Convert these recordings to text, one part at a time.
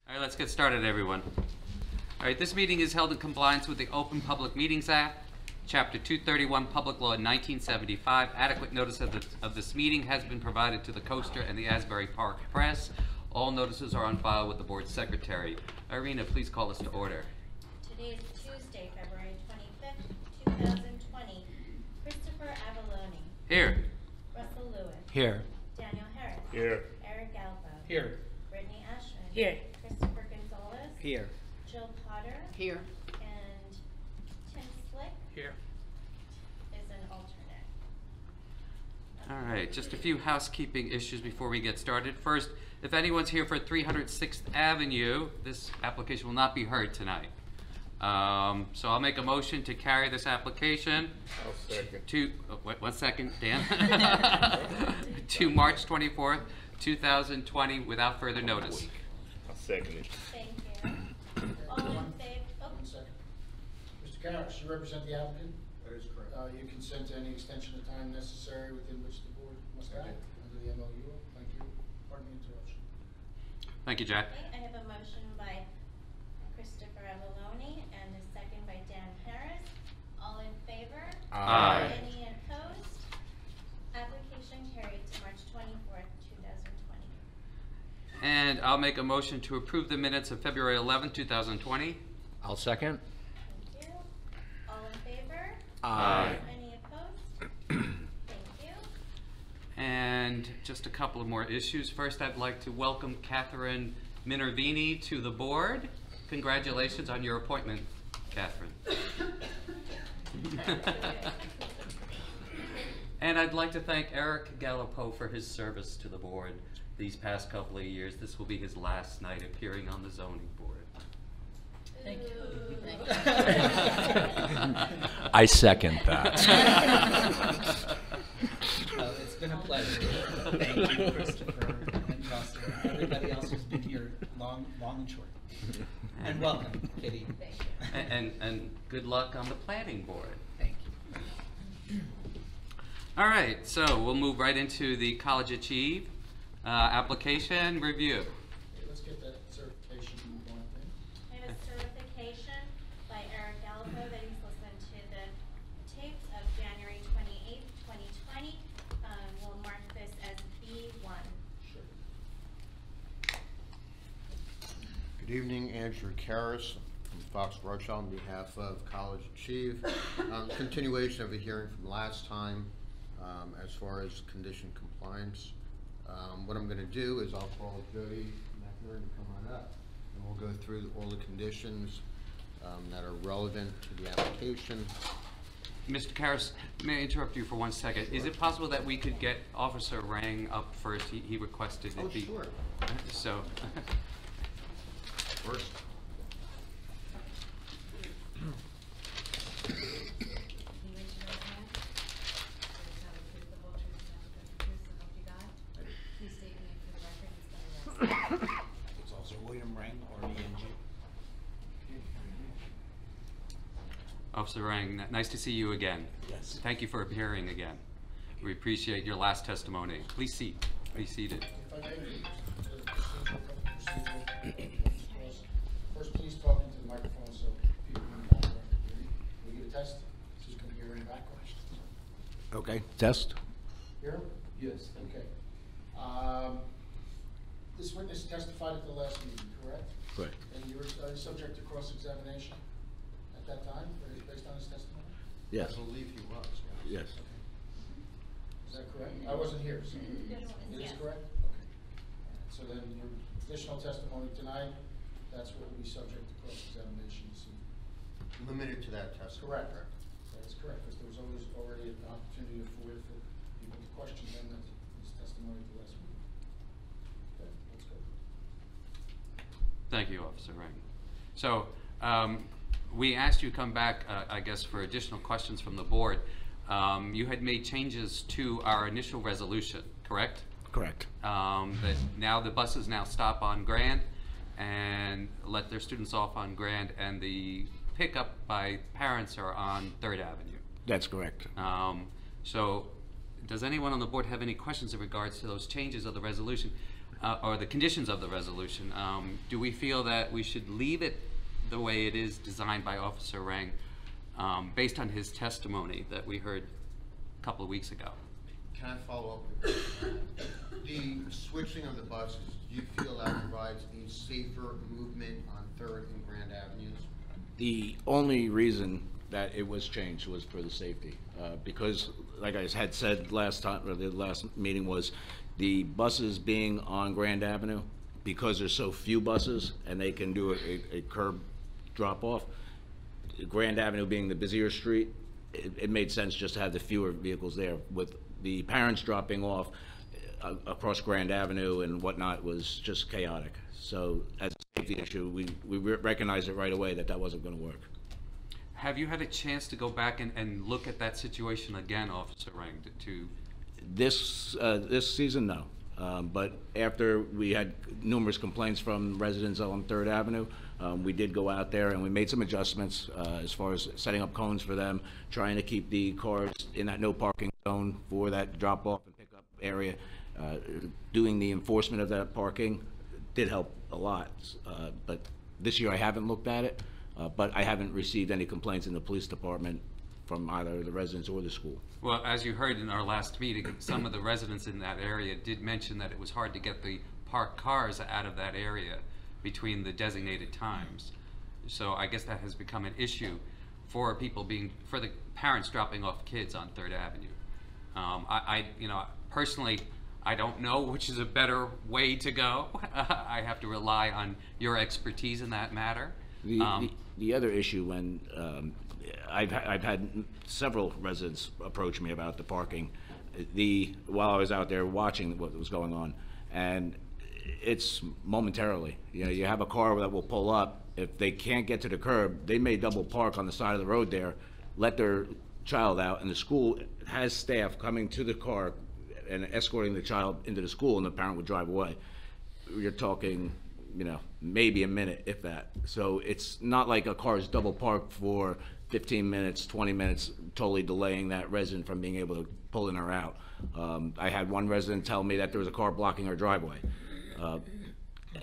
All right, let's get started, everyone. All right, this meeting is held in compliance with the Open Public Meetings Act, Chapter 231, Public Law 1975. Adequate notice of this meeting has been provided to the Coaster and the Asbury Park Press. All notices are on file with the board secretary. Irina, please call us to order. Today is Tuesday, February 25th, 2020. Christopher Avalone. Here. Russell Lewis. Here. Daniel Harris. Here. Eric Galpo. Here. Brittany Ashman. Here. Christopher Gonzalez. Here. Jill Potter. Here. And Tim Slick Here. is an alternate. All right, just a few housekeeping issues before we get started. First, if anyone's here for 306th Avenue, this application will not be heard tonight. So I'll make a motion to carry this application I'll second. to, wait, 1 second, Dan, to March 24th, 2020 without further notice. I'll second it. Thank you. All in favor? Oh, 1 second. Mr. Karras, you represent the applicant? That is correct. You consent to any extension of time necessary within which the board must act under the MOU. Thank you. Pardon the interruption. Thank you, Jack. okay. I have a motion by Christopher Avalone and a second by Dan Harris. All in favor? Aye. Any opposed? Application carried to March 24th, 2020. And I'll make a motion to approve the minutes of February 11th, 2020. I'll second. Thank you. All in favor? Aye. Any opposed? Thank you. And just a couple of more issues. First, I'd like to welcome Catherine Minervini to the board. Congratulations on your appointment, Catherine. And I'd like to thank Eric Galpo for his service to the board these past couple of years. This will be his last night appearing on the zoning board. Thank you. I second that. It's been a pleasure. Thank you, Christopher and Russell, and everybody else who's been here long and short. And welcome, Kitty. Thank you. And good luck on the planning board. Thank you. All right, so we'll move right into the College Achieve application review. Okay, let's get that certification going, I think. I have a certification by Eric Galpo that he's listened to the tapes of January 28th, 2020. We'll mark this as B1. Sure. Good evening, Andrew Karras from Fox Rochelle on behalf of College Achieve. Continuation of a hearing from last time as far as condition compliance. What I'm going to do is I'll call Jody McNair to come on up, and we'll go through all the conditions that are relevant to the application. Mr. Karras, may I interrupt you for 1 second? Is it possible that we could get Officer Rang up first? He requested Oh, it be. sure. So. First. Can you raise your right hand? Swear to tell the truth, the whole truth, and nothing but the truth, so help you God? Please state your name for the record and spell your last name. It's also William Rang, R-E-N-G. Officer Rang, nice to see you again. Yes. Thank you for appearing again. We appreciate your last testimony. Please be seated. If I may, procedural. First, please talk into the microphone so people in the background can hear you. Can we get a test? Who's going to hear in the background? Okay. Test. Here? Yes. Okay. This witness testified at the last meeting, correct? Correct. And you were subject to cross-examination at that time, based on his testimony? I believe he was. Yes. Is that correct? I wasn't here, so it is Yes. correct? Okay. So then your additional testimony tonight, that's what will be subject to cross-examination this evening. Limited to that testimony. Correct. That is correct, because there was always already an opportunity for people to question him, that's his testimony at the last meeting. Okay, that's good. Thank you, Officer Rang. So we asked you to come back, I guess, for additional questions from the board. You had made changes to our initial resolution, correct? Correct. That now the buses now stop on Grand and let their students off on Grand, and the pickup by parents are on 3rd Avenue. That's correct. So Does anyone on the board have any questions in regards to those changes of the resolution, or the conditions of the resolution? Do we feel that we should leave it the way it is designed by Officer Rang, based on his testimony that we heard a couple of weeks ago? Can I follow up with the switching of the buses? Do you feel that provides a safer movement on 3rd and Grand Avenues? The only reason that it was changed was for the safety, because, like I had said last time, or the last meeting, was the buses being on Grand Avenue, because there's so few buses and they can do a curb drop-off. Grand Avenue being the busier street, it made sense just to have the fewer vehicles there. With the parents dropping off across Grand Avenue and whatnot was just chaotic. So as a safety issue, we recognized it right away that that wasn't going to work. Have you had a chance to go back and look at that situation again, Officer Rang, to This season, no. But after we had numerous complaints from residents on 3rd Avenue, we did go out there and we made some adjustments as far as setting up cones for them, trying to keep the cars in that no parking zone for that drop-off and pickup area. Doing the enforcement of that parking did help a lot. But this year I haven't looked at it, but I haven't received any complaints in the police department from either the residents or the school. Well, as you heard in our last meeting, some of the residents in that area did mention that it was hard to get the parked cars out of that area between the designated times. So I guess that has become an issue for for the parents dropping off kids on 3rd Avenue. You know, personally, I don't know which is a better way to go. I have to rely on your expertise in that matter. The other issue, when I've had several residents approach me about the parking, while I was out there watching what was going on, and it's momentarily. You know, you have a car that will pull up. If they can't get to the curb, they may double park on the side of the road there, let their child out, and the school has staff coming to the car and escorting the child into the school, and the parent would drive away. You're talking, you know, maybe a minute, if that. So it's not like a car is double parked for 15 minutes, 20 minutes, totally delaying that resident from being able to pull in or out. I had one resident tell me that there was a car blocking her driveway.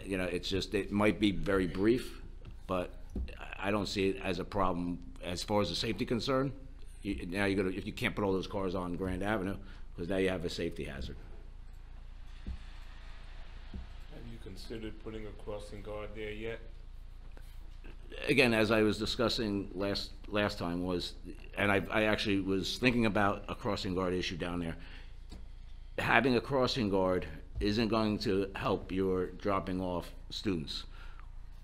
You know, it's just, it might be very brief, but I don't see it as a problem as far as the safety concern. Now you're gonna, if you can't put all those cars on Grand Avenue, because now you have a safety hazard. Have you considered putting a crossing guard there yet? Again, as I was discussing last time, was, and I actually was thinking about a crossing guard issue down there. Having a crossing guard isn't going to help your dropping off students.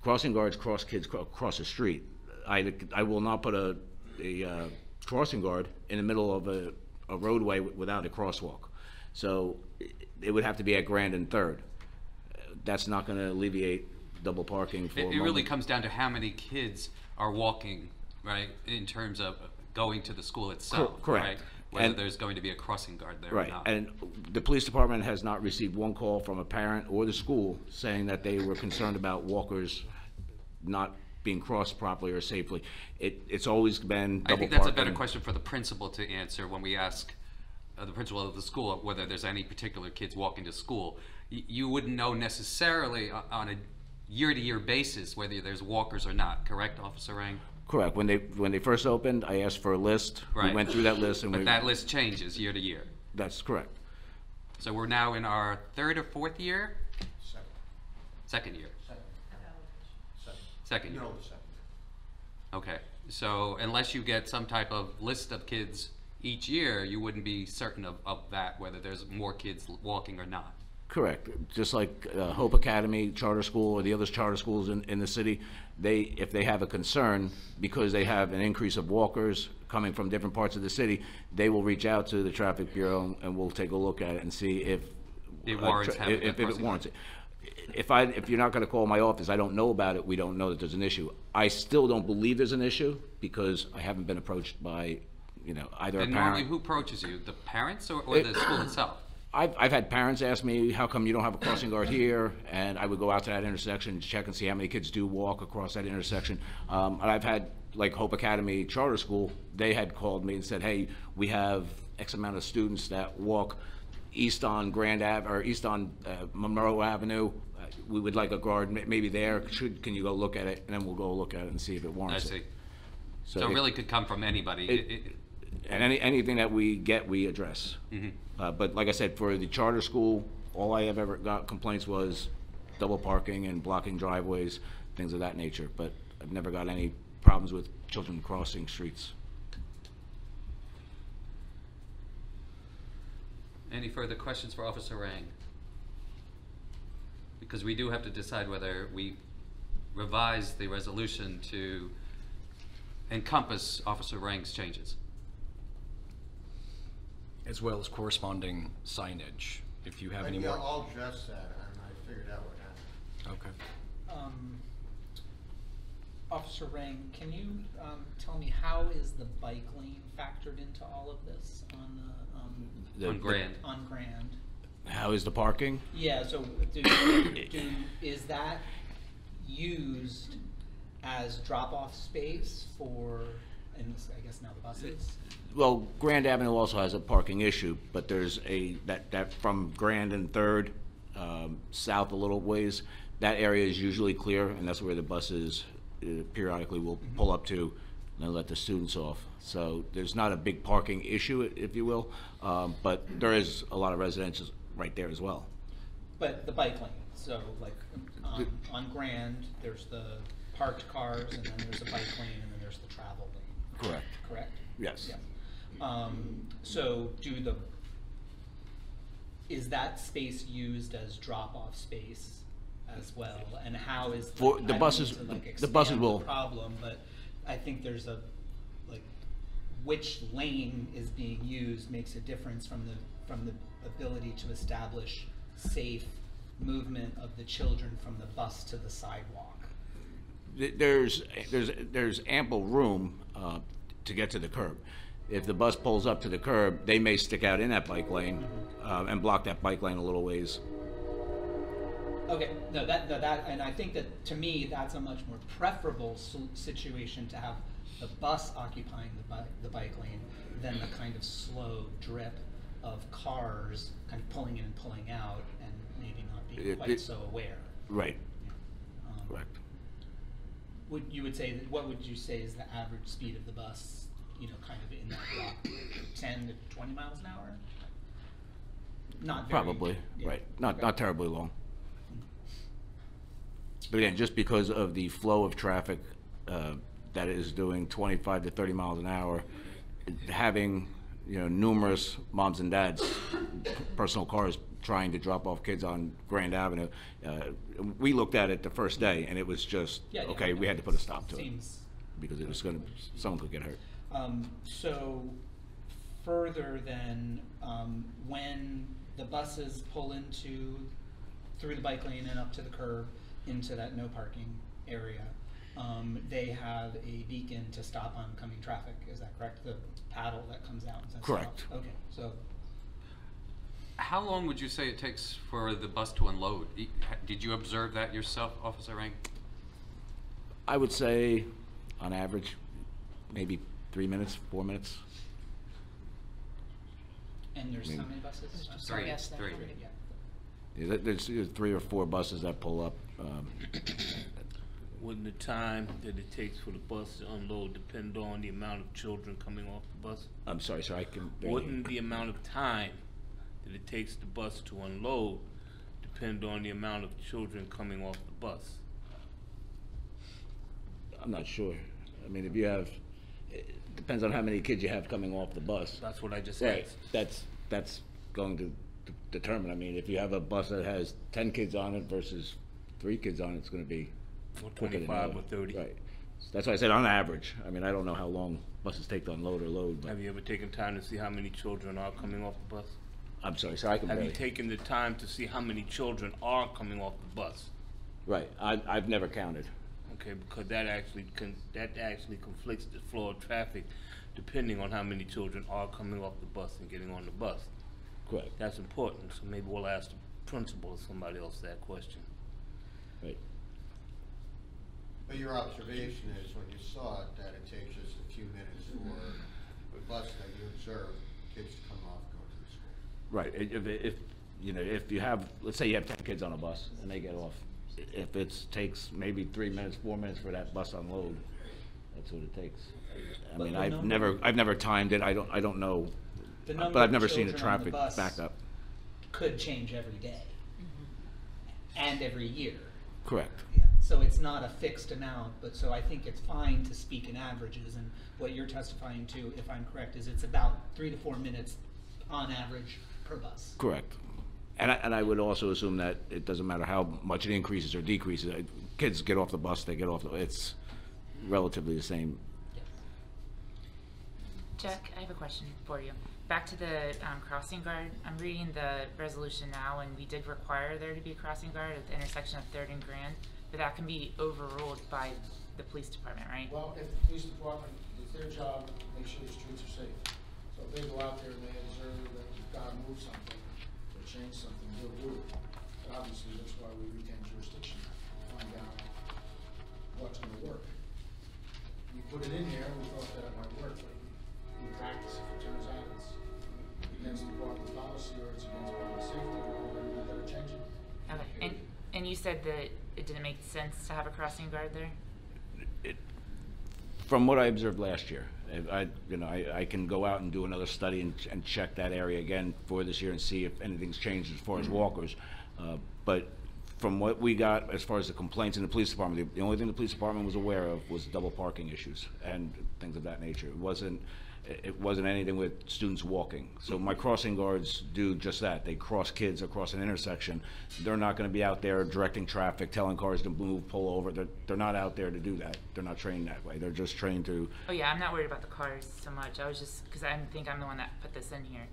Crossing guards cross kids across the street. I will not put a crossing guard in the middle of a roadway without a crosswalk. So it would have to be at Grand and 3rd. That's not going to alleviate double parking for a moment. It really comes down to how many kids are walking, right, in terms of going to the school itself. Correct. Right? Whether there's going to be a crossing guard there or Right, not. and the police department has not received one call from a parent or the school saying that they were concerned about walkers not being crossed properly or safely. It's always been double parking. I think that's a better question for the principal to answer when we ask the principal of the school whether there's any particular kids walking to school. You wouldn't know necessarily on a year-to-year basis whether there's walkers or not, correct, Officer Rang? Correct. When they first opened, I asked for a list. Right. We went through that list, and But that list changes year to year. That's correct. So we're now in our 3rd or 4th year? Second year. Second year. No, the second. Okay. So unless you get some type of list of kids each year, you wouldn't be certain of that, whether there's more kids walking or not. Correct. Just like Hope Academy Charter School or the other charter schools in the city, if they have a concern because they have an increase of walkers coming from different parts of the city, they will reach out to the Traffic Bureau and we'll take a look at it and see if It warrants having if that it crossing warrants it. If you're not going to call my office, I don't know about it. We don't know that there's an issue. I still don't believe there's an issue because I haven't been approached by, you know, either And a normally parent. who approaches you, the parents or the school itself? I've had parents ask me, how come you don't have a crossing guard here? And I would go out to that intersection, check and see how many kids do walk across that intersection. And I've had, like Hope Academy Charter School, they had called me and said, hey, we have X amount of students that walk east on Grand Ave, or east on Monroe Avenue. We would like a guard maybe there. Can you go look at it? And then we'll go look at it and see if it I warrants see. it. So it really could come from anybody. And anything that we get, we address. But like I said, for the charter school, all I have ever got complaints was double parking and blocking driveways, things of that nature. But I've never got any problems with children crossing streets. Any further questions for Officer Rang? Because we do have to decide whether we revise the resolution to encompass Officer Rang's changes. As well as corresponding signage, if you have any Yeah, more. I'll address that, and I figured out what happened. Okay. Officer Rang, can you tell me how is the bike lane factored into all of this on On Grand. on Grand? How is the parking? Yeah, so is that used as drop-off space for, and I guess now the buses? Well, Grand Avenue also has a parking issue, but there's that from Grand and Third, south a little ways, that area is usually clear, and that's where the buses periodically will pull up to and let the students off. So there's not a big parking issue, if you will, but there is a lot of residential right there as well. But the bike lane, so like on Grand, there's the parked cars, and then there's the bike lane, and then there's the travel lane. Correct. Correct? Yes. Yeah. So is that space used as drop-off space as well? And how is, For like, the I don't buses- mean to, like, the buses expand will- the problem, but I think there's a, like, which lane is being used makes a difference from the ability to establish safe movement of the children from the bus to the sidewalk. There's ample room to get to the curb. If the bus pulls up to the curb, they may stick out in that bike lane and block that bike lane a little ways. Okay, no, and I think that, to me, that's a much more preferable situation to have the bus occupying the bike lane than the kind of slow drip of cars kind of pulling in and pulling out and maybe not being quite so aware. Right. Yeah. Correct. What would you say is the average speed of the bus, kind of in that block, 10 to 20 miles an hour? Not very, Probably, yeah. right. Not Okay. terribly long. But again, just because of the flow of traffic that is doing 25 to 30 miles an hour, having numerous moms and dads, personal cars trying to drop off kids on Grand Avenue, we looked at it the first day, and it was just okay. We had to put a stop to it because it was someone could get hurt. So further than when the buses pull through the bike lane and up to the curb into that no parking area, they have a beacon to stop oncoming traffic. Is that correct? The paddle that comes out and says Correct. stop. Okay, so How long would you say it takes for the bus to unload? Did you observe that yourself, Officer Rang? I would say, on average, maybe 3 minutes, 4 minutes. and there's how many buses? I'm sorry. Three. Yes, Three. Yeah. Yeah, there's 3 or 4 buses that pull up. Wouldn't the time that it takes for the bus to unload depend on the amount of children coming off the bus? I'm sorry, sir. I can. Wouldn't the amount of time that it takes the bus to unload depend on the amount of children coming off the bus? I'm not sure. I mean, if you have, it depends on how many kids you have coming off the bus. That's what I just Right. asked. That's going to determine. I mean, if you have a bus that has 10 kids on it versus 3 kids on it, it's going to be Or quicker than 25 that. or 30. Right. That's why I said on average. I mean, I don't know how long buses take to unload or load, but Have you ever taken time to see how many children are coming off the bus? I'm sorry, sir. I can Have you barely. taken the time to see how many children are coming off the bus? Right. I've never counted. Okay, because that actually conflicts the flow of traffic depending on how many children are coming off the bus and getting on the bus. Correct. That's important, so maybe we'll ask the principal or somebody else that question. Right. But your observation is, when you saw it, that it takes just a few minutes for the bus that you observe kids to come off, go to the school. Right, if, you know, if you have, let's say you have 10 kids on a bus and they get off, if it takes maybe 3 minutes, 4 minutes for that bus to unload, that's what it takes. I But mean, the I've never timed it, I don't know, The but number I've of never seen the children on the traffic bus back up. could change every day and every year. Correct. Yeah, so it's not a fixed amount, but so I think it's fine to speak in averages, and what you're testifying to, if I'm correct, is it's about 3 to 4 minutes on average per bus. Correct. And I would also assume that it doesn't matter how much it increases or decreases. Kids get off the bus, they get off, it's relatively the same. Jack, I have a question for you. Back to the crossing guard. I'm reading the resolution now, and we did require there to be a crossing guard at the intersection of 3rd and Grand, but that can be overruled by the police department, right? Well, if the police department, it's their job to make sure the streets are safe. So if they go out there and they observe that you've got to move something or change something, they'll do it. But obviously, that's why we retain jurisdiction, to find out what's gonna work. We put it in there, we thought that it might work, but in practice, if it turns out it's against department policy or it's against public safety, well, then we better change it. Okay. And you said that it didn't make sense to have a crossing guard there? From what I observed last year, I can go out and do another study and check that area again for this year and see if anything's changed as far as walkers. But from what we got, as far as the complaints in the police department, the only thing the police department was aware of was double parking issues and things of that nature. It wasn't anything with students walking. So my crossing guards do just that. They cross kids across an intersection. They're not going to be out there directing traffic, telling cars to move, pull over. They're not out there to do that. They're not trained that way. They're just trained to. Oh yeah, I'm not worried about the cars so much. I was just, because I think I'm the one that put this in here.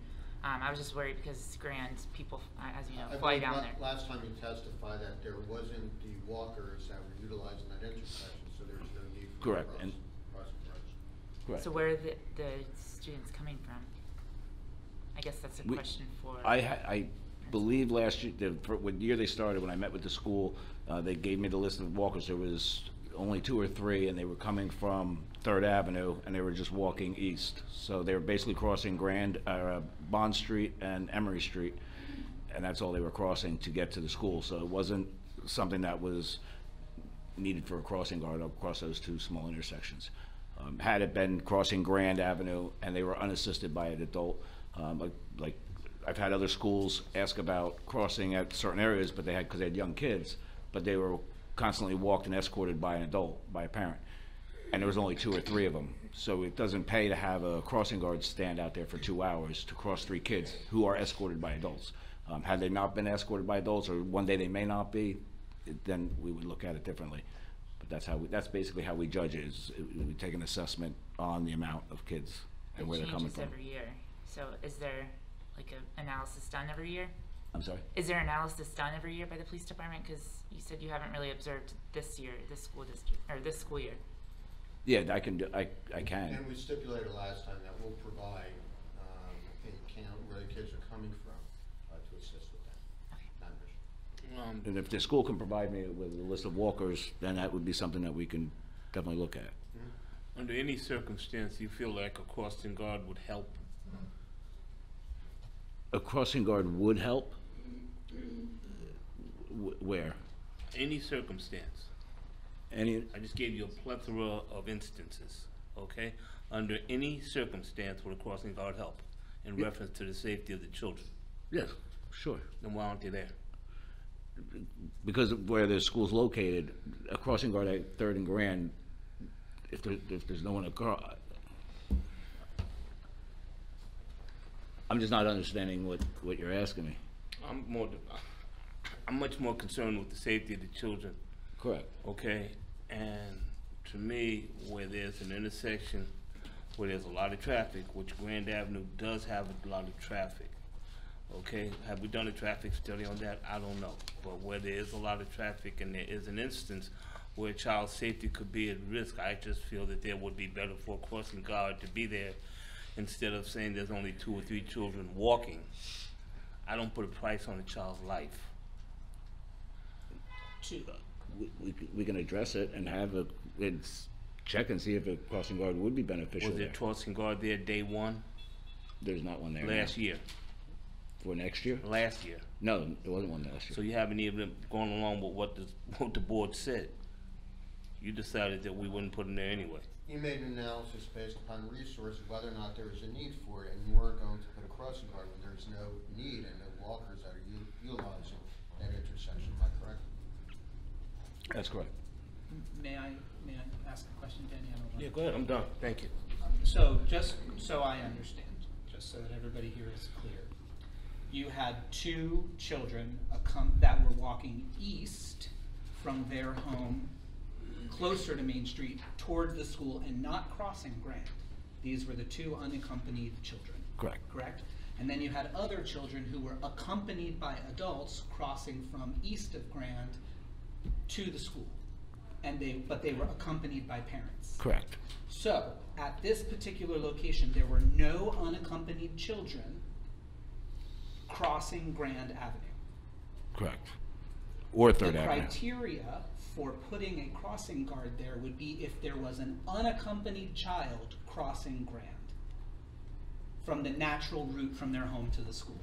I was just worried because Grand people, as you know, I fly believe down there. last time you testified that there wasn't the walkers that were utilizing that intersection, so there's no need for Correct. crossing guards. Correct. So where are the students coming from? I guess that's a question for. I believe last year, when year they started, when I met with the school, they gave me the list of walkers. There was only 2 or 3, and they were coming from 3rd Avenue, and they were just walking east. So they were basically crossing Bond Street and Emery Street, and that's all they were crossing to get to the school. So it wasn't something that was needed for a crossing guard across those 2 small intersections. Had it been crossing Grand Avenue and they were unassisted by an adult, like I've had other schools ask about crossing at certain areas, but because they had young kids, but they were constantly walked and escorted by an adult, by a parent, and there was only 2 or 3 of them. So it doesn't pay to have a crossing guard stand out there for 2 hours to cross 3 kids who are escorted by adults. Had they not been escorted by adults, or one day they may not be, then we would look at it differently. But that's basically how we judge it, is we take an assessment on the amount of kids and where they're coming from. It changes every year. So is there like an analysis done every year? I'm sorry? Is there analysis done every year by the police department? Because you said you haven't really observed this year, this school district, or this school year. Yeah, I can. And we stipulated last time that we'll provide a count where the kids are coming from to assist with that. Numbers. And if the school can provide me with a list of walkers, then that would be something that we can definitely look at. Under any circumstance, you feel like a crossing guard would help? A crossing guard would help? Where? Any circumstance. Any? I just gave you a plethora of instances, okay? Under any circumstance would a crossing guard help in reference to the safety of the children? Yes, sure. Then why aren't they there? Because of where the school's located, a crossing guard at 3rd and Grand, if there's no one across, I'm just not understanding what you're asking me. I'm much more concerned with the safety of the children. Correct. Okay, and to me, where there's an intersection where there's a lot of traffic, which Grand Avenue does have a lot of traffic, okay, have we done a traffic study on that? I don't know, but where there is a lot of traffic and there is an instance where child safety could be at risk, I just feel that there would be better for a crossing guard to be there instead of saying there's only 2 or 3 children walking. I don't put a price on a child's life. we can address it and have check and see if a crossing guard would be beneficial Was there. there a crossing guard there day one, There's not one there. last year? For next year? Last year. No, there wasn't one last year. So you haven't even gone along with what the board said. You decided that we wouldn't put them there anyway. You made an analysis based upon resources, whether or not there was a need for it, and you weren't going to put a crossing guard when there's no need and no walkers that are utilizing that intersection. Am I correct? That's correct. May I ask a question, Danny? I don't want- Yeah, go ahead, I'm done, thank you. So, just so I understand, just so that everybody here is clear, you had 2 children that were walking east from their home, closer to Main Street, towards the school, and not crossing Grant. These were the 2 unaccompanied children. Correct. Correct? And then you had other children who were accompanied by adults crossing from east of Grant to the school. But they were accompanied by parents. Correct. So, at this particular location, there were no unaccompanied children crossing Grand Avenue. Correct. Or Third The Avenue. criteria for putting a crossing guard there would be if there was an unaccompanied child crossing Grand from the natural route from their home to the school.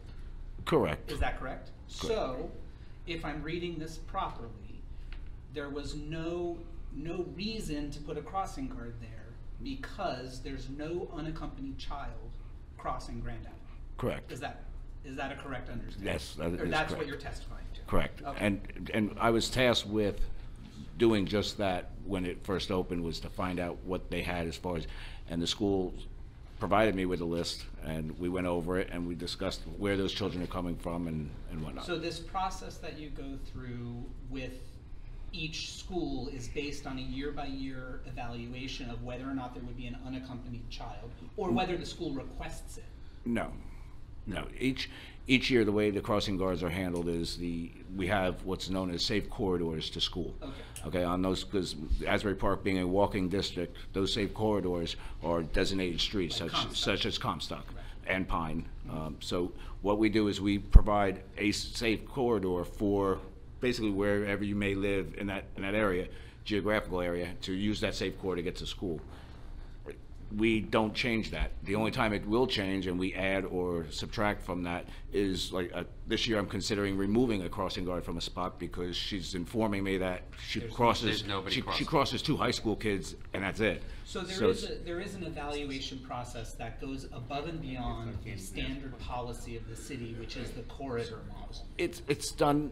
Correct. Is that correct? So, if I'm reading this properly, there was no reason to put a crossing guard there because there's no unaccompanied child crossing Grand Avenue. Correct. Is that a correct understanding? Yes, that Or is that's what correct. you're testifying to? Correct. Okay. And I was tasked with doing just that when it first opened, was to find out what they had as far as, and the school provided me with a list, and we went over it, and we discussed where those children are coming from and whatnot. So this process that you go through with each school is based on a year-by-year evaluation of whether or not there would be an unaccompanied child, or whether the school requests it? No. Each year, the way the crossing guards are handled is we have what's known as safe corridors to school. Okay, on those, because Asbury Park being a walking district, those safe corridors are designated streets Like such as Comstock Right. and Pine. So what we do is we provide a safe corridor for basically wherever you may live in that area, geographical area, to use that safe corridor to get to school. We don't change that. The only time it will change and we add or subtract from that is like this year I'm considering removing a crossing guard from a spot because she's informing me that she there's nobody she crossing. crosses 2 high school kids and that's it. So it's- there is an evaluation process that goes above and beyond the standard policy of the city, which is the corridor model. It's done.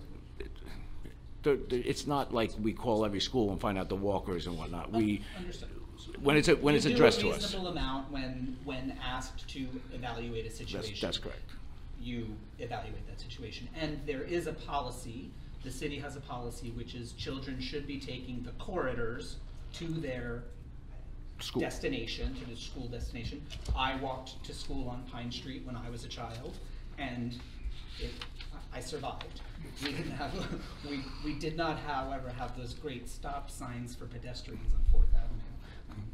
It's not like we call every school and find out the walkers and whatnot. We Understood. when it's addressed to You do a us. reasonable amount when asked to evaluate a situation. That's correct. You evaluate that situation. And there is a policy, the city has a policy, which is children should be taking the corridors to their School. destination, to the school destination. I walked to school on Pine Street when I was a child, and I survived. We didn't have, we did not, however, have those great stop signs for pedestrians on 4th Avenue,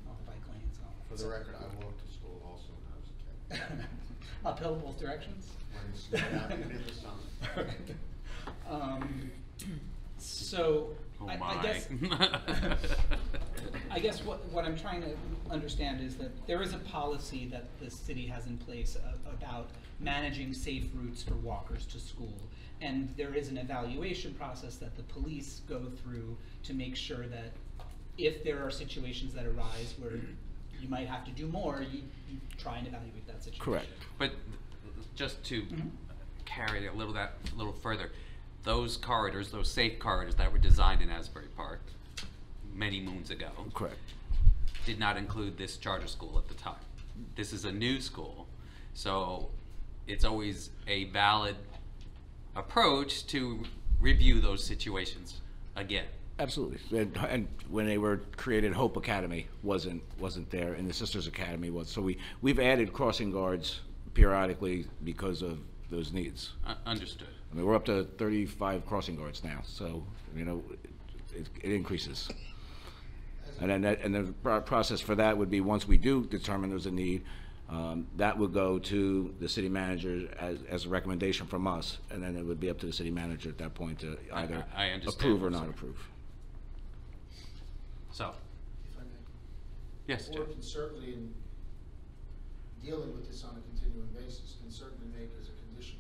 all the bike lanes. and all that. For the record, I walked to school also when I was a kid. Uphill both directions? When it snowed out in the summer. So, Oh I guess, I guess what I'm trying to understand is that there is a policy that the city has in place about managing safe routes for walkers to school. And there is an evaluation process that the police go through to make sure that if there are situations that arise where you might have to do more, you try and evaluate that situation. Correct. But just to carry it a little further, those corridors, those safe corridors that were designed in Asbury Park many moons ago, Correct. did not include this charter school at the time. This is a new school, so it's always a valid approach to review those situations again. Absolutely. And when they were created, Hope Academy wasn't there, and the Sisters Academy was. So we've added crossing guards periodically because of those needs. Understood. I mean, we're up to 35 crossing guards now, so it increases. And then the process for that would be, once we do determine there's a need, that would go to the city manager as a recommendation from us, and then it would be up to the city manager at that point to either I understand. approve or not approve. So, If I may. yes, The Jeff. board can certainly, in dealing with this on a continuing basis, can certainly make as a condition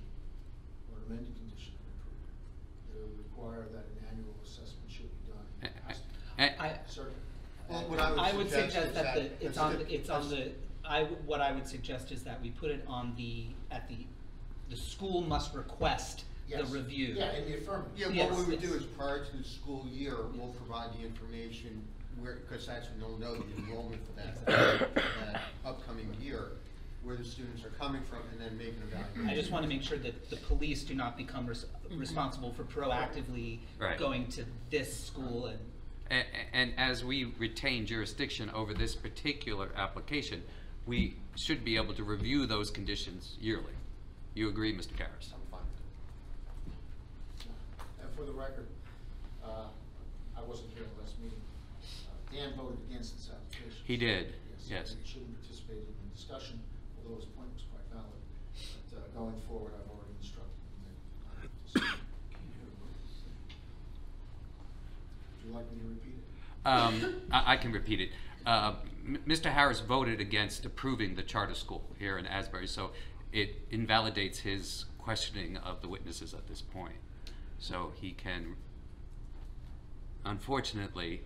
or an amended condition of improvement that it would require that an annual assessment should be done. It has to be. Certainly. Well, what I would suggest suggest is that that it's on the, what I would suggest is that we put it on the school must request the Yes. review. Yeah, in the affirmative. Yeah, Yes, what we would yes. do is prior to the school year, we'll provide the information where, because that's when they'll know the enrollment for that upcoming year, where the students are coming from, and then make an evaluation. I just want to make sure that the police do not become responsible for proactively Right. going to this school and. And as we retain jurisdiction over this particular application, we should be able to review those conditions yearly. You agree, Mr. Karas? I'm fine with it. And for the record, I wasn't here at the last meeting. Dan voted against this application. He did, yes. He shouldn't participate in the discussion, although his point was quite valid. But going forward, I've already instructed him that. Would you like me to repeat it? I can repeat it. Mr. Harris voted against approving the charter school here in Asbury, so it invalidates his questioning of the witnesses at this point. So he can, unfortunately,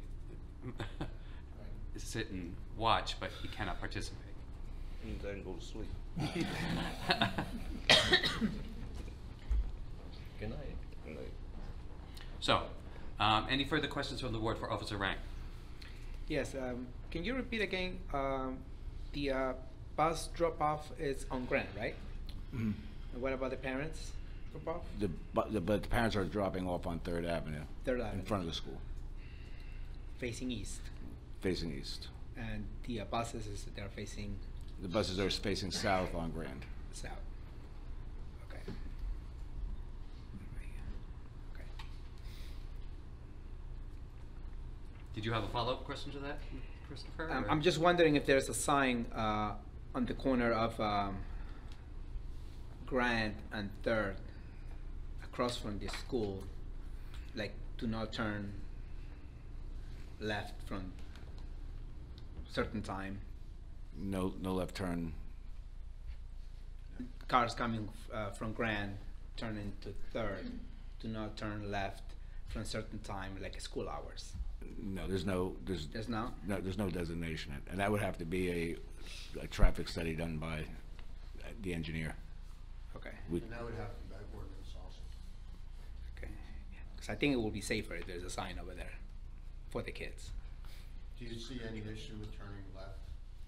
sit and watch, but he cannot participate. Means I can go to sleep. Good night. Good night. So, any further questions from the board for Officer Rang? Yes, can you repeat again, the bus drop-off is on Grant, right? Mhm. And what about the parents drop-off? But the parents are dropping off on 3rd Avenue. Third In Avenue. front of the school, Facing east, facing east. and the buses, they're facing The buses are facing south on Grand. south. Okay. Okay. Did you have a follow-up question to that, Christopher? or- I'm just wondering if there's a sign on the corner of Grant and 3rd, across from the school, like do not turn left from certain time. No left turn. Cars coming from Grant turning to 3rd, do not turn left from certain time, like school hours. No, there's There's no? there's no designation, and that would have to be a traffic study done by the engineer. Okay. We, And that would have to be by ordinance also. Okay. Because I think it will be safer if there's a sign over there for the kids. Do you see any issue with turning left?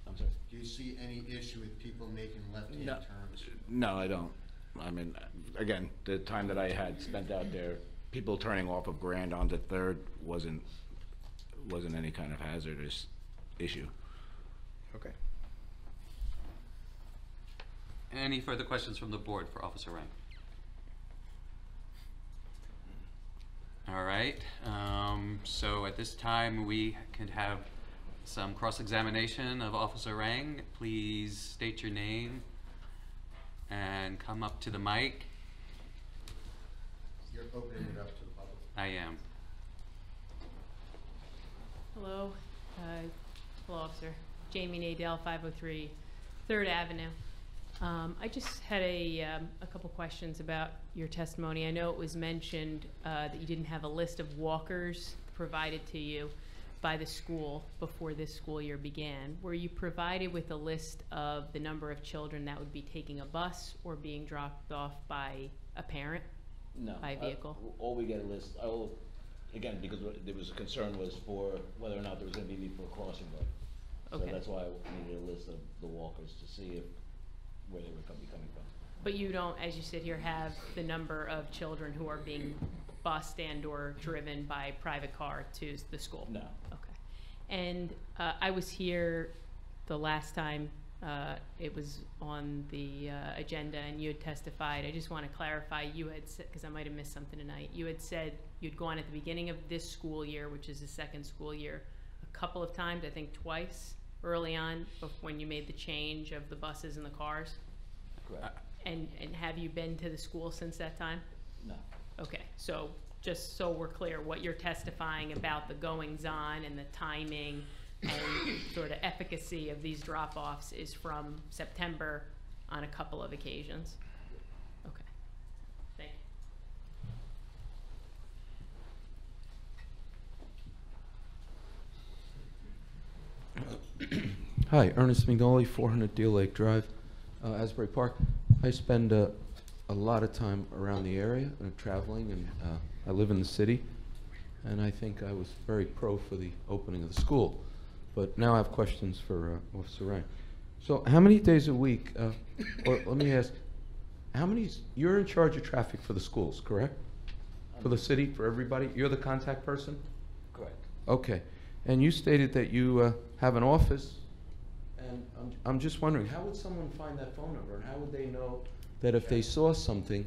I'm sorry. Do you see any issue with people making left-hand No. turns? No, I don't. I mean, again, the time that I had spent out there, people turning off of Grand onto 3rd wasn't any kind of hazardous issue. Okay. Any further questions from the board for Officer Rang? All right, so at this time, we can have some cross-examination of Officer Rang. Please state your name and come up to the mic. You're opening it up to the public. I am. Hello, hello, officer. Jamie Nadell, 503 3rd Avenue. I just had a couple questions about your testimony. I know it was mentioned that you didn't have a list of walkers provided to you by the school before this school year began. Were you provided with a list of the number of children that would be taking a bus or being dropped off by a parent? No. By vehicle? All we get a list, again, because there was a concern was for whether or not there was gonna be need for a crossing guard. Okay. So that's why I needed a list of the walkers to see where they would be coming from. But you don't, as you sit here, have the number of children who are being bused and or driven by private car to the school? No. Okay. And I was here the last time it was on the agenda and you had testified. I just want to clarify, you had said, because I might have missed something tonight, you had said you'd gone at the beginning of this school year, which is the second school year, a couple of times, I think twice, early on, when you made the change of the buses and the cars? Correct. And have you been to the school since that time? No. Okay, so just so we're clear, what you're testifying about the goings-on and the timing and sort of efficacy of these drop-offs is from September on a couple of occasions? Okay, thank you. Hi, Ernest McNally, 400 Deal Lake Drive, Asbury Park. I spend a lot of time around the area and traveling, and I live in the city, and I think I was very pro for the opening of the school. But now I have questions for Officer Ryan. So how many days a week, or let me ask, you're in charge of traffic for the schools, correct? For the city, for everybody? You're the contact person? Correct. Okay. And you stated that you have an office, and I'm just wondering, how would someone find that phone number, and how would they know that if they saw something,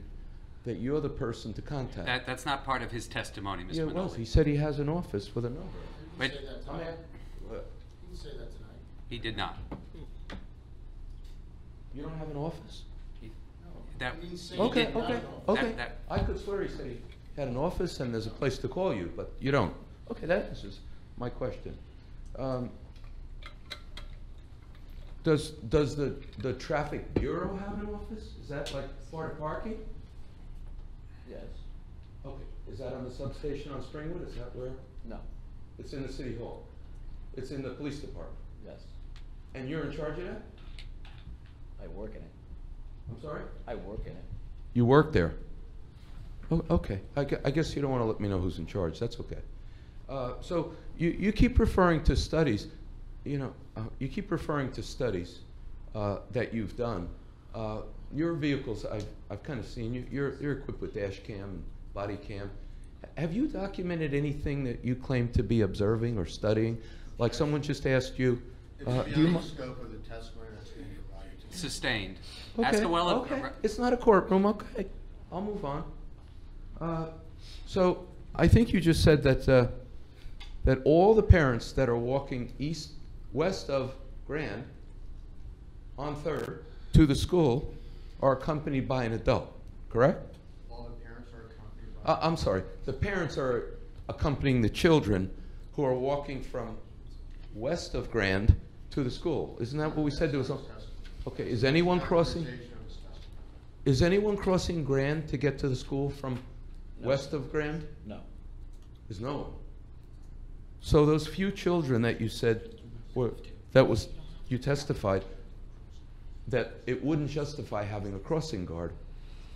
that you're the person to contact? That's not part of his testimony, Mr. Yeah, it was. He said he has an office with a number. Wait. He didn't say that I'm tonight. at- He didn't say that tonight. He did not. You don't have an office? That, He didn't say he Okay, did- okay, that- okay. that- I could swear he said he had an office and there's a place to call you, but you don't. Okay, that answers my question. Does the traffic bureau have an office? Is that like part of parking? Yes. Okay, is that on the substation on Springwood? Is that where? No. It's in the city hall. It's in the police department. Yes. And you're in charge of that? I work in it. I'm sorry? I work in it. You work there? Oh, okay. I guess you don't want to let me know who's in charge. That's okay. So you keep referring to studies. You know, you keep referring to studies that you've done. Your vehicles, I've kind of seen you. You're equipped with dash cam and body cam. Have you documented anything that you claim to be observing or studying? Like someone just asked you. It's do you beyond mi- the scope of the testimony that's being provided to you. Sustained. Okay, Ask the well of- okay. It's not a courtroom, okay. I'll move on. So I think you just said that, that all the parents that are walking west of Grand on 3rd to the school are accompanied by an adult, correct? All the parents are accompanied by. I'm sorry, the parents are accompanying the children who are walking from west of Grand to the school. Isn't that what we said? There was okay, is anyone crossing? Is anyone crossing Grand to get to the school from west of Grand? No. There's no one. So those few children that you said you testified that it wouldn't justify having a crossing guard.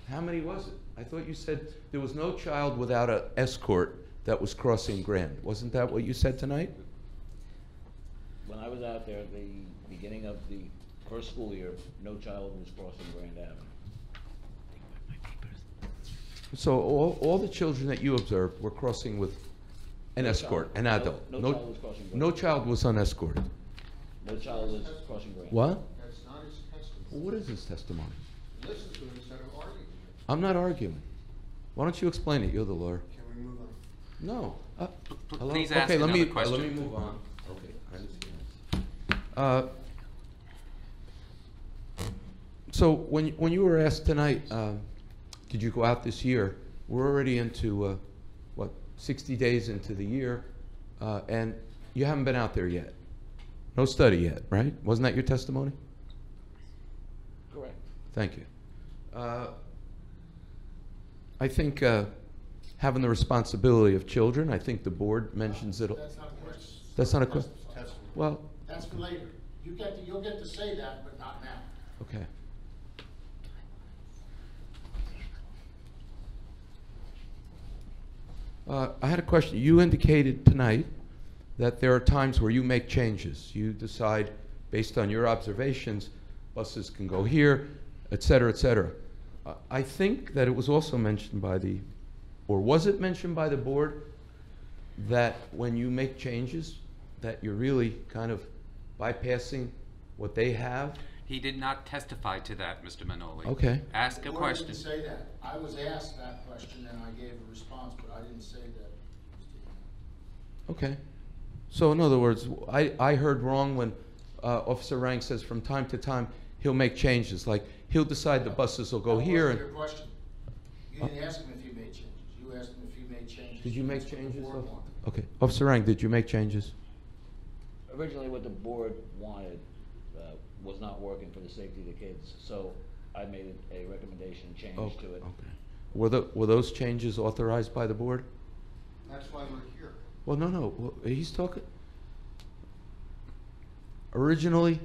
How many was it? I thought you said there was no child without an escort that was crossing Grand. Wasn't that what you said tonight? When I was out there at the beginning of the first school year, no child was crossing Grand Avenue. So all the children that you observed were crossing with an escort, an adult. No child was crossing Grand. No child was unescorted. No child was crossing Grand. What? That's not his testimony. What is his testimony? Listen to it instead of arguing it. I'm not arguing. Why don't you explain it? You're the lawyer. Can we move on? No. Hello? Please ask okay, let me another question. Let me move on. Okay, I understand. So when you were asked tonight, did you go out this year? We're already into 60 days into the year, and you haven't been out there yet. No study yet, right? Wasn't that your testimony? Correct. Thank you. I think having the responsibility of children, I think the board mentions it. That's not a question. That's not a question. Testimony. Well, That's for later. You'll get to say that, but not now. okay. I had a question. You indicated tonight that there are times where you make changes. You decide, based on your observations, buses can go here, et cetera, et cetera. I think that it was also mentioned by or was it mentioned by the board that when you make changes, that you're really kind of bypassing what they have? He did not testify to that, Mr. Manoli. Okay. Ask a The board question. didn't say that. I was asked that question and I gave a response, but I didn't say that. Okay. So in other words, I heard wrong when Officer Rank says from time to time he'll make changes, like he'll decide the buses will go here. That wasn't your question. You didn't ask him if he made changes. You asked him if he made changes Did you make That's what the changes? board wanted. Okay. Officer Rang, did you make changes? Originally, what the board wanted was not working for the safety of the kids, so I made a recommendation change to it. Okay. Were those changes authorized by the board? That's why we're here. Well, no. He's talking. Originally,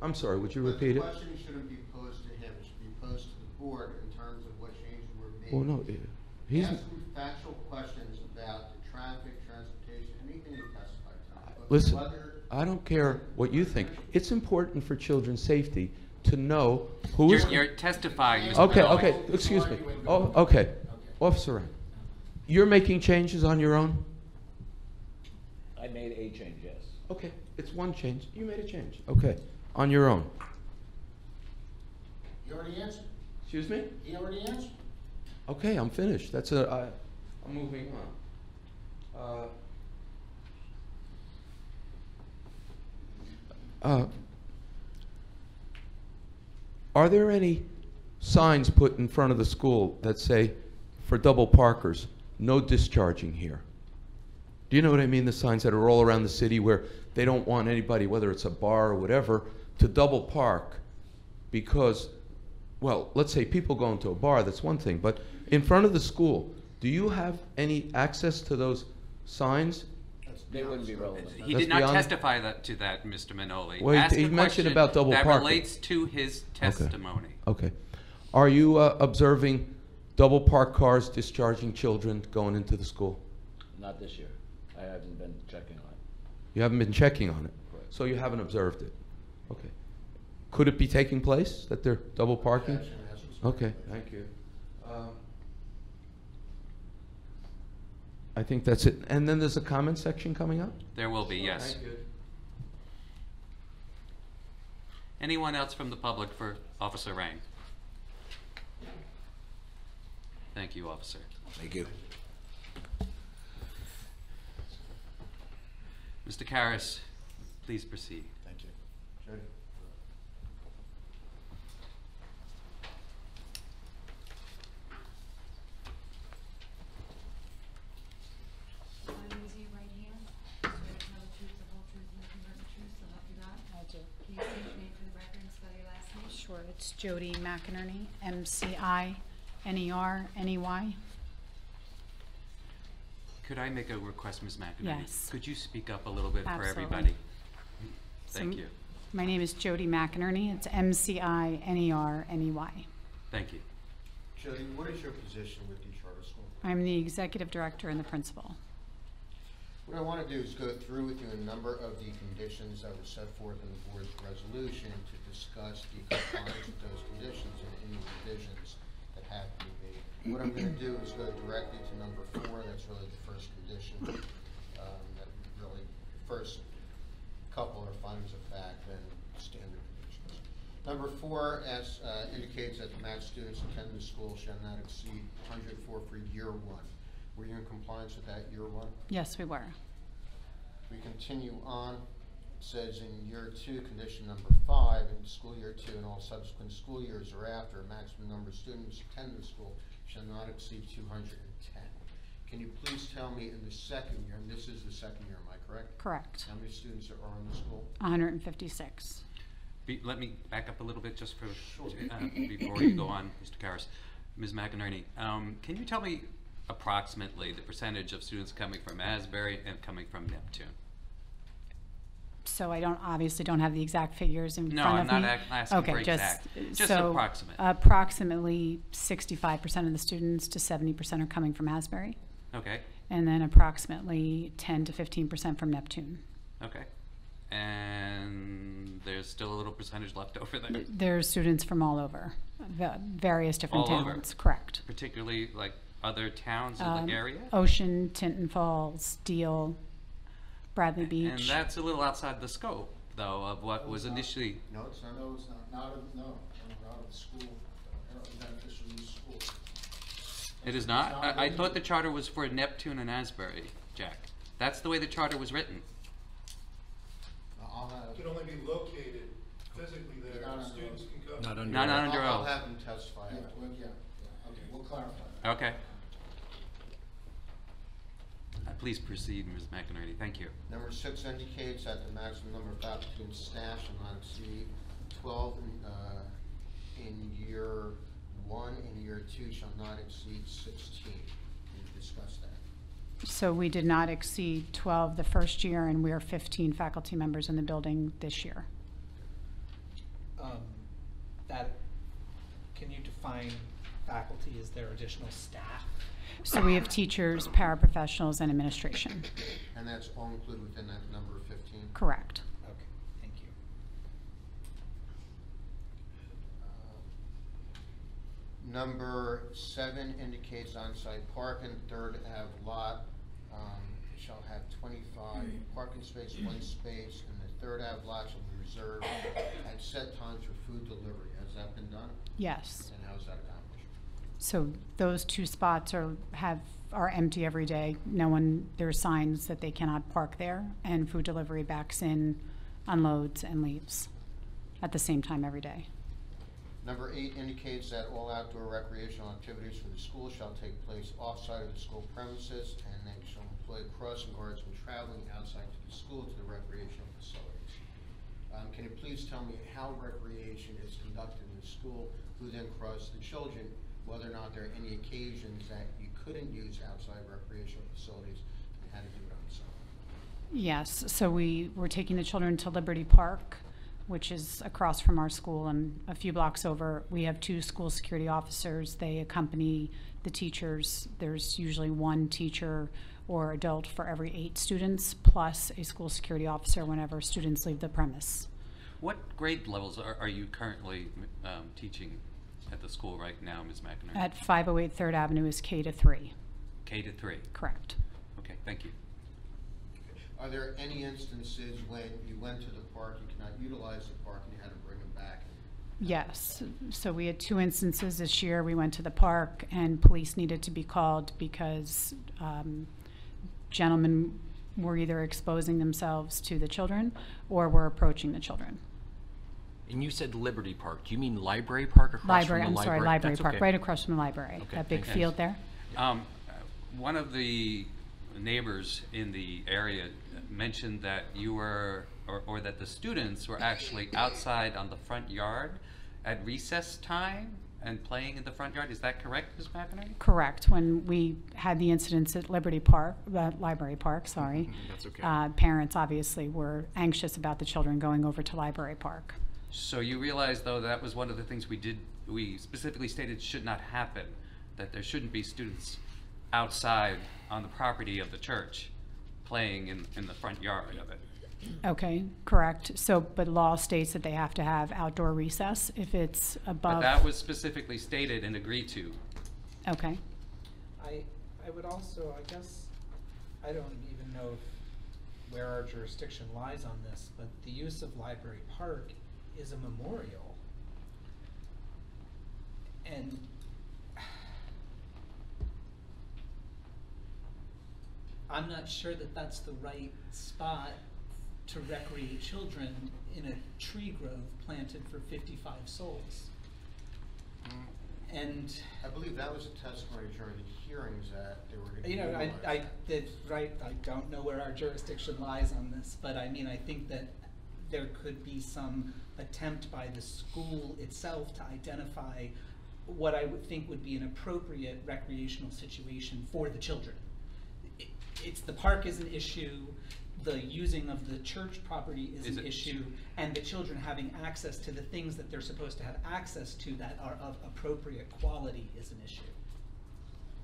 I'm sorry, would you repeat it? But the question shouldn't be posed to him, it should be posed to the board in terms of what changes were made. Well, no, he's. Ask him factual questions about the traffic, transportation, anything you testified to. But Listen, whether- I don't care what you think. It's important for children's safety to know who is. You're testifying, Mr. Okay, Manoli. okay, excuse me. Oh, okay. Officer Rang, you're making changes on your own? I made a change, yes. Okay, it's one change. You made a change. Okay, on your own. He already answered. Excuse me? He already answered. Okay, I'm finished. I'm moving on. Are there any signs put in front of the school that say, for double parkers, no discharging here? Do you know what I mean? The signs that are all around the city where they don't want anybody, whether it's a bar or whatever, to double park because, well, let's say people go into a bar, that's one thing, but in front of the school, do you have any access to those signs? They wouldn't be relevant. He That's did not beyond- testify to that, Mr. Manoli. Well, Ask he a mentioned question about double that parking. relates to his testimony. Okay. Are you observing double parked cars discharging children going into the school? Not this year. I haven't been checking on it. You haven't been checking on it? Correct. So you haven't observed it? Okay. Could it be taking place, that they're double parking? Objection has been Okay, thank you. I think that's it. And then there's a comment section coming up? There will be, yes. Thank you. Anyone else from the public for Officer Rang? Thank you, officer. Thank you. Mr. Karras, please proceed. Thank you. Jody? I raise your right hand. Swear to tell the truth, the whole truth, and nothing but the truth, so help you God. I do. Can you state your name for the record and spell your last name? Sure, it's Jody McInerney, McInerney. Could I make a request, Ms. McInerney? Yes. Could you speak up a little bit for Absolutely. everybody? So Thank you. My name is Jody McInerney. It's McInerney. Thank you. Jody, what is your position with the charter school? I'm the executive director and the principal. What I want to do is go through with you a number of the conditions that were set forth in the board's resolution to discuss the compliance with those conditions and any revisions that have to be made. What I'm going to do is go directly to number 4. That's really the first condition. That really, the first couple are findings of fact and standard conditions. Number 4 indicates that the match students attending the school shall not exceed 104 for year 1. Were you in compliance with that year 1? Yes, we were. We continue on. It says in year 2, condition number 5, in school year 2 and all subsequent school years thereafter, a maximum number of students attending the school shall not exceed 210. Can you please tell me in the second year, and this is the second year, am I correct? Correct. How many students are in the school? 156. Let me back up a little bit just for Sure. before you go on, Mr. Karras. Ms. McInerney, can you tell me approximately the percentage of students coming from Asbury and coming from Neptune? So I obviously don't have the exact figures in No, front I'm of me. not asking Okay, for exact, just so approximate. Approximately 65% of the students to 70% are coming from Asbury, Okay, and then approximately 10 to 15% from Neptune. okay. And there's still a little percentage left over there, There's students from all over, various different All over? towns. Correct. particularly like other towns in the area? Ocean, Tinton Falls, Deal, Bradley Beach. And that's a little outside the scope, though, of what was initially, No, it's not. No, it's not. Not of the school, beneficial use school. it is not? I thought the charter was for Neptune and Asbury, Jack. That's the way the charter was written. I'll have, Can only be located physically there, Not under students oath. can go. Not under. Not under I'll oath. have them testify. Yeah, well, yeah, okay, we'll clarify that. Okay. Please proceed, Ms. McInerney. Thank you. Number 6 indicates that the maximum number of faculty and staff shall not exceed 12 in year 1, and year 2 shall not exceed 16. Can you discuss that? So we did not exceed 12 the first year, and we are 15 faculty members in the building this year. Can you define faculty? Is there additional staff? So we have teachers, paraprofessionals, and administration. And that's all included within that number of 15? Correct. Okay, thank you. Number 7 indicates on-site parking. Third Ave lot shall have 25 parking spaces, 1 space, and the Third Ave lot shall be reserved at set times for food delivery. Has that been done? Yes. And how is that accomplished? So those 2 spots are empty every day. There are signs that they cannot park there, and food delivery backs in, unloads, and leaves at the same time every day. Number 8 indicates that all outdoor recreational activities for the school shall take place off-site of the school premises, and they shall employ crossing guards when traveling outside to the school to the recreational facilities. Can you please tell me how recreation is conducted in the school, who then cross the children, whether or not there are any occasions that you couldn't use outside recreational facilities, and how to do it on site? Yes, so we're taking the children to Liberty Park, which is across from our school and a few blocks over. We have 2 school security officers. They accompany the teachers. There's usually 1 teacher or adult for every 8 students, plus a school security officer whenever students leave the premise. What grade levels are you currently teaching at the school right now, Ms. McInerney? At 508 3rd Avenue is K to 3. K to 3? Correct. Okay, thank you. Are there any instances when you went to the park, you cannot utilize the park, and you had to bring them back? Yes, so we had 2 instances this year. We went to the park and police needed to be called because gentlemen were either exposing themselves to the children or were approaching the children. And you said Liberty Park. Do you mean Library Park across Library, from the I'm sorry, library? Library That's Park, okay. right across from the library, Okay, that big thank you. field there. One of the neighbors in the area mentioned that you were, or that the students were actually outside on the front yard at recess time and playing in the front yard. Is that correct, Ms. McInerney? Correct. When we had the incidents at Liberty Park, Library Park, sorry. That's okay. Parents obviously were anxious about the children going over to Library Park. So you realize, though, that was one of the things we specifically stated should not happen, that there shouldn't be students outside on the property of the church playing in the front yard of it. Okay, correct. So, but law states that they have to have outdoor recess if it's above. But that was specifically stated and agreed to. Okay. I would also, I guess, I don't even know where our jurisdiction lies on this, but the use of Library Park is a memorial. And I'm not sure that that's the right spot to recreate children in a tree grove planted for 55 souls. And I believe that was a testimony during the hearings that they were going to you know, utilize I don't know where our jurisdiction lies on this, but I mean, I think that there could be some attempt by the school itself to identify what I would think would be an appropriate recreational situation for the children. It's the park is an issue, the using of the church property is an issue, and the children having access to the things that they're supposed to have access to that are of appropriate quality is an issue.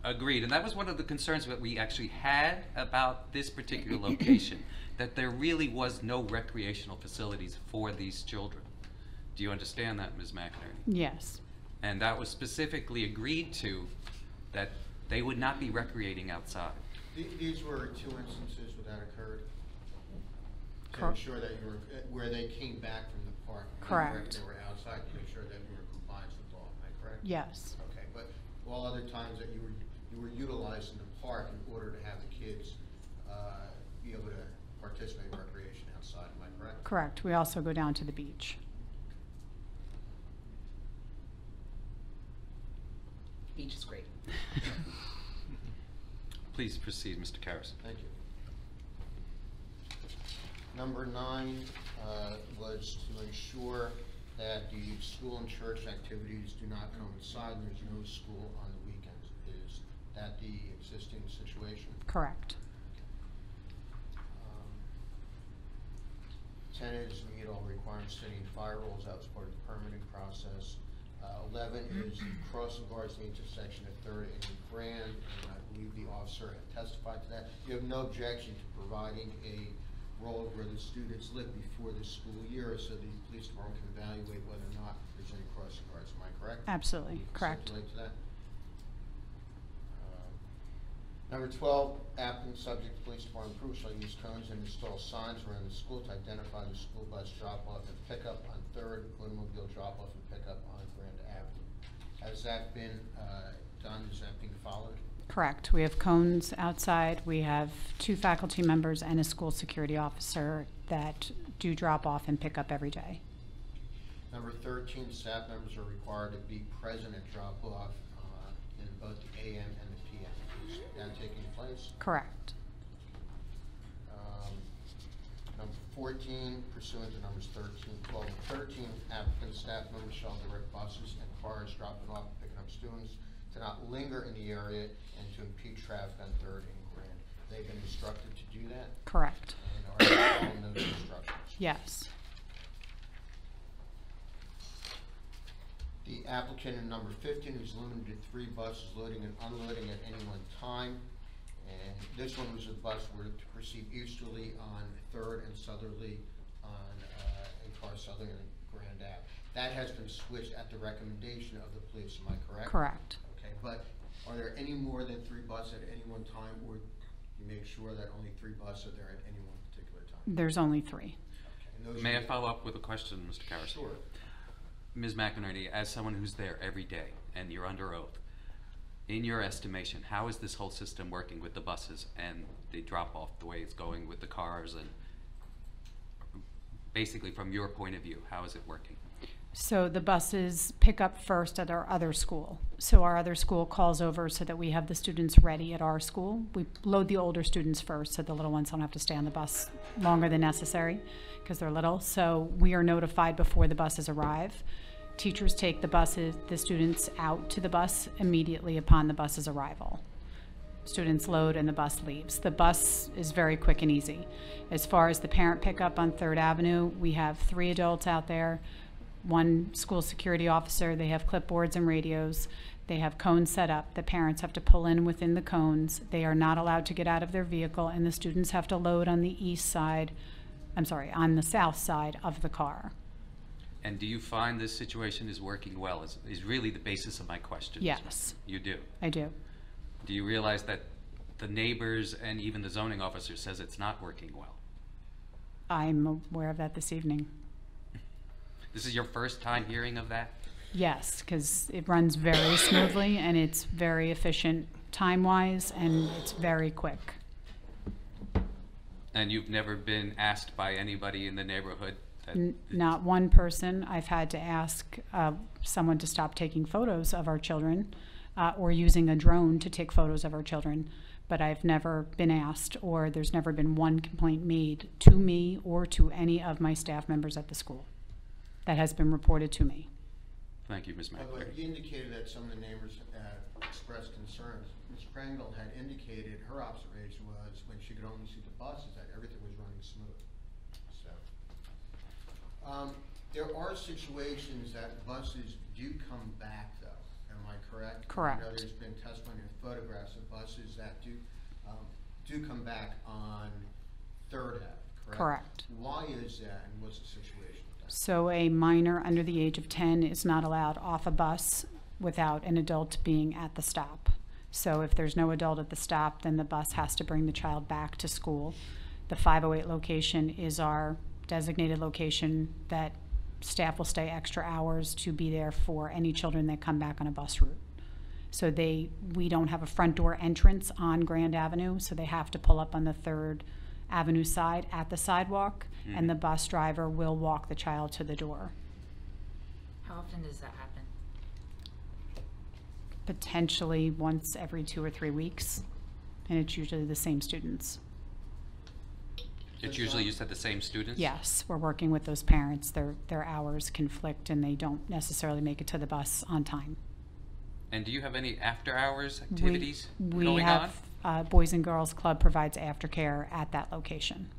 Agreed, and that was one of the concerns that we actually had about this particular location, that there really was no recreational facilities for these children. Do you understand that, Ms. McInerney? Yes. And that was specifically agreed to, that they would not be recreating outside. These were 2 instances where that occurred? To Correct. ensure that you were, where they came back from the park. Correct. They were outside to make sure that you were in compliance with law, am I correct? Yes. Okay, but all other times that you were utilizing the park in order to have the kids be able to participate in recreation outside, am I correct? Correct. We also go down to the beach. Beach is great. Please proceed, Mr. Karas. Thank you. Number 9 was to ensure that the school and church activities do not coincide, and there's no school on the weekends. Is that the existing situation? Correct. 10 is meet all requirements, city and fire rules, that was part of the permitting process. 11 is crossing guards at the intersection of 3rd and Grand, and I believe the officer had testified to that. You have no objection to providing a road where the students live before the school year, so the police department can evaluate whether or not there's any crossing guards, am I correct? Absolutely, You can correct. stipulate to that? Number 12, applicant subject to police department approval shall use cones and install signs around the school to identify the school bus drop-off and pickup on 3rd, automobile drop-off and pickup on Grand Avenue. Has that been done? Is that being followed? Correct. We have cones outside. We have 2 faculty members and a school security officer that do drop off and pick up every day. Number 13, staff members are required to be present at drop-off in both the AM and the PM. Is that taking place? Correct. Number 14, pursuant to numbers 13, 12, and 13, applicant staff members shall direct buses and cars dropping off and picking up students to not linger in the area and to impede traffic on 3rd and Grand. They've been instructed to do that? Correct. And are they following those instructions? Yes. The applicant in number 15 is limited to 3 buses loading and unloading at any one time. And this one was a bus where to proceed easterly on 3rd and southerly on Southerly and Grand Ave. That has been switched at the recommendation of the police, am I correct? Correct. Okay, but are there any more than 3 buses at any one time, or you make sure that only 3 buses are there at any one particular time? There's only 3. Okay, and those May are I the- follow up with a question, Mr. Karas? Sure. Ms. McInerney, as someone who's there every day and you're under oath, in your estimation, how is this whole system working with the buses and the drop-off, the way it's going with the cars, and basically from your point of view, how is it working? So the buses pick up first at our other school. So our other school calls over so that we have the students ready at our school. We load the older students first so the little ones don't have to stay on the bus longer than necessary because they're little. So we are notified before the buses arrive. Teachers take the students out to the bus immediately upon the bus's arrival. Students load and the bus leaves. The bus is very quick and easy. As far as the parent pickup on 3rd Avenue, we have 3 adults out there, 1 school security officer. They have clipboards and radios. They have cones set up. The parents have to pull in within the cones. They are not allowed to get out of their vehicle, and the students have to load on the on the south side of the car. And do you find this situation is working well, is really the basis of my question? Yes. You do? I do. Do you realize that the neighbors and even the zoning officer says it's not working well? I'm aware of that this evening. This is your first time hearing of that? Yes, because it runs very smoothly and it's very efficient time-wise and it's very quick. And you've never been asked by anybody in the neighborhood that Not one person. I've had to ask someone to stop taking photos of our children or using a drone to take photos of our children, but I've never been asked, or there's never been one complaint made to me or to any of my staff members at the school that has been reported to me. Thank you, Ms. By the way, McInerney. you indicated that some of the neighbors expressed concerns. Ms. Prangle had indicated her observation was when she could only see the buses that everything was running smooth. So, there are situations that buses do come back, though. Am I correct? Correct. I know there's been testimony and photographs of buses that do come back on 3rd Ave, correct? Correct. Why is that, and what's the situation with that? So a minor under the age of 10 is not allowed off a bus without an adult being at the stop. So if there's no adult at the stop, then the bus has to bring the child back to school. The 508 location is our designated location that staff will stay extra hours to be there for any children that come back on a bus route. So we don't have a front door entrance on Grand Avenue, so they have to pull up on the 3rd Avenue side at the sidewalk, and the bus driver will walk the child to the door. How often does that happen? Potentially once every 2 or 3 weeks. and it's usually the same students. It's usually, you said, the same students? Yes, we're working with those parents. Their hours conflict and they don't necessarily make it to the bus on time. And do you have any after-hours activities We going on? have, Boys and Girls Club provides aftercare at that location.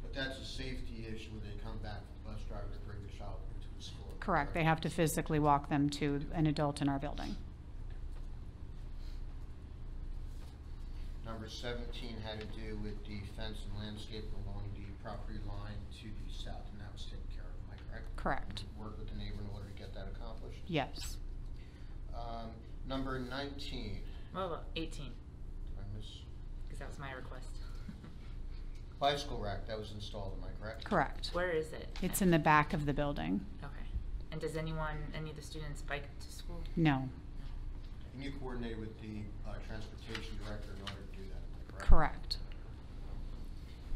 But that's a safety issue when they come back from the bus driver to bring the child into the school. Correct, they have to physically walk them to an adult in our building. Number 17 had to do with the fence and landscape along the property line to the south, and that was taken care of, am I correct? Correct. Work with the neighbor in order to get that accomplished? Yes. Number 19. Well, 18, Did I miss? because that was my request. Bicycle rack, that was installed, am I correct? Correct. Where is it? It's in the back of the building. Okay. And does any of the students bike to school? No. And you coordinated with the transportation director in order to do that, am I correct? Correct.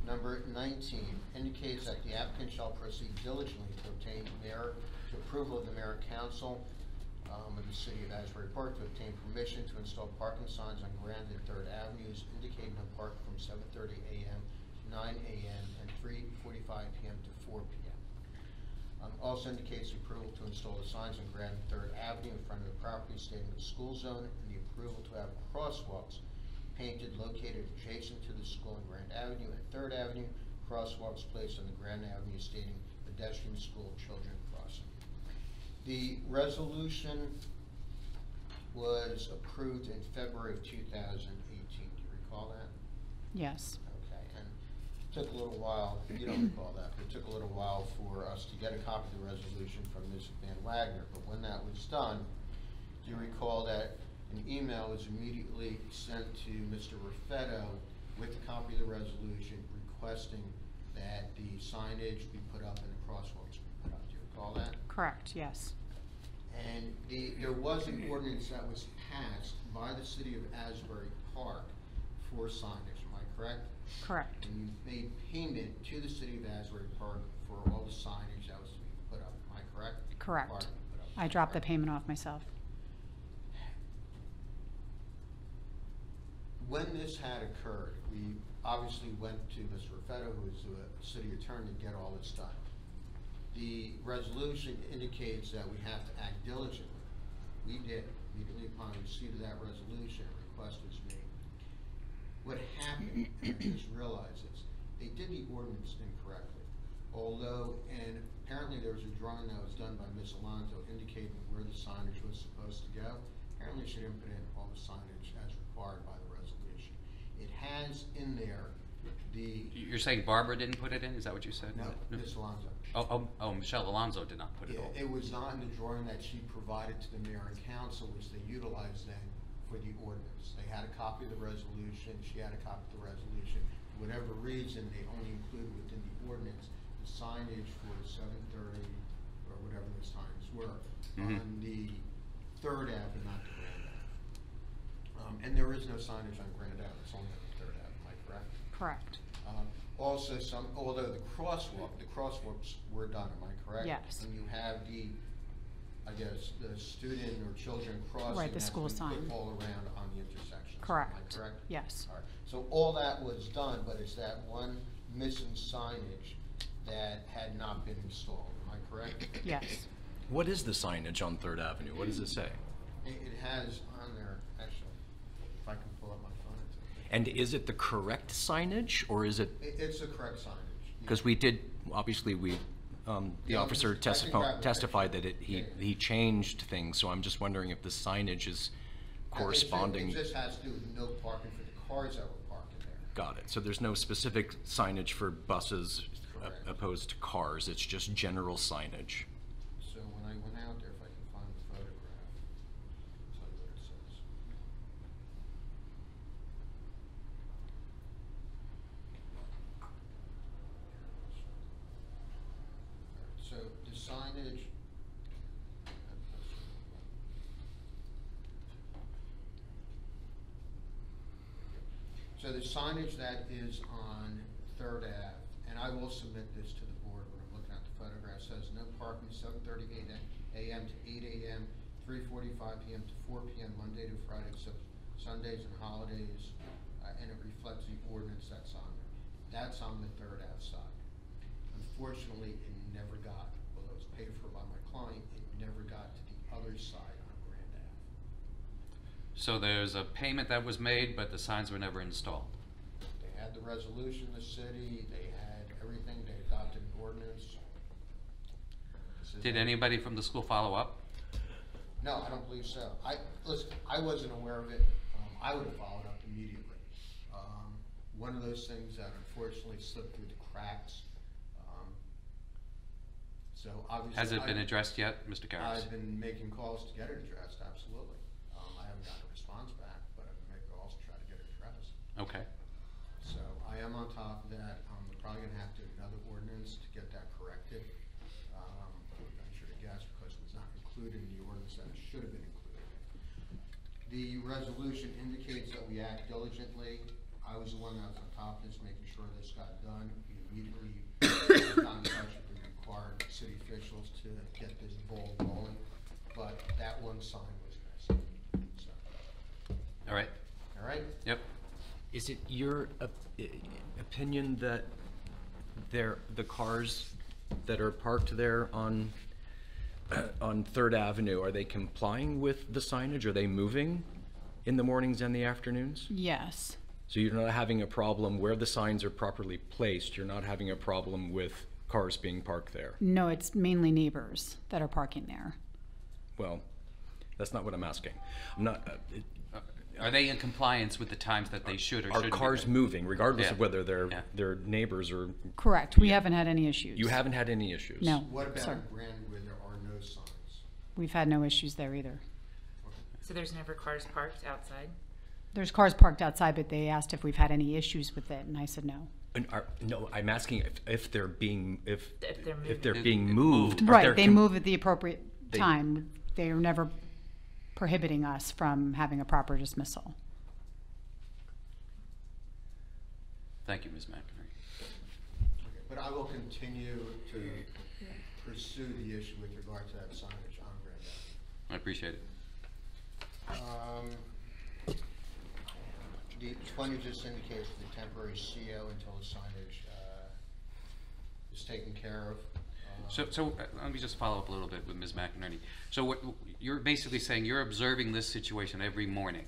Number 19 indicates that the applicant shall proceed diligently to obtain to approval of the mayor and council of the city of Asbury Park to obtain permission to install parking signs on Grand and 3rd Avenues indicating no parking from 7:30 a.m. to 9 a.m. and 3:45 p.m. to 4 p.m. Also indicates approval to install the signs on Grand and 3rd Avenue in front of the property stating the school zone and the approval to have crosswalks painted located adjacent to the school on Grand Avenue and 3rd Avenue, crosswalks placed on the Grand Avenue stating pedestrian school children crossing. The resolution was approved in February of 2018. Do you recall that? Yes. Okay, and it took a little while, you don't recall that, but it took a little while for us to get a copy of the resolution from Ms. Van Wagner. But when that was done, do you recall that an email was immediately sent to Mr. Raffetto with a copy of the resolution requesting that the signage be put up and the crosswalks be put up? Do you recall that? Correct, yes. And there was an ordinance that was passed by the city of Asbury Park for signage, am I correct? Correct. And you made payment to the city of Asbury Park for all the signage that was to be put up, am I correct? Correct. Part to be put up, I dropped the payment off myself. When this had occurred, we obviously went to Mr. Raffetto, who is the city attorney, to get all this done. The resolution indicates that we have to act diligently. We did. Immediately upon receipt of that resolution, a request was made. What happened, and I just realized this, they did the ordinance incorrectly. Although, and apparently there was a drawing that was done by Ms. Alonso indicating where the signage was supposed to go. Apparently she didn't put in all the signage as required by the resolution. It has in there the... You're saying Barbara didn't put it in? Is that what you said? No, Ms. Alonso. Oh, Michelle Alonso did not put it Yeah, all. it was not in the drawing that she provided to the mayor and council, which they utilized then for the ordinance. They had a copy of the resolution, she had a copy of the resolution. For whatever reason, they only included within the ordinance the signage for 7:30 or whatever those times were on the 3rd Ave and not the Grand Ave. And there is no signage on Grand Ave, it's only on the 3rd Ave, am I correct? Correct. Also, although the crosswalks were done, am I correct? Yes. And you have the, I guess, the student or children crossing. Right, the that's school been sign. put all around on the intersections. Correct. Am I correct? Yes. All right. So all that was done, but it's that one missing signage that had not been installed. Am I correct? Yes. What is the signage on 3rd Avenue? What does it say? It has on there, actually, if I can pull up my phone. And is it the correct signage, or is it? It's the correct signage. Because we did, obviously, the Yeah, officer I can grab it. testified that he changed things, so I'm just wondering if the signage is corresponding. It just has to do with no parking for the cars that were parking there. Got it. So there's no specific signage for buses Correct. opposed to cars, it's just general signage. So when I went out there, if I can find the photograph, I'll tell you what it says. So the signage. So the signage that is on 3rd Ave, and I will submit this to the board when I'm looking at the photograph, says no parking 7:30 a.m. to 8 a.m., 3:45 p.m. to 4 p.m. Monday to Friday, except Sundays and holidays, and it reflects the ordinance that's on there. That's on the Third Ave side. Unfortunately, it never got, although it's paid for by my client, it never got to the other side on Grand Ave. So there's a payment that was made, but the signs were never installed. They had the resolution, the city, they had everything, they adopted an ordinance. Did anybody from the school follow up? No, I don't believe so. Listen, I wasn't aware of it. I would have followed up immediately. One of those things that unfortunately slipped through the cracks. So obviously. Has it been addressed yet, Mr. Karras? I've been making calls to get it addressed, absolutely. I haven't gotten a response back, but I've been making calls to try to get it addressed. Okay. So I am on top of that. We're probably gonna have to do another ordinance to get that corrected. I should have guessed because it was not included in the ordinance that it should have been included. The resolution indicates that we act diligently. I was the one that was on top of this, making sure this got done. We immediately got in touch with the required city officials to get this ball rolling, but that one sign was missing. So. All right. All right? Yep. Is it your opinion that the cars that are parked there on 3rd Avenue, are they complying with the signage? Are they moving in the mornings and the afternoons? Yes. So you're not having a problem where the signs are properly placed, you're not having a problem with cars being parked there? No, it's mainly neighbors that are parking there. Well, that's not what I'm asking. I'm not, Are they in compliance with the times that they should or shouldn't be? Are cars moving, regardless of Yeah. whether they're neighbors or? Correct. We haven't had any issues. You haven't had any issues? No. What about sir. in Grand where there are no signs? We've had no issues there either. So there's never cars parked outside? There's cars parked outside, but they asked if we've had any issues with it, and I said no. And no, I'm asking if they're being If they're being moved. are Right, there they move at the appropriate They- time. They are never prohibiting us from having a proper dismissal. Thank you, Ms. McInerney. Okay, but I will continue to pursue the issue with regard to that signage on Grand Avenue. I appreciate it. The one just indicates the temporary CO until the signage is taken care of. So let me just follow up a little bit with Ms. McInerney. So what you're basically saying, you're observing this situation every morning,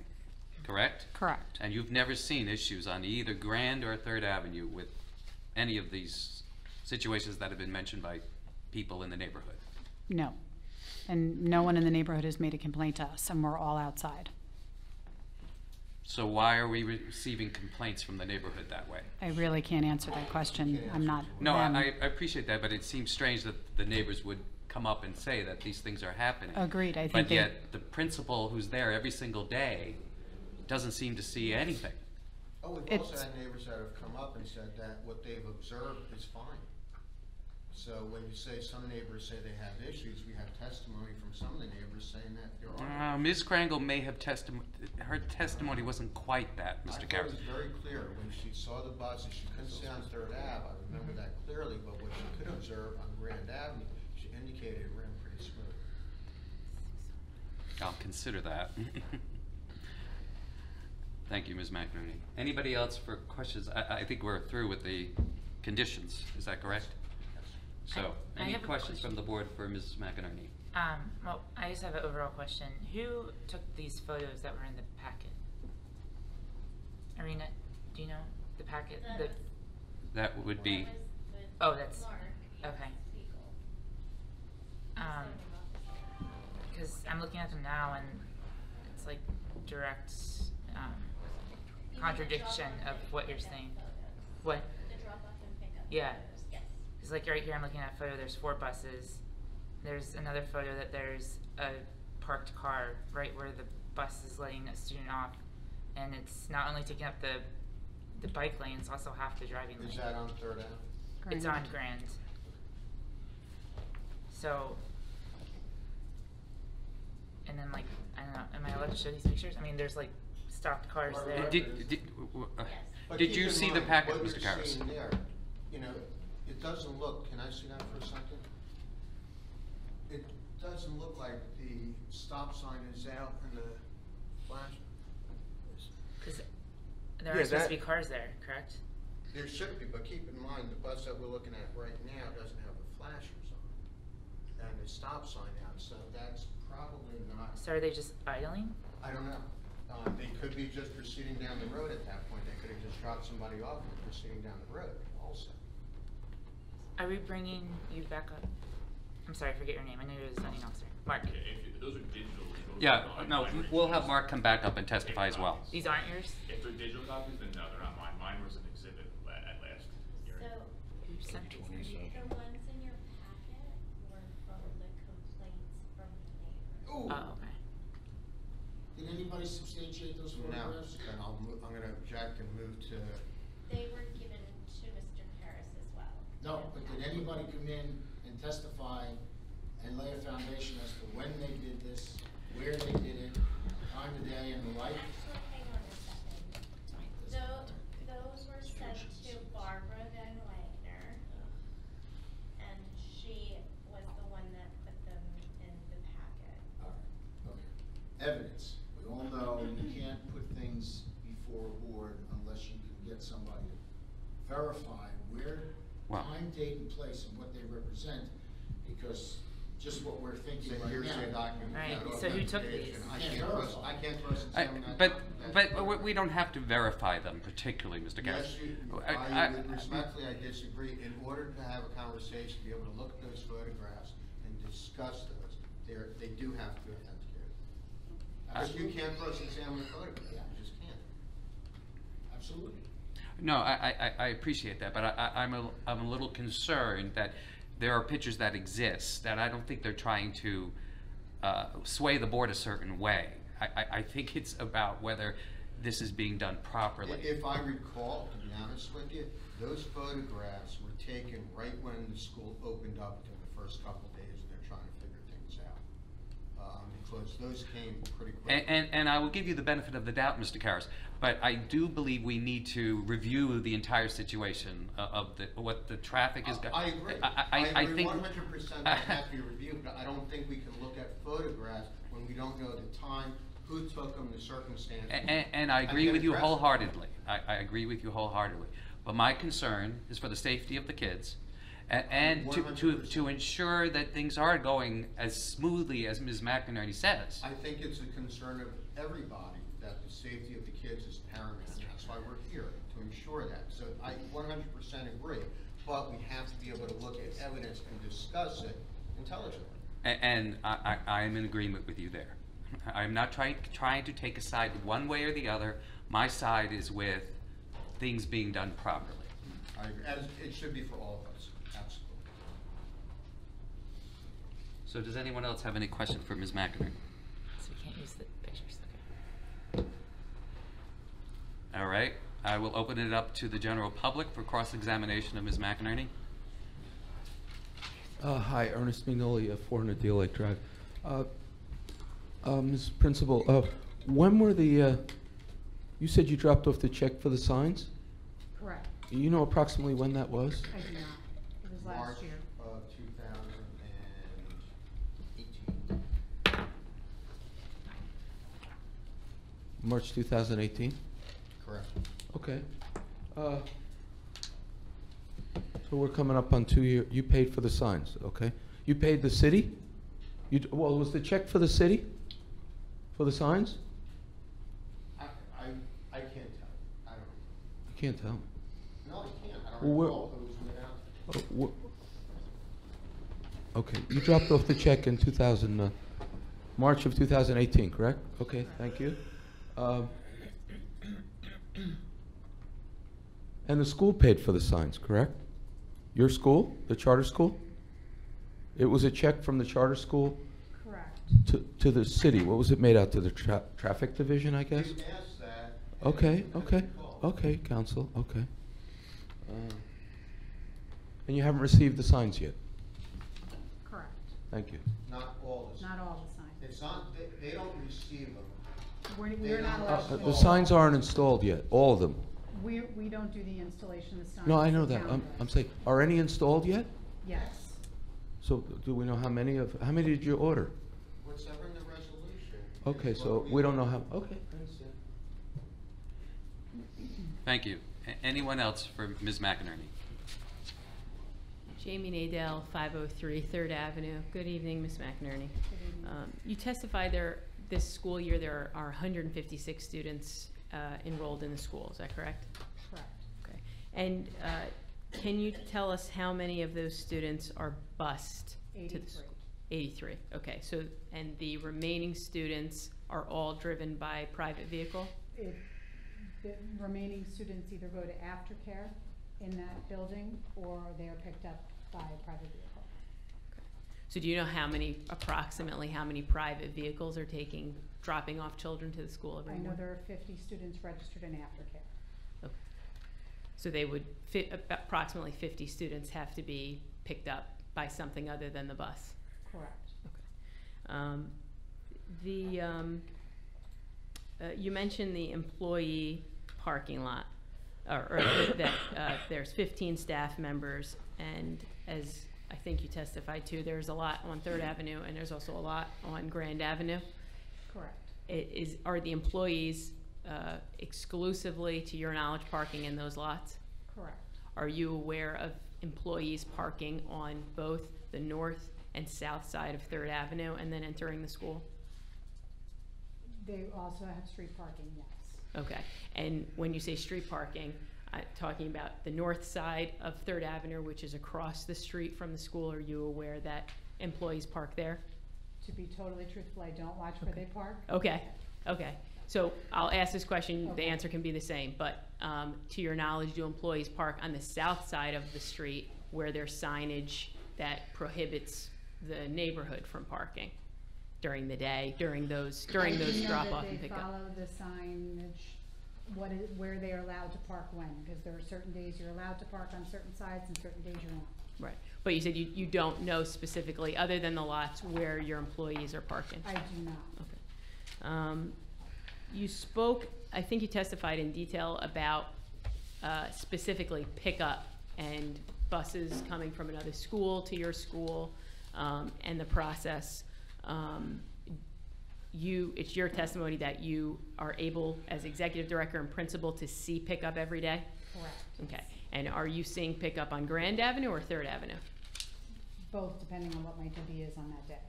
correct? Correct. And you've never seen issues on either Grand or 3rd Avenue with any of these situations that have been mentioned by people in the neighborhood? No. And no one in the neighborhood has made a complaint to us, and we're all outside. So why are we receiving complaints from the neighborhood that way? I really can't answer that question. I'm not No, them. I appreciate that, but it seems strange that the neighbors would come up and say that these things are happening. Agreed. I think But they- yet, the principal who's there every single day doesn't seem to see anything. Oh, we've It's- also had neighbors that have come up and said that what they've observed is fine. So when you say some neighbors say they have issues, we have testimony from some of the neighbors saying that there are. Ms. Krangle may have her testimony wasn't quite that, I Mr. thought it Karras. was very clear when she saw the buses, she couldn't see on 3rd Ave, I remember that clearly, but what she could observe on Grand Avenue, she indicated it ran pretty smooth. I'll consider that. Thank you, Ms. McInerney. Anybody else for questions? I think we're through with the conditions, is that correct? So, I any have a questions question. from the board for Ms. McInerney? Well, I just have an overall question. Who took these photos that were in the packet? Arena, do you know the packet? That would be, Oh, that's, okay. Because I'm looking at them now and it's like direct contradiction of what you're saying. What? The drop off and pick up. Yeah. Yes. Because like right here, I'm looking at a photo, there's 4 buses. There's another photo that there's a parked car right where the bus is letting a student off. And it's not only taking up the bike lane, it's also half the driving lane. Is that on 3rd Ave? It's on Grand. So, and then like, I don't know, am I allowed to show these pictures? I mean, there's like stopped cars there. But did keep you in see the mind, packet, what Mr. you're Karras? seeing there, you know, it doesn't look, can I see that for a second? It doesn't look like the stop sign is out in the flash. 'Cause there Yeah, are supposed to be that- cars there, correct? There should be, but keep in mind, the bus that we're looking at right now doesn't have the flashers on and the stop sign out, so that's probably not, So are they just idling? I don't know. They could be just proceeding down the road at that point. They could have just dropped somebody off and proceeding down the road also. Are we bringing you back up? I'm sorry, I forget your name. I know you're the zoning officer. Mark. Those are digital. those Yeah, are not no, mine we'll have originals. Mark come back up and testify as well. These aren't yours? If they're digital copies, then no, they're not mine. Mine was an exhibit at last hearing. So, You sent these. the ones in your packet were from the complaints from the neighbors. Ooh, Oh, okay. did anybody substantiate those No, photographs? then I'm gonna object and move to, They were given to Mr. Paris as well. No, but did anybody come in and testify and lay a foundation as to when they did this, where they did it, time of day and the like? Actually, hang on a second. Those were sent to Barbara Van Wagner, and she was the one that put them in the packet. All right, okay. Evidence. We all know you can't put things before a board unless you can get somebody to verify where, Wow. time, date, and place and what they represent, because just what we're thinking say right hearsay now. document. Right, without so who took authentication. these? I Can't can't trust, verify. I can't cross-examine that. But, document. we don't have to verify them particularly, Mr. Garrett. Yes, you, I- respectfully, I disagree. In order to have a conversation, be able to look at those photographs and discuss those, they do have to be authenticated. Because you can't cross-examine a photograph, you just can't. Absolutely. No, I appreciate that, but I'm a little concerned that there are pictures that exist that I don't think they're trying to sway the board a certain way. I think it's about whether this is being done properly. If I recall, to be honest with you, those photographs were taken right when the school opened up in the first couple of days, and they're trying to figure things out. Because those came pretty quick. And I will give you the benefit of the doubt, Mr. Karras, but I do believe we need to review the entire situation of what the traffic is. I agree. I agree think 100% that has to be reviewed, but I don't think we can look at photographs when we don't know the time, who took them, the circumstances. And I agree can with you address it. wholeheartedly. I agree with you wholeheartedly. But my concern is for the safety of the kids and to 100%. ensure that things are going as smoothly as Ms. McInerney says. I think it's a concern of everybody that the safety of the kids is paramount. That's why we're here, to ensure that. So I 100% agree, but we have to be able to look at evidence and discuss it intelligently. And I'm in agreement with you there. I'm not trying to take a side one way or the other. My side is with things being done properly. As it should be for all of us, absolutely. So does anyone else have any questions for Ms. McInerney? So we can't use the pictures, okay. All right, I will open it up to the general public for cross-examination of Ms. McInerney. Hi, Ernest Mignoli, 400 Deal Lake Drive. Ms. Principal, when were the, you said you dropped off the check for the signs? Correct. Do you know approximately when that was? I do not. It was last March year. of 2018. March 2018? Correct. Okay. So we're coming up on 2 years. You paid for the signs, okay? You paid the city? Well, was the check for the city? For the signs? I can't tell you. I don't know. You can't tell me. No, I can't. I don't Well, we're- recall who was made out. Okay, you dropped off the check in March of 2018, correct? Okay, thank you. And the school paid for the signs, correct? Your school, the charter school? It was a check from the charter school Correct. to the city. What was it made out to? The traffic division, I guess? You asked that. Okay, and okay, I recall. okay, council, okay. And you haven't received the signs yet? Correct. Thank you. Not all the signs. Not all the signs. It's not, they don't receive them. We're not allowed to. The signs aren't installed yet, all of them? We don't do the installation of signs. No, I know the that. town I'm does. saying, are any installed yet? Yes. So do we know how many did you order? What's ever in the resolution. Okay, is so what we don't know how, okay, I understand. Thank you. Anyone else for Ms. McInerney? Jamie Nadell, 503 3rd Avenue. Good evening, Ms. McInerney. You testified this school year there are 156 students enrolled in the school. Is that correct? Correct. Okay. And can you tell us how many of those students are bused to the 83. school? 83. Okay. So, and the remaining students are all driven by private vehicle? The remaining students either go to aftercare in that building, or they are picked up by a private vehicle. So do you know approximately how many private vehicles are dropping off children to the school every I morning? know there are 50 students registered in aftercare. Okay. So they would approximately 50 students have to be picked up by something other than the bus? Correct. You mentioned the employee parking lot, or that there's 15 staff members, and as I think you testified to, there's a lot on 3rd Avenue, and there's also a lot on Grand Avenue. Correct. Are the employees exclusively, to your knowledge, parking in those lots? Correct. Are you aware of employees parking on both the north and south side of 3rd Avenue and then entering the school? They also have street parking, yes. Okay. And when you say street parking, talking about the north side of 3rd Avenue, which is across the street from the school, are you aware that employees park there? To be totally truthful, I don't watch where they park. Okay. Okay. So I'll ask this question, the Okay. answer can be the same, but to your knowledge, do employees park on the south side of the street where there's signage that prohibits the neighborhood from parking during the day, during those drop-off and They pickup? follow the signage, where they are allowed to park when, because there are certain days you're allowed to park on certain sides and certain days you're not. Right. But you said you don't know specifically, other than the lots, where your employees are parking? I do not. Okay. You spoke, I think you testified in detail about specifically pickup and buses coming from another school to your school, and the process. It's your testimony that you are able, as executive director and principal, to see pickup every day? Correct. Okay. And are you seeing pickup on Grand Avenue or 3rd Avenue? Both, depending on what my duty is on that day.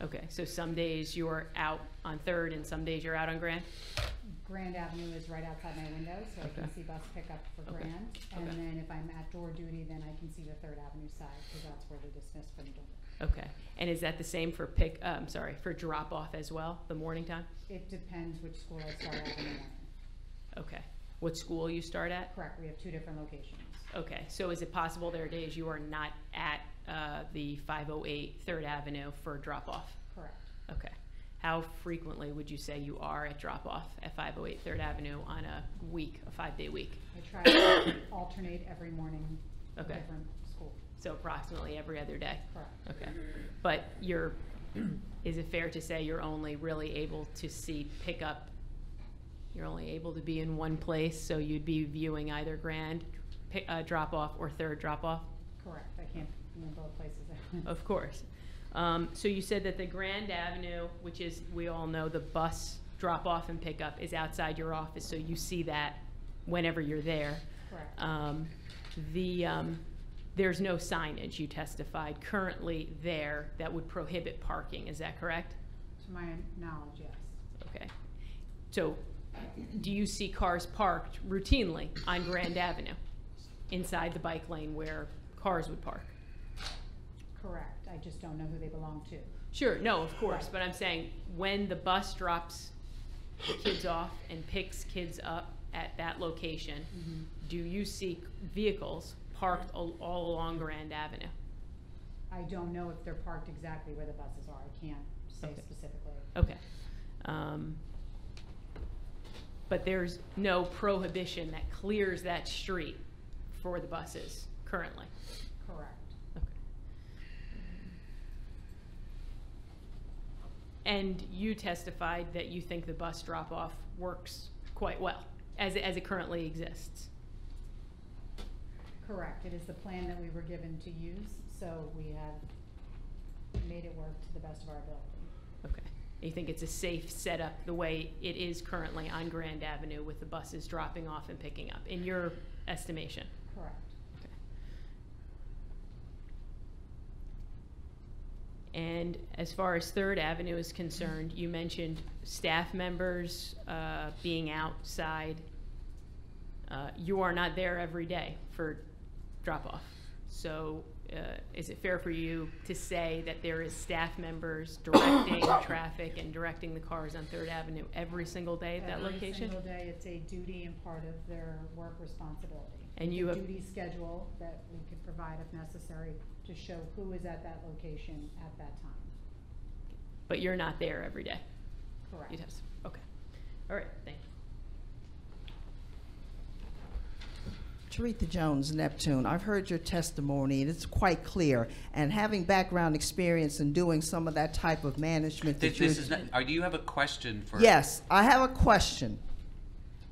Okay, so some days you're out on 3rd and some days you're out on Grand? Grand Avenue is right outside my window, so I can Okay. see bus pickup for Okay. Grand. And Okay. then if I'm at door duty, then I can see the 3rd Avenue side, because that's where they dismiss from door. Okay, and is that the same for for drop off as well, the morning time? It depends which school I start at in the morning. Okay, what school you start at? Correct, we have 2 different locations. Okay, so is it possible there are days you are not at the 508 3rd Avenue for drop off? Correct. Okay, how frequently would you say you are at drop off at 508 3rd Avenue on a 5-day week? I try to alternate every morning, a Okay. different school. So approximately every other day? Correct. Okay, but is it fair to say you're only really able to see pickup, you're only able to be in one place, so you'd be viewing either Grand drop off or 3rd drop off? Correct, I can't be in both places at once. Of course. So you said that the Grand Avenue, which is, we all know, the bus drop off and pickup is outside your office, so you see that whenever you're there. Correct. There's no signage, you testified, currently there that would prohibit parking, is that correct? To my knowledge, yes. Okay. So do you see cars parked routinely on Grand Avenue, inside the bike lane where cars would park? Correct, I just don't know who they belong to. Sure, no, of course, but I'm saying when the bus drops kids off and picks kids up at that location, do you see vehicles parked all along Grand Avenue? I don't know if they're parked exactly where the buses are, I can't say Okay. specifically. Okay. But there's no prohibition that clears that street for the buses currently? Correct. Okay. And you testified that you think the bus drop-off works quite well, as it currently exists? Correct, it is the plan that we were given to use, so we have made it work to the best of our ability. Okay. You think it's a safe setup the way it is currently on Grand Avenue with the buses dropping off and picking up, in your estimation? Correct. And as far as Third Avenue is concerned, you mentioned staff members being outside. You are not there every day for drop-off. So is it fair for you to say that there is staff members directing traffic and directing the cars on Third Avenue every single day at that location? Every single day, it's a duty and part of their work responsibility. And It's you a have- duty schedule that we could provide if necessary to show who is at that location at that time. But you're not there every day? Correct. You'd have some- okay. All right, thank you. Taretha Jones, Neptune. I've heard your testimony, and it's quite clear. And having background experience in doing some of that type of management. This is not, do you have a question for? Yes, I have a question.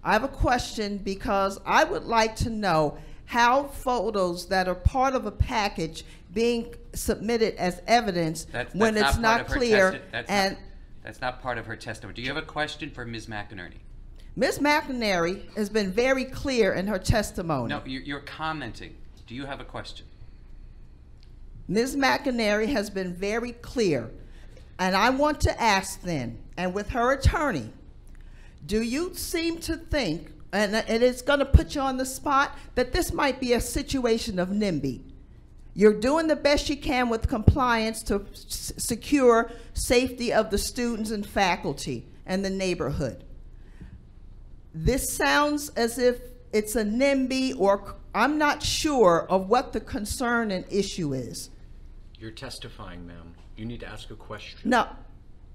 I have a question because I would like to know how photos that are part of a package being submitted as evidence when it's not clear and. That's not part of her testimony. Do you have a question for Ms. McInerney? Ms. McInerney has been very clear in her testimony. No, you're commenting. Do you have a question? Ms. McInerney has been very clear, and I want to ask then, and with her attorney, do you seem to think, and it's going to put you on the spot, that this might be a situation of NIMBY? You're doing the best you can with compliance to secure safety of the students and faculty and the neighborhood. This sounds as if it's a NIMBY, or I'm not sure of what the concern and issue is. You're testifying, ma'am. You need to ask a question. No.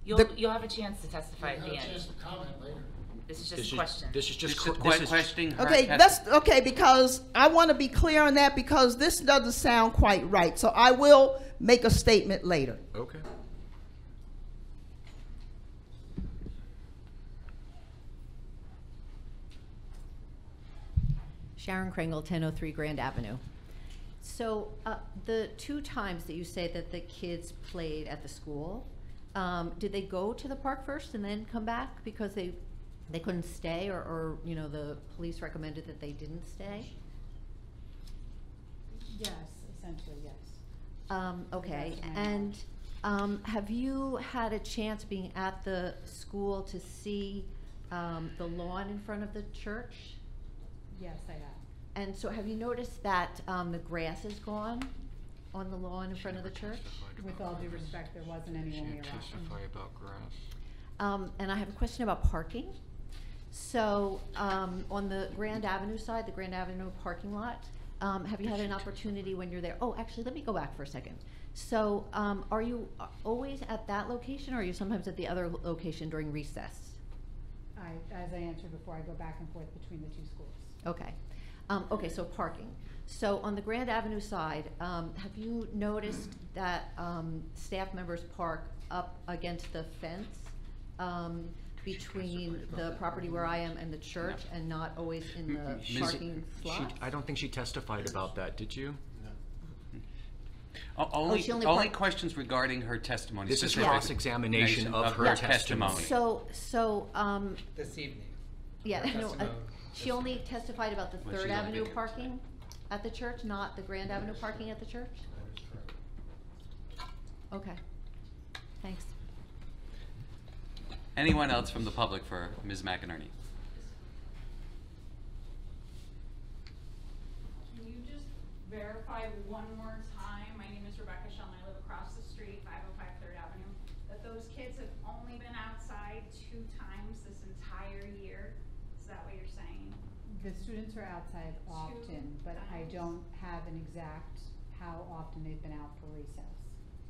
You'll have a chance to testify at the end. Comment later. This is just a question. This is just questioning her. Okay, that's okay, because I want to be clear on that, because this doesn't sound quite right. So I will make a statement later. Okay. Sharon Kringle, 1003 Grand Avenue. So the 2 times that you say that the kids played at the school, did they go to the park first and then come back because they couldn't stay, or you know, the police recommended that they didn't stay? Yes, essentially, yes. Okay, That's my and have you had a chance being at the school to see the lawn in front of the church? Yes, I have. And so have you noticed that the grass is gone on the lawn in front of the church? With all due respect, there wasn't any when we arrived. Testify about grass. And I have a question about parking. So on the Grand Avenue side, the Grand Avenue parking lot, have you had an opportunity when you're there? Oh, actually, let me go back for a second. So are you always at that location, or are you sometimes at the other location during recess? As I answered before, I go back and forth between the 2 schools. Okay. Okay, so parking. So on the Grand Avenue side, have you noticed that staff members park up against the fence between the property where I am and the church, and not always in the parking slot? I don't think she testified about that, did you? Only questions regarding her testimony. This is specific cross-examination of her testimony. So This evening. yeah, no, Testimony. she only testified about the Well, Third she's on Avenue video. parking at the church, not the Grand Avenue parking at the church? Okay, thanks. Anyone else from the public for Ms. McInerney? Can you just verify one more time, my name is Rebecca Shellman, I live across the street, 505 3rd Avenue, that those kids have only been outside 2 times this entire year? Is that what you're saying? The students are outside often, but I don't have an exact how often they've been out for recess.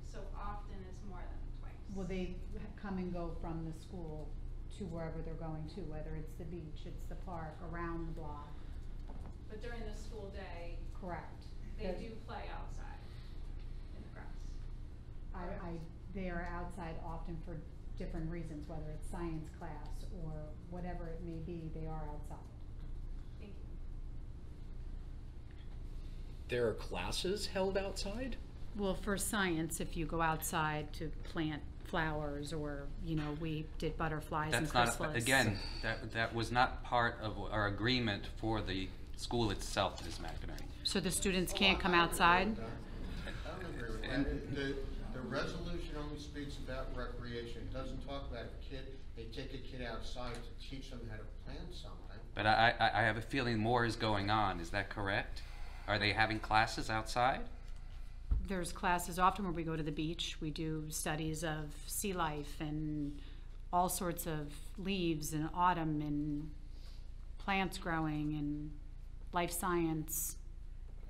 So often is more than twice? Well, they come and go from the school to wherever they're going to, whether it's the beach, it's the park, around the block. But during the school day? Correct. They do play outside in the grass? They are outside often for different reasons, whether it's science class or whatever it may be, they are outside. Thank you. There are classes held outside? Well, for science, if you go outside to plant flowers, or, you know, we did butterflies and That's not, chrysalis. again, that was not part of our agreement for the school itself, Ms. McInerney. So the students can't come outside? I don't agree with that. The resolution only speaks about recreation. It doesn't talk about a kid, they take a kid outside to teach them how to plant something. But I have a feeling more is going on, is that correct? Are they having classes outside? There's classes often where we go to the beach. We do studies of sea life and all sorts of leaves and autumn and plants growing and life science.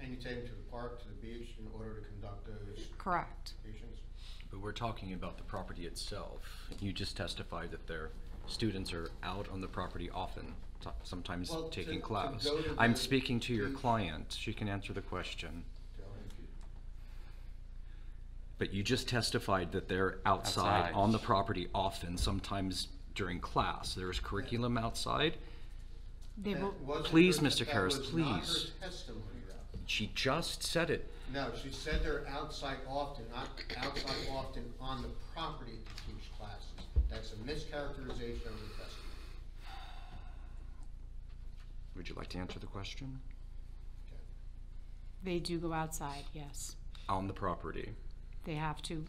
And you take them to the park, to the beach, in order to conduct those Correct. patients? But we're talking about the property itself. You just testified that their students are out on the property often, sometimes Well, taking to class. go to I'm the speaking to your beach- client. She can answer the question. But you just testified that they're outside Outside. on the property often, sometimes during class. There's curriculum outside. They will, Please, Mr. Karras, That was not please. her testimony, though. She just said it. No, she said they're outside often, not outside often on the property to teach classes. That's a mischaracterization of the testimony. Would you like to answer the question? they do go outside, yes. On the property. They have to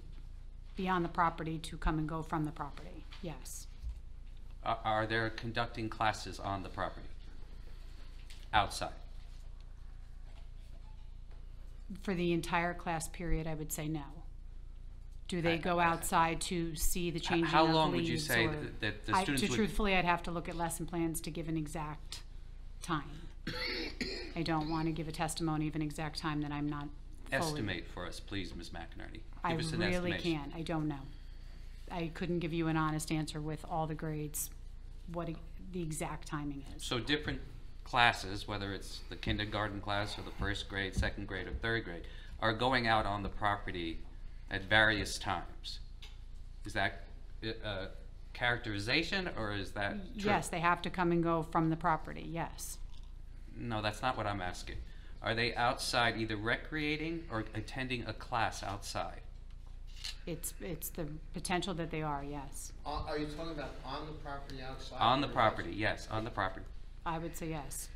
be on the property to come and go from the property, yes. Are there conducting classes on the property? Outside? For the entire class period, I would say no. Do they go outside to see the changing of leaves? How long would you say or- that the students would? Truthfully, I'd have to look at lesson plans to give an exact time. I don't want to give a testimony of an exact time that I'm not fully. Estimate for us, please, Ms. McInerney. I Give us an really estimation. can't, I don't know. I couldn't give you an honest answer with all the grades, the exact timing is. So different classes, whether it's the kindergarten class or the first grade, second grade, or third grade, are going out on the property at various times. Is that a characterization, or is that true? Yes, they have to come and go from the property, yes. No, that's not what I'm asking. Are they outside either recreating or attending a class outside? It's the potential that they are, yes. Are you talking about on the property outside? On the or property, yes, on the property. I would say yes.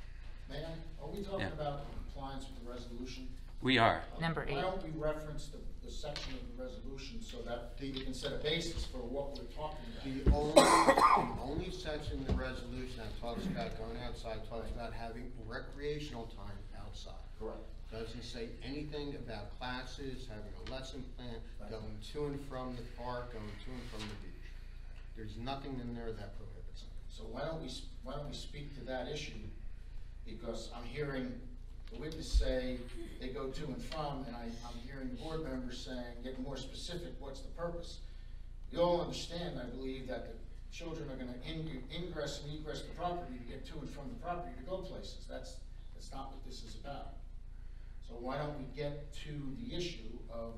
May I? Are we talking Yeah. about compliance with the resolution? We are. Number Why 8. don't we reference the section of the resolution so that we can set a basis for what we're talking about? The only section in the resolution that talks about going outside talks about having recreational time outside. Correct. Doesn't say anything about classes, having a lesson plan, going to and from the park, going to and from the beach. There's nothing in there that prohibits it. So why don't we speak to that issue? Because I'm hearing the witness say they go to and from, and I'm hearing the board members saying, get more specific, what's the purpose? We all understand, I believe, that the children are gonna ingress and egress the property to get to and from the property to go places. That's not what this is about. So why don't we get to the issue of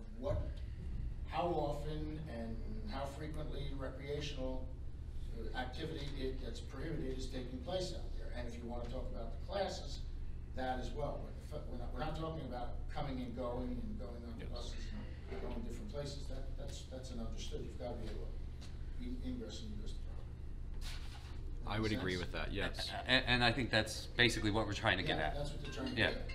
how often and how frequently recreational activity that's prohibited is taking place out there. And if you want to talk about the classes, that as well. We're not talking about coming and going on the buses and going different places. That's an understood. You've got to be able to ingress and egress the property. I would Make agree sense? with that, yes. And I think that's basically what we're trying to get Yeah, at. that's what they're trying to Yeah. get at.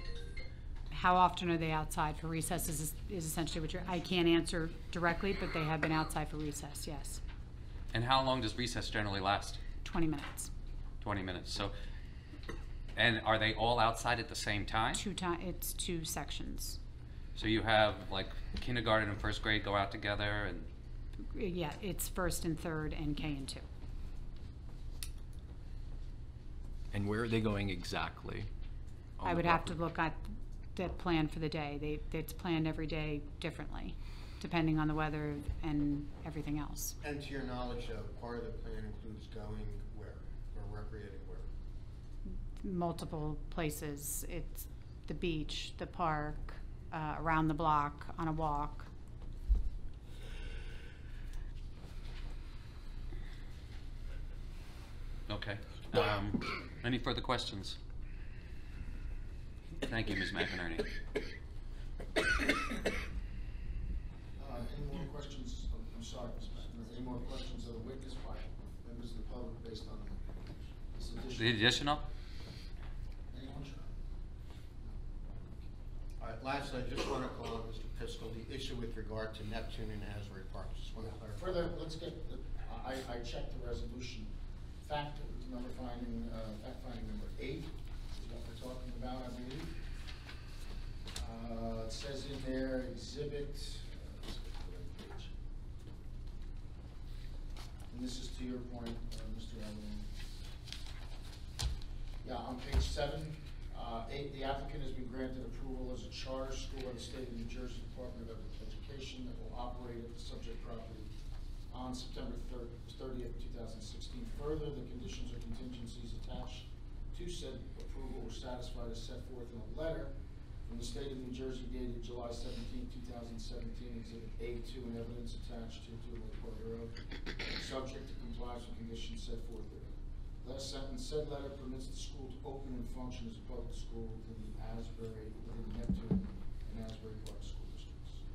How often are they outside for recess is essentially what I can't answer directly, but they have been outside for recess, yes. And how long does recess generally last? 20 minutes. 20 minutes. So, and are they all outside at the same time? It's 2 sections. So you have like kindergarten and first grade go out together, and Yeah, it's first and third and K and 2. And where are they going exactly? on I the would have to property? look at the plan for the day. It's planned every day differently, depending on the weather and everything else. And to your knowledge, part of the plan includes going where, or recreating where? Multiple places. It's the beach, the park, around the block, on a walk. okay. Any further questions? Thank you, Ms. McInerney. Any more questions? I'm sorry, Ms. Mack. Any more questions of the witness by members of the public based on this additional? The additional? Anyone? All right, lastly, I just want to call on Mr. Piskel, the issue with regard to Neptune and Asbury Park. Just want to clarify. Further, let's get, I checked the resolution. Fact finding number 8 is what we're talking about, I believe. It says in there, exhibit, let's get to the right page. And this is to your point, Mr. Evelyn. Yeah, on page 7, 8, the applicant has been granted approval as a charter school by the State of New Jersey Department of Education that will operate at the subject property on September 30th, 2016. Further, the conditions or contingencies attached to said approval were satisfied as set forth in a letter from the State of New Jersey dated July 17, 2017, Exhibit A2, and evidence attached to the report hereof, subject to compliance with conditions set forth therein. Last sentence, said letter permits the school to open and function as a public school within the Neptune and Asbury Park school districts.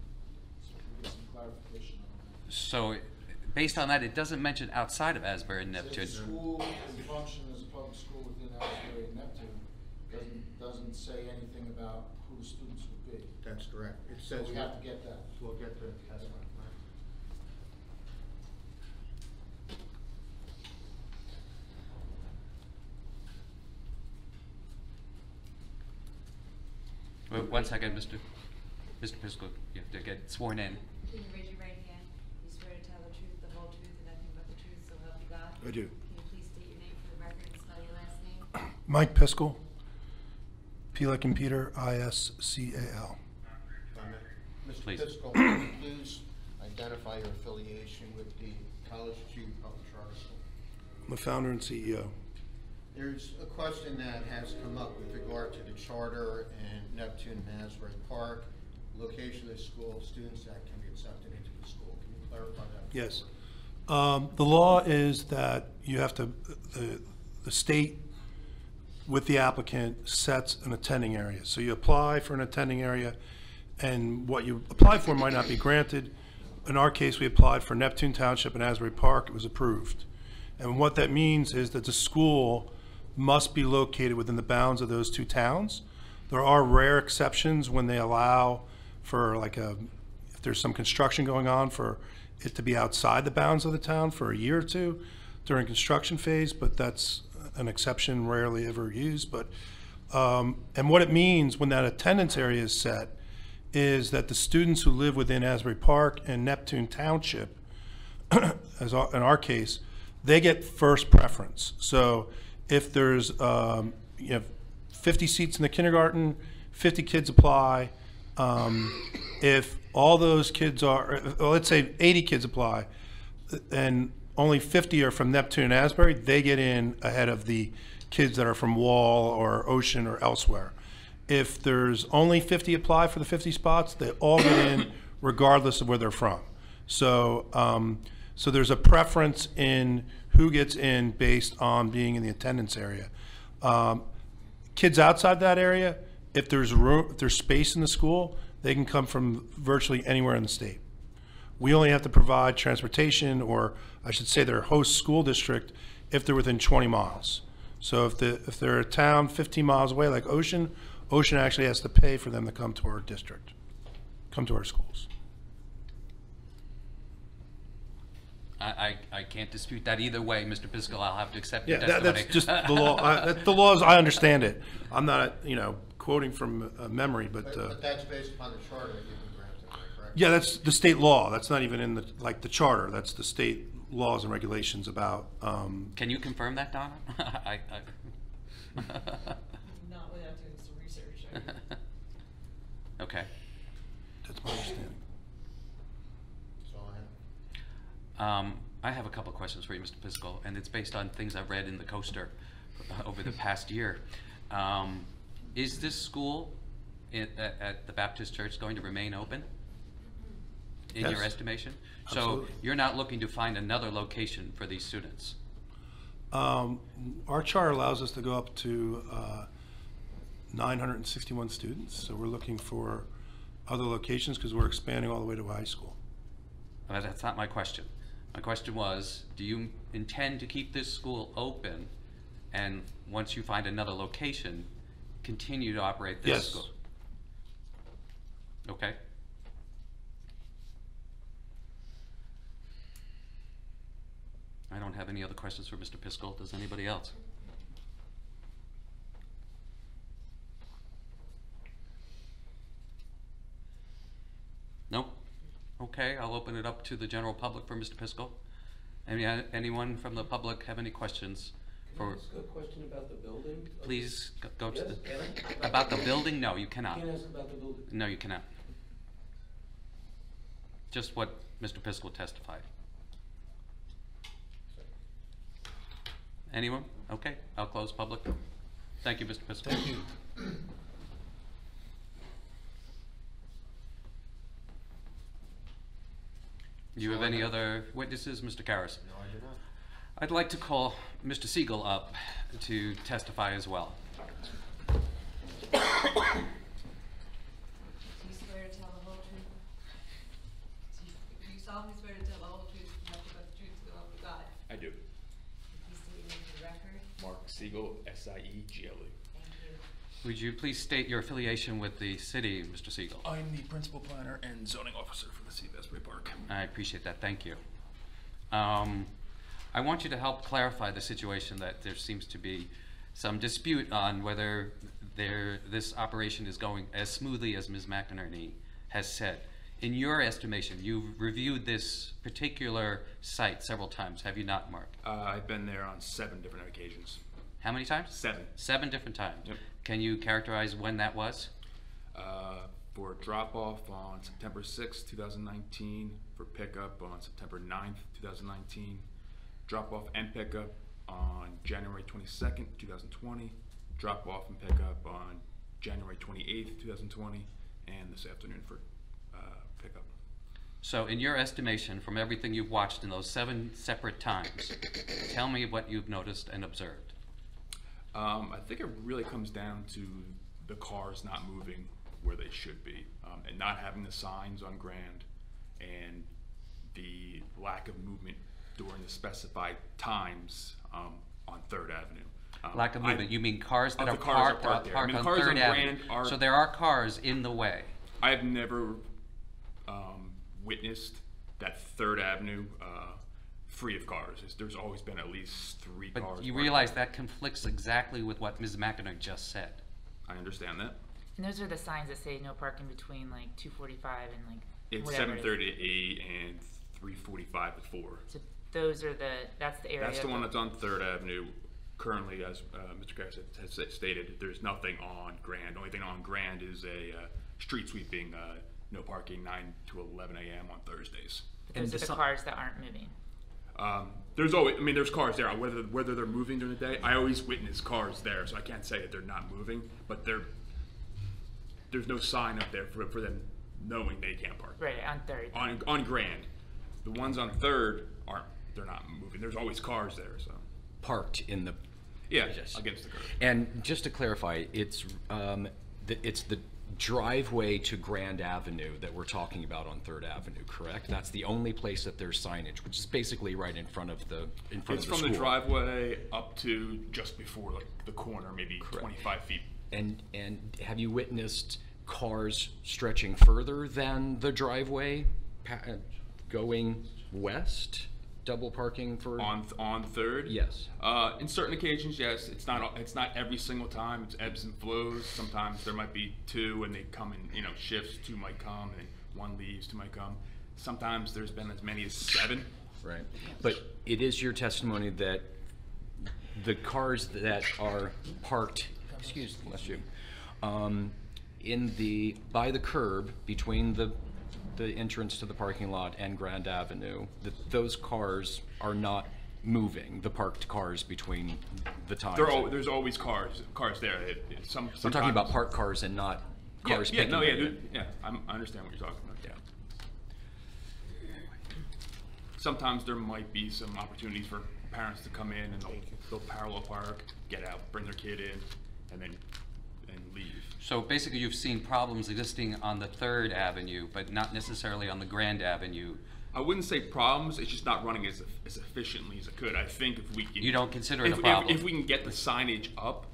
So we get some clarification on that. So, based on that, it doesn't mention outside of Asbury and Neptune. The school can function as a public school within Asbury and Neptune. Doesn't say anything about who the students would be. That's correct. It So says we have to get that. We'll get the testimony. Wait, 1 second, Mr. Piskel, you have to get sworn in. Can you raise your right hand? You swear to tell the truth, the whole truth, and nothing but the truth, so help you God? I do. Can you please state your name for the record and spell your last name? Mike Piskel, P like in Peter, I-S-C-A-L. Mr. Please. Piskel, can you please identify your affiliation with the College Achieve Public Charter School? I'm the founder and CEO. There's a question that has come up with regard to the charter and Neptune and Asbury Park, location of the school, students that can be accepted into the school. Can you clarify that? Yes. The law is that you have to, the state with the applicant sets an attending area. So you apply for an attending area, and what you apply for might not be granted. In our case, we applied for Neptune Township and Asbury Park. It was approved. And what that means is that the school must be located within the bounds of those two towns. There are rare exceptions when they allow for like if there's some construction going on, for it to be outside the bounds of the town for a year or two during construction phase, but that's an exception rarely ever used. But and what it means when that attendance area is set is that the students who live within Asbury Park and Neptune Township, as in our case, they get first preference. So if there's 50 seats in the kindergarten, 50 kids apply. If all those kids are, well, let's say 80 kids apply, and only 50 are from Neptune and Asbury, they get in ahead of the kids that are from Wall or Ocean or elsewhere. If there's only 50 apply for the 50 spots, they all get in regardless of where they're from. So, so there's a preference in who gets in based on being in the attendance area. Kids outside that area, if there's room, if there's space in the school, they can come from virtually anywhere in the state. We only have to provide transportation, or I should say their host school district, if they're within 20 miles. So if they're a town 15 miles away, like Ocean, Ocean actually has to pay for them to come to our district, come to our schools. I can't dispute that either way, Mr. Piskel. I'll have to accept your Yeah, testimony. that's just the law. That's the laws. I understand it. I'm not, quoting from memory, but that's based upon the charter that you've been granted, correct? yeah, that's the state law. That's not even in the charter. That's the state laws and regulations about. Can you confirm that, Donna? Not without doing some research. Okay. That's my understanding. That's all I have. I have a couple of questions for you, Mr. Piskel, and it's based on things I've read in the Coaster over the past year. Is this school at the Baptist Church going to remain open, in Yes. your estimation? Absolutely. So you're not looking to find another location for these students? Our charter allows us to go up to 961 students, so we're looking for other locations because we're expanding all the way to high school. That's not my question. My question was, do you intend to keep this school open and once you find another location, continue to operate this Yes. school? Okay. I don't have any other questions for Mr. Piskel. Does anybody else? Nope. Okay, I'll open it up to the general public for Mr. Piskel. Anyone from the public have any questions Can I for? ask a question about the building? Please go to Yes, the. can I? About the building? No, you cannot. Can I ask about the building? No, you cannot. Just what Mr. Piskel testified. Anyone? Okay, I'll close public. Thank you, Mr. Piskel. Thank you. Do you have any other witnesses, Mr. Karras? No, I do not. I'd like to call Mr. Siegel up to testify as well. Do you swear to tell the whole truth? Do you solemnly swear to tell the whole truth, nothing but the truth, so help you God? I do. Please state your name for the record. Mark Siegel, S-I-E-G-L-E. Thank you. Would you please state your affiliation with the city, Mr. Siegel? I'm the principal planner and zoning officer for the city of Asbury Park. I appreciate that, thank you. I want you to help clarify the situation that there seems to be some dispute on whether this operation is going as smoothly as Ms. McInerney has said. In your estimation, you've reviewed this particular site several times, have you not, Mark? I've been there on 7 different occasions. How many times? 7. 7 different times. Yep. Can you characterize when that was? For drop-off on September 6th, 2019, for pickup on September 9th, 2019, drop-off and pickup on January 22nd, 2020, drop-off and pickup on January 28th, 2020, and this afternoon for pickup. So in your estimation, from everything you've watched in those 7 separate times, tell me what you've noticed and observed. I think it really comes down to the cars not moving where they should be, and not having the signs on Grand, and the lack of movement during the specified times on 3rd Avenue. Lack of movement, you mean cars that are the cars parked, are parked there. I parked mean, on cars 3rd on Avenue? Grand are- So there are cars in the way. I've never witnessed that 3rd Avenue free of cars. There's always been at least 3 cars. But you parked realize that conflicts exactly with what Ms. McInerney just said. I understand that. And those are the signs that say no parking between like 2:45 and like It's whatever it is. 7:30 to 8 and 3:45 to 4. So those are that's the area. That's the one that's on 3rd Avenue. Currently, as Mr. Garrett has stated, there's nothing on Grand. Only thing on Grand is a street sweeping, no parking, 9 to 11 a.m. on Thursdays. But those are the cars that aren't moving. There's always, I mean, there's cars there. Whether they're moving during the day, I always witness cars there, so I can't say that they're not moving. But there's no sign up there for them knowing they can't park. Right, on 3rd. On Grand, the ones on 3rd they're not moving. There's always cars there, so. Parked in the. Yeah, Yes. against the curb. And just to clarify, it's the driveway to Grand Avenue that we're talking about on 3rd Avenue, correct? That's the only place that there's signage, which is basically right in front of the It's school. from the driveway up to just before like the corner, maybe 25 feet. And have you witnessed cars stretching further than the driveway, going west, double parking for? On 3rd? Yes. In certain occasions, yes. It's not every single time. It's ebbs and flows. Sometimes there might be 2 and they come in, shifts. 2 might come and 1 leaves, 2 might come. Sometimes there's been as many as 7. Right. But it is your testimony that the cars that are parked, bless you, by the curb between the entrance to the parking lot and Grand Avenue, those cars are not moving, the parked cars between the times. There's always cars there. I'm talking about parked cars and not cars picking them. I understand what you're talking about. Yeah. Sometimes there might be some opportunities for parents to come in and they'll parallel park, get out, bring their kid in, and leave. So basically you've seen problems existing on the 3rd Avenue, but not necessarily on the Grand Avenue I wouldn't say problems, it's just not running as efficiently as it could. I think if we can... You don't consider it a if- problem? If we can get the signage up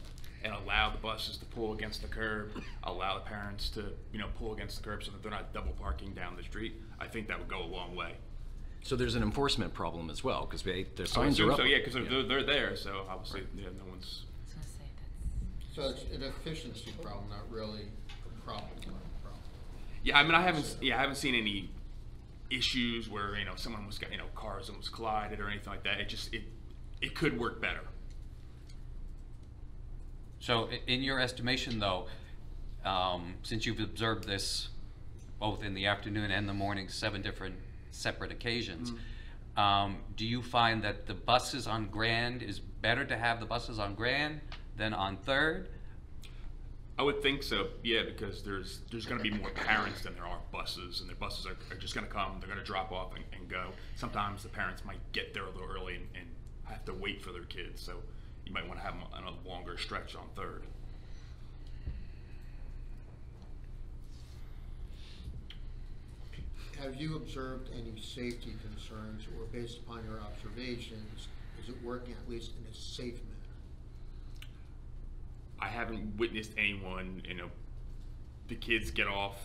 and allow the buses to pull against the curb, allow the parents to, you know, pull against the curb so that they're not double parking down the street, I think that would go a long way. So there's an enforcement problem as well, because their I signs are assume up. so, yeah, because they're there, so obviously, yeah, no one's... So it's an efficiency problem, not really a problem. Yeah, I mean, I haven't seen any issues where, you know, someone was, you know, cars almost collided or anything like that. It could work better. So in your estimation though, since you've observed this both in the afternoon and the morning, 7 different separate occasions, do you find that the buses on Grand, is better to have the buses on Grand than on 3rd? I would think so, yeah, because there's going to be more parents than there are buses, and the buses are just going to come, they're going to drop off and go. Sometimes the parents might get there a little early and have to wait for their kids, so you might want to have them on a longer stretch on 3rd. Have you observed any safety concerns, or based upon your observations, is it working at least in a safe manner? I haven't witnessed anyone, you know, the kids get off,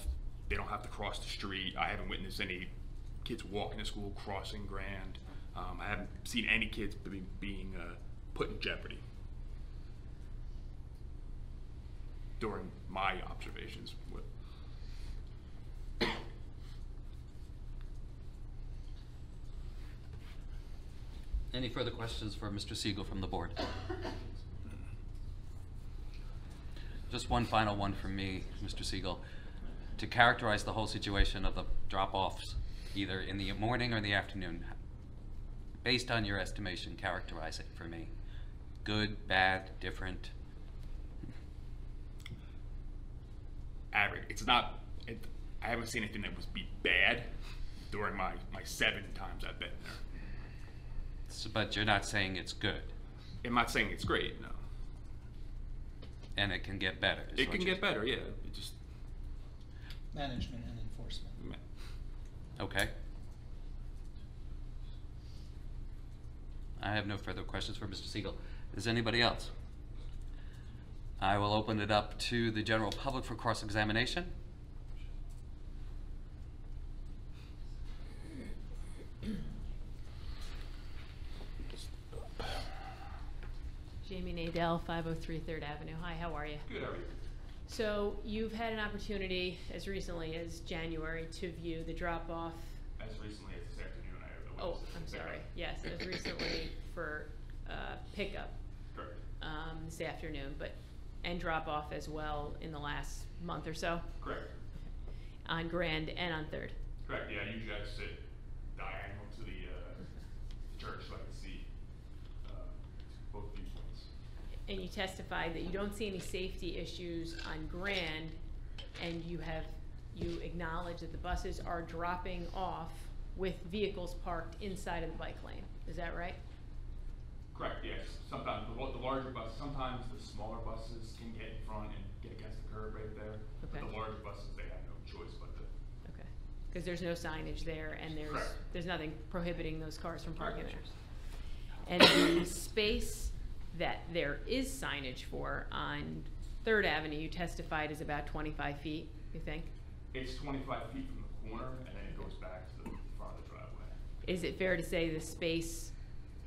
they don't have to cross the street. I haven't witnessed any kids walking to school, crossing Grand. I haven't seen any kids being put in jeopardy during my observations. Any further questions for Mr. Siegel from the board? Just one final one from me, Mr. Siegel. To characterize the whole situation of the drop-offs, either in the morning or the afternoon, based on your estimation, characterize it for me. Good, bad, different? Average. It's not, I haven't seen anything that was bad during my 7 times I've been there. So, but you're not saying it's good? I'm not saying it's great, no. And it can get better? It can get better, yeah. It just... Management and enforcement. Okay. I have no further questions for Mr. Siegel. Is anybody else? I will open it up to the general public for cross-examination. Jamie Nadell, 503 3rd Avenue. Hi, how are you? Good, how are you? So you've had an opportunity as recently as January to view the drop-off. As recently as this afternoon, I Oh, I'm sorry. Yes, as recently for pickup. Correct. This afternoon, and drop-off as well in the last month or so? Correct. On Grand and on 3rd? Correct, yeah, usually I sit diagonal to the church so I can see both viewpoints. And you testified that you don't see any safety issues on Grand, and you acknowledge that the buses are dropping off with vehicles parked inside of the bike lane. Is that right? Correct, yes. Sometimes the larger buses, sometimes the smaller buses can get in front and get against the curb right there. Okay. But the larger buses, they have no choice but to. Okay. Because there's no signage there, and Correct. there's nothing prohibiting those cars from parking there. And the space that there is signage for on 3rd Avenue, you testified is about 25 feet, you think? It's 25 feet from the corner, and then it goes back to the front of the driveway. Is it fair to say the space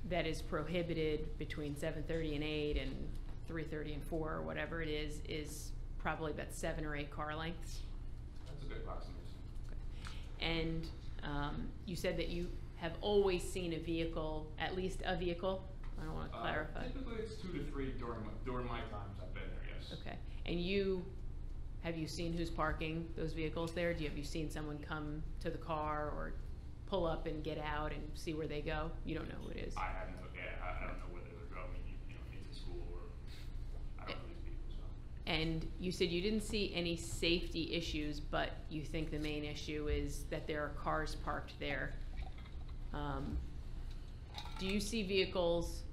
that is prohibited between 7:30 and 8 and 3:30 and 4, or whatever it is probably about 7 or 8 car lengths? That's a good approximation. Okay. And you said that you have always seen a vehicle, at least a vehicle? I don't want to clarify. Typically it's 2 to 3 during my times I've been there, yes. Okay. And have you seen who's parking those vehicles there? Have you seen someone come to the car or pull up and get out and see where they go? You don't know who it is? I have no, I don't know whether they're going, into school or, I don't know these people, so. And you said you didn't see any safety issues, but you think the main issue is that there are cars parked there. Do you see vehicles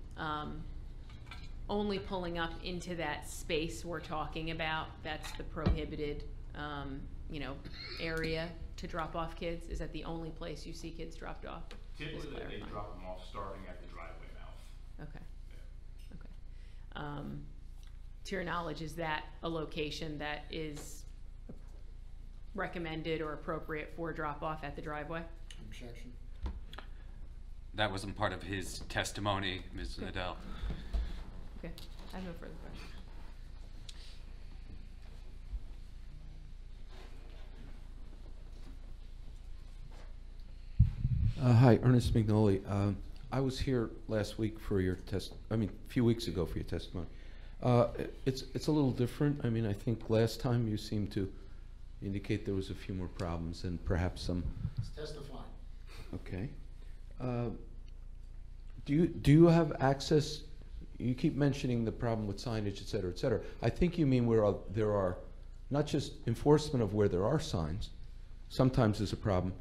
only pulling up into that space we're talking about? That's the prohibited, area to drop off kids? Is that the only place you see kids dropped off? Just Typically, they clarifying. drop them off starting at the driveway mouth. Okay. Okay. To your knowledge, is that a location that is recommended or appropriate for drop-off at the driveway? Objection. That wasn't part of his testimony, Ms. Nadell. Okay, I have no further questions. Hi, Ernest McNolly. I was here last week for your a few weeks ago for your testimony. It's a little different. I mean, I think last time you seemed to indicate there was a few more problems and perhaps some. It's testifying. Okay. Do you have access? You keep mentioning the problem with signage, et cetera, et cetera. I think you mean where there are not just enforcement of where there are signs. Sometimes there's a problem,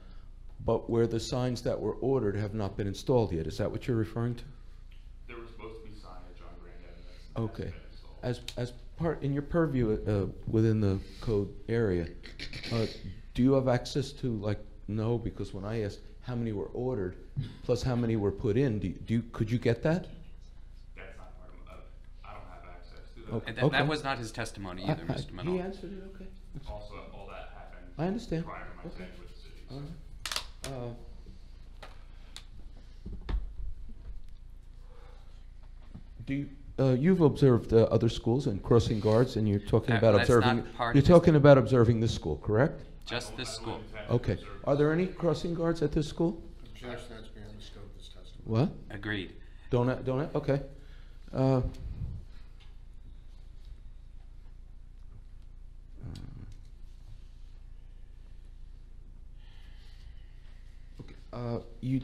but where the signs that were ordered have not been installed yet. Is that what you're referring to? There was supposed to be signage on Grand Avenue. Okay. As part in your purview within the code area, do you have access to, like, no? Because when I asked how many were ordered plus how many were put in, could you get that? That's not part of I don't have access to that. Okay. And that was not his testimony either, Mr. Minow. He answered it. Okay. Also, all that happened I understand. prior to my Okay. tenure with the city. All right. You've observed other schools and crossing guards, and you're talking about That's observing. not part You're of his- talking about observing this school, correct? Just this school. Okay. Are there any crossing guards at this school? Objection, that's beyond the scope of this testimony. What? Agreed. Don't. Okay. You,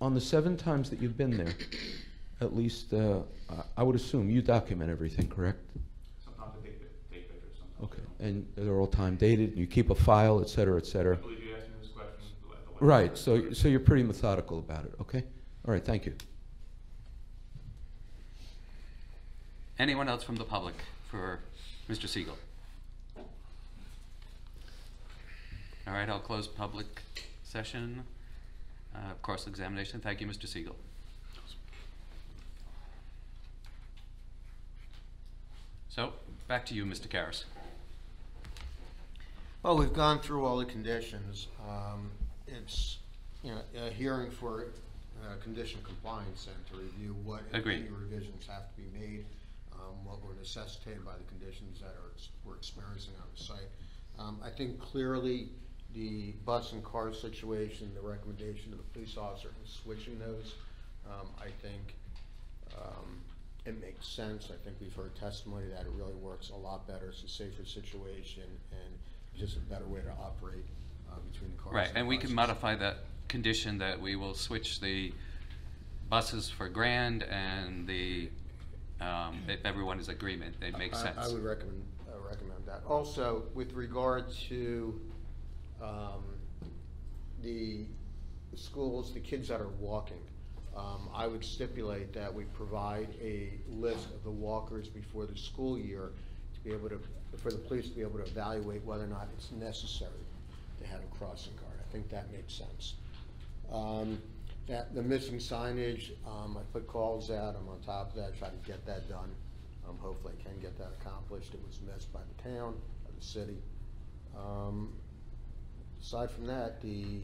on the 7 times that you've been there, at least I would assume you document everything, correct? Sometimes I take pictures. Sometimes Okay, and they're all time dated, and you keep a file, et cetera, et cetera. I believe you asked me this question. at the last Right, time. so you're pretty methodical about it, okay? All right, thank you. Anyone else from the public for Mr. Siegel? All right, I'll close public session. Cross-examination. Thank you, Mr. Siegel. So, back to you, Mr. Karras. Well, we've gone through all the conditions. It's, a hearing for condition compliance and to review what Agreed. any revisions have to be made, what were necessitated by the conditions that we're experiencing on the site. I think clearly the bus and car situation, the recommendation of the police officer in switching those, I think it makes sense. I think we've heard testimony that it really works a lot better. It's a safer situation and just a better way to operate between the cars. Right, and we buses. can modify that condition that we will switch the buses for Grand and the, if everyone is agreement, it makes sense. I would recommend that. Also, with regard to the schools, the kids that are walking, I would stipulate that we provide a list of the walkers before the school year to be able to, for the police to be able to evaluate whether or not it's necessary to have a crossing guard. I think that makes sense. That the missing signage, I put calls out. I'm on top of that, try to get that done. Hopefully I can get that accomplished. It was missed by the town, by the city. Aside from that, the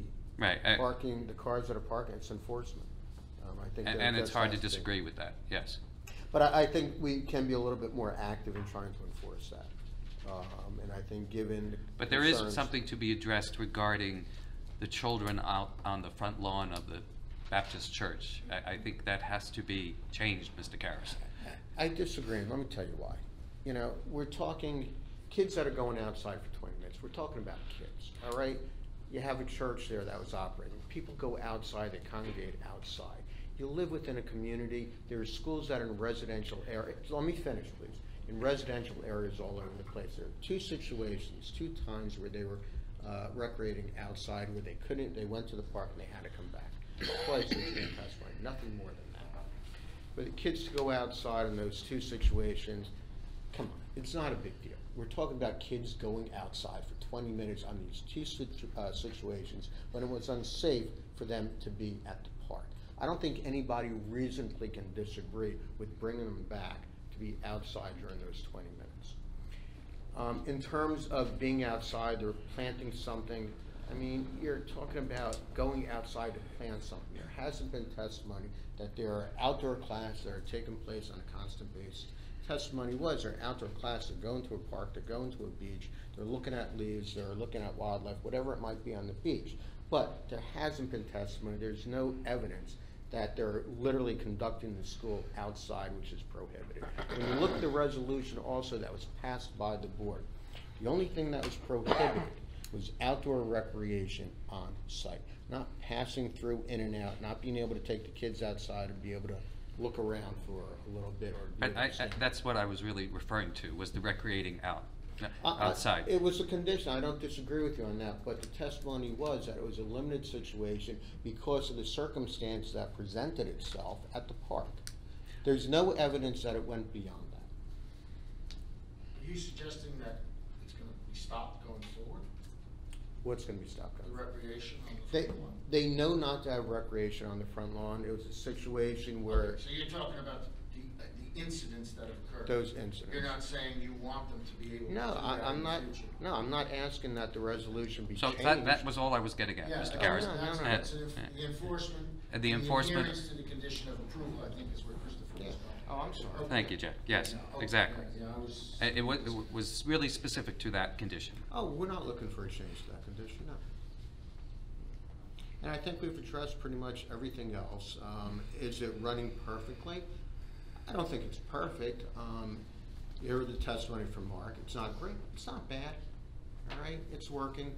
parking, the cars that are parking, it's enforcement. I think And it's just hard to has disagree with that, yes. But I think we can be a little bit more active in trying to enforce that. And I think given the But there is concerns- something to be addressed regarding the children out on the front lawn of the Baptist church. I think that has to be changed, Mr. Karras. I disagree, and let me tell you why. We're talking kids that are going outside for 20 minutes. We're talking about kids, all right? You have a church there that was operating. People go outside, they congregate outside. You live within a community. There are schools that are in residential areas. Let me finish, please. In residential areas all over the place. There are 2 situations, 2 times where they were recreating outside where they couldn't, they went to the park and they had to come back. Twice they can't testify, nothing more than that. For the kids to go outside in those 2 situations, come on, it's not a big deal. we're talking about kids going outside for 20 minutes on these two situations when it was unsafe for them to be at the park. I don't think anybody reasonably can disagree with bringing them back to be outside during those 20 minutes. In terms of being outside or planting something, I mean, you're talking about going outside to plant something. There hasn't been testimony that there are outdoor classes that are taking place on a constant basis. Testimony was there are outdoor classes that go into a park, they're going to a beach, they're looking at leaves, they're looking at wildlife, whatever it might be on the beach. But there hasn't been testimony, there's no evidence that they're literally conducting the school outside, which is prohibited. When you look at the resolution also that was passed by the board, the only thing that was prohibited was outdoor recreation on site, not passing through in and out, not being able to take the kids outside and be able to look around for a little bit. Or That's what I was really referring to, was the recreating outside. It was a condition. I don't disagree with you on that, but the testimony was that it was a limited situation because of the circumstance that presented itself at the park. There's no evidence that it went beyond that. Are you suggesting that it's going to be stopped going forward? What's going to be stopped? The recreation on the front lawn? They know not to have recreation on the front lawn. It was a situation where... Okay, so you're talking about the incidents that have occurred? Those incidents. You're not saying you want them to be able to do No, that I'm in not. the future? No, I'm not asking that the resolution be So changed. that was all I was getting at, Yeah, Mr. Garris. that's the enforcement. And the enforcement. adherence to the condition of approval, I think, is where Christopher was going. Oh, I'm sorry. Thank you, Jack. Yes, Okay. exactly. Yeah, I was. It was really specific to that condition. Oh, we're not looking for a change to that condition, no. And I think we've addressed pretty much everything else. Is it running perfectly? I don't think it's perfect. You heard the testimony from Mark. It's not great. It's not bad. All right, it's working.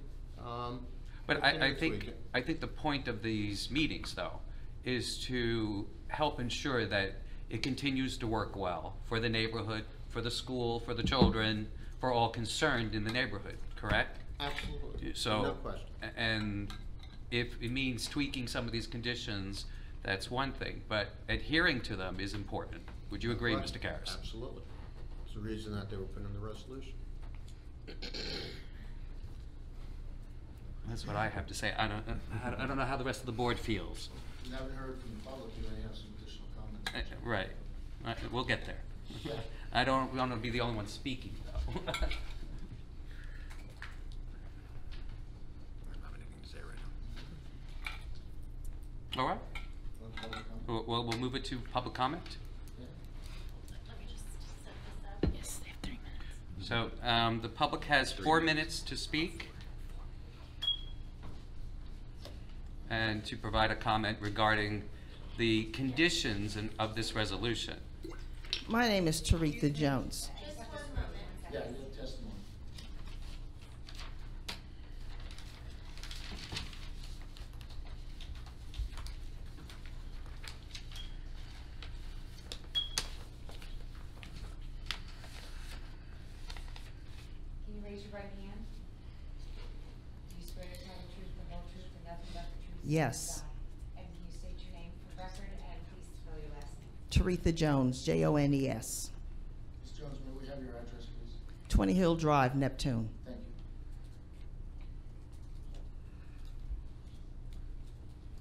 But I think the point of these meetings, though, is to help ensure that it continues to work well for the neighborhood, for the school, for the children, for all concerned in the neighborhood, correct? Absolutely. So, no question. And if it means tweaking some of these conditions, that's one thing, but adhering to them is important. Would you agree, Right. Mr. Karras? Absolutely. It's the reason that they were put in the resolution. That's what I have to say. I don't know how the rest of the board feels. You haven't heard from the public, you may have some additional comments. Right. We'll get there. Yeah. I don't want to be the only one speaking, though. All right. We'll move it to public comment. Let me just set this up. Yes, they have 3 minutes. So the public has 4 minutes to speak and to provide a comment regarding the conditions of this resolution. My name is Taretha Jones. Just 1 moment. Yeah, you have testimony. Can you raise your right hand? Do you swear to tell the truth, the whole truth, and nothing but the truth? So help you Yes. God? And can you state your name for the record, and please spell your last name? Taretha Jones, Jones. Ms. Jones, may we have your address, please? 20 Hill Drive, Neptune. Thank you.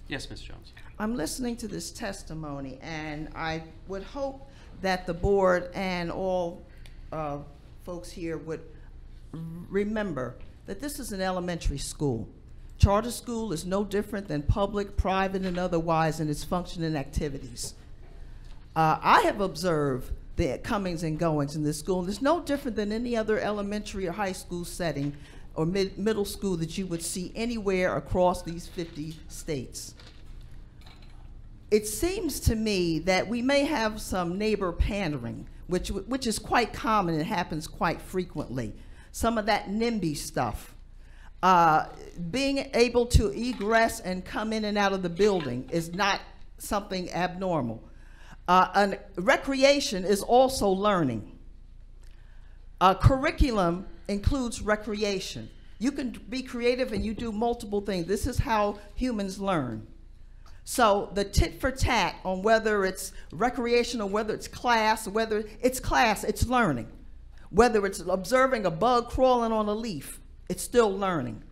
Yes, Ms. Jones. I'm listening to this testimony, and I would hope that the board and all folks here would remember that this is an elementary school. Charter school is no different than public, private, and otherwise in its function and activities. I have observed the comings and goings in this school, and it's no different than any other elementary or high school setting or middle school that you would see anywhere across these 50 states. It seems to me that we may have some neighbor pandering, which is quite common and happens quite frequently. Some of that NIMBY stuff. Being able to egress and come in and out of the building is not something abnormal. And recreation is also learning. Curriculum includes recreation. You can be creative and you do multiple things. This is how humans learn. So the tit for tat on whether it's recreation or whether it's class, it's learning. Whether it's observing a bug crawling on a leaf, it's still learning.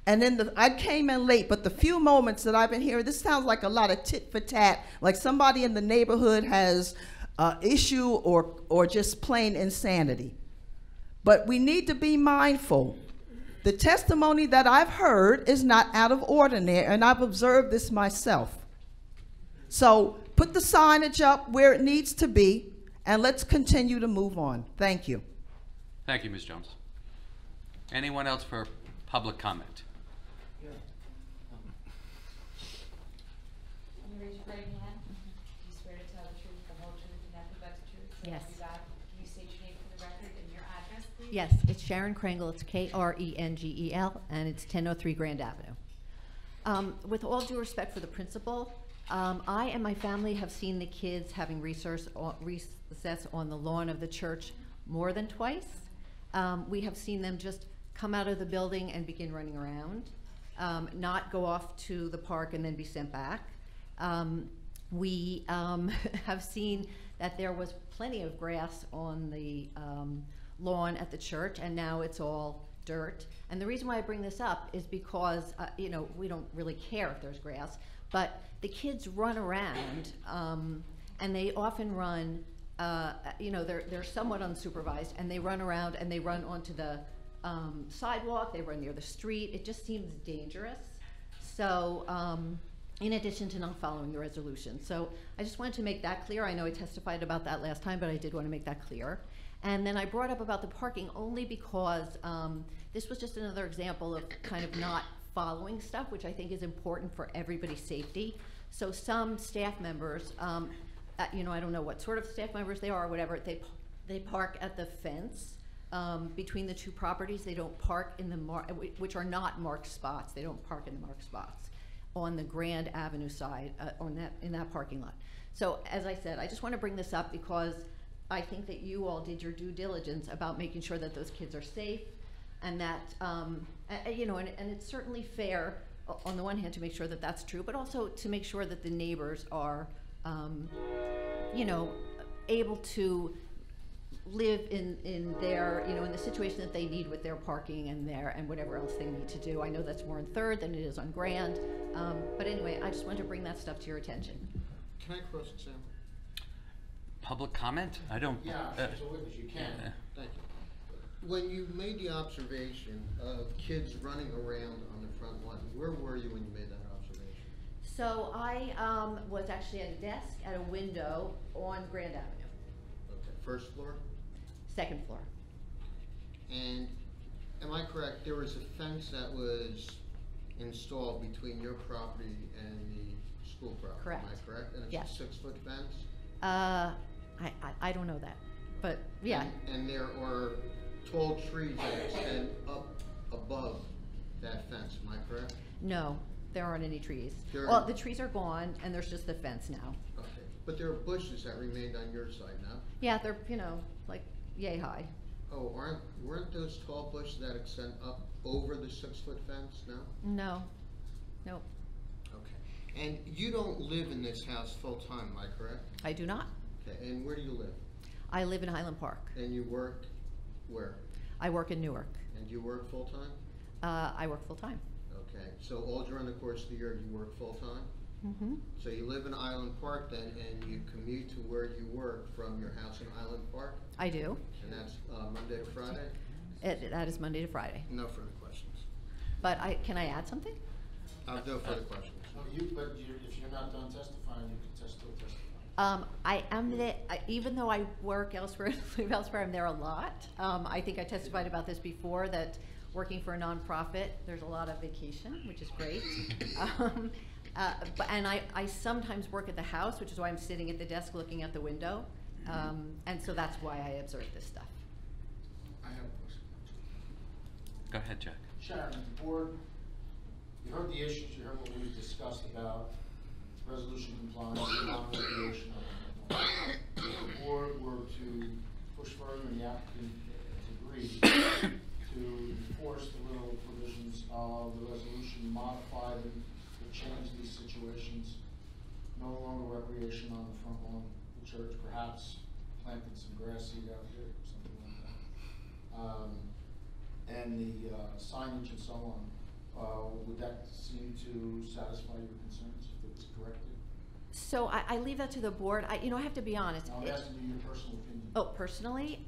And then I came in late, but the few moments that I've been hearing, this sounds like a lot of tit for tat, like somebody in the neighborhood has an issue or just plain insanity. But we need to be mindful. The testimony that I've heard is not out of ordinary, and I've observed this myself. So put the signage up where it needs to be, and let's continue to move on. Thank you. Thank you, Ms. Jones. Anyone else for public comment? Can you raise your right hand? Do you swear to tell the truth, the whole truth, and nothing but the truth? So Yes. help you God. Can you state your name for the record and your address, please? Yes, it's Sharon Krengel, it's Krengel, and it's 1003 Grand Avenue. With all due respect for the principal, I and my family have seen the kids having recess on the lawn of the church more than twice. We have seen them just come out of the building and begin running around, not go off to the park and then be sent back. We have seen that there was plenty of grass on the lawn at the church, and now it's all dirt. And the reason why I bring this up is because, you know, we don't really care if there's grass, but the kids run around, and they often run, you know, they're somewhat unsupervised, and they run around and they run onto the sidewalk, they run near the street. It just seems dangerous. So, in addition to not following the resolution. So I just wanted to make that clear. I know I testified about that last time, but I did want to make that clear. And then I brought up about the parking only because this was just another example of kind of not following stuff, which I think is important for everybody's safety. So some staff members, you know, I don't know what sort of staff members they are or whatever, they park at the fence between the two properties. They don't park in the which are not marked spots. They don't park in the marked spots on the Grand Avenue side, in that parking lot. So as I said, I just want to bring this up because I think that you all did your due diligence about making sure that those kids are safe, and that, you know, and it's certainly fair on the one hand to make sure that that's true, but also to make sure that the neighbors are, you know, able to live in their, you know, in the situation that they need with their parking and whatever else they need to do. I know that's more on Third than it is on Grand, but anyway, I just wanted to bring that stuff to your attention. Can I cross-examine? Public comment? I don't. Yeah, as a witness, you can. Thank you. When you made the observation of kids running around on the front lawn, where were you when you made that observation? So I was actually at a desk at a window on Grand Avenue. Okay, first floor? Second floor. And am I correct, there was a fence that was installed between your property and the school property? Correct. Am I correct? And it's Yes. a 6-foot fence? I don't know that, but yeah. And there are tall trees that extend up above that fence, am I correct? No, there aren't any trees. There Well, are- the trees are gone and there's just the fence now. Okay, but there are bushes that remained on your side now? Yeah, they're, you know, like yay high. Oh, weren't those tall bushes that extend up over the 6-foot fence now? No, nope, Okay, and you don't live in this house full-time, am I correct? I do not. Okay, and where do you live? I live in Highland Park. And you work where? I work in Newark. And you work full-time? I work full-time. Okay, so all during the course of the year, you work full-time? Mm-hmm. So you live in Island Park then, and you commute to where you work from your house in Island Park? I do. And that's Monday to Friday? That is Monday to Friday. No further questions. But can I add something? No further questions. No, if you're not done testifying, you can still testify. I am even though I work elsewhere, live elsewhere, I'm there a lot. I think I testified about this before, that working for a nonprofit, there's a lot of vacation, which is great. And I sometimes work at the house, which is why I'm sitting at the desk looking out the window. And so that's why I observe this stuff. I have a question. Go ahead, Jack. Sharon, the board, you heard the issues, you heard what we discussed about resolution compliance and non-recreation. If the board were to push further and the applicant agrees to enforce the little provisions of the resolution, modify them to change these situations, no longer recreation on the front lawn of the church, perhaps planting some grass seed out here, something like that. and the signage and so on, would that seem to satisfy your concerns if it was corrected? So I leave that to the board. I have to be honest. Now, I'm asking you your personal opinion. Oh, personally?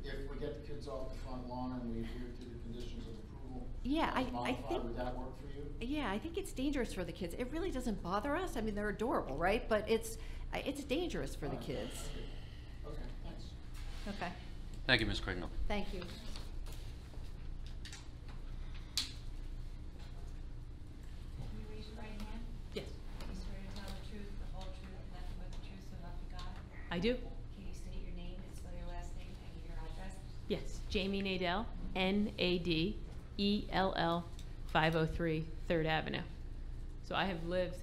If we get the kids off the front lawn and we adhere to the conditions of approval, Yeah, I modified, think. would that work for you? Yeah, I think it's dangerous for the kids. It really doesn't bother us. I mean, they're adorable, right? But it's dangerous for the kids. Okay, thanks. Okay, Thank you, Ms. Kringle. thank you. Can you raise your right hand? Yes. Do you swear to tell the truth, the whole truth, and nothing but the truth, so help you God? I do. Can you state your name and spell your last name and your address? Yes, Jamie Nadell, Nadell, 503 3rd Avenue. So I have lived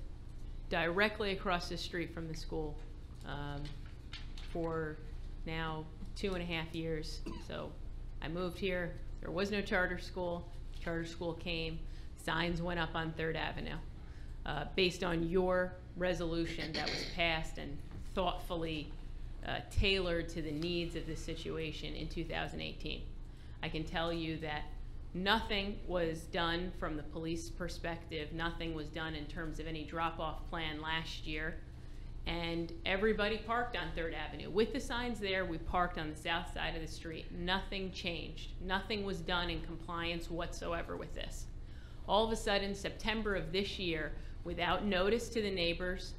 directly across the street from the school for now 2.5 years. So I moved here, there was no charter school came, signs went up on 3rd Avenue. Based on your resolution that was passed and thoughtfully tailored to the needs of this situation in 2018. I can tell you that nothing was done from the police perspective, nothing was done in terms of any drop-off plan last year, and everybody parked on 3rd Avenue. With the signs there, we parked on the south side of the street. Nothing changed. Nothing was done in compliance whatsoever with this. All of a sudden, September of this year, without notice to the neighbors,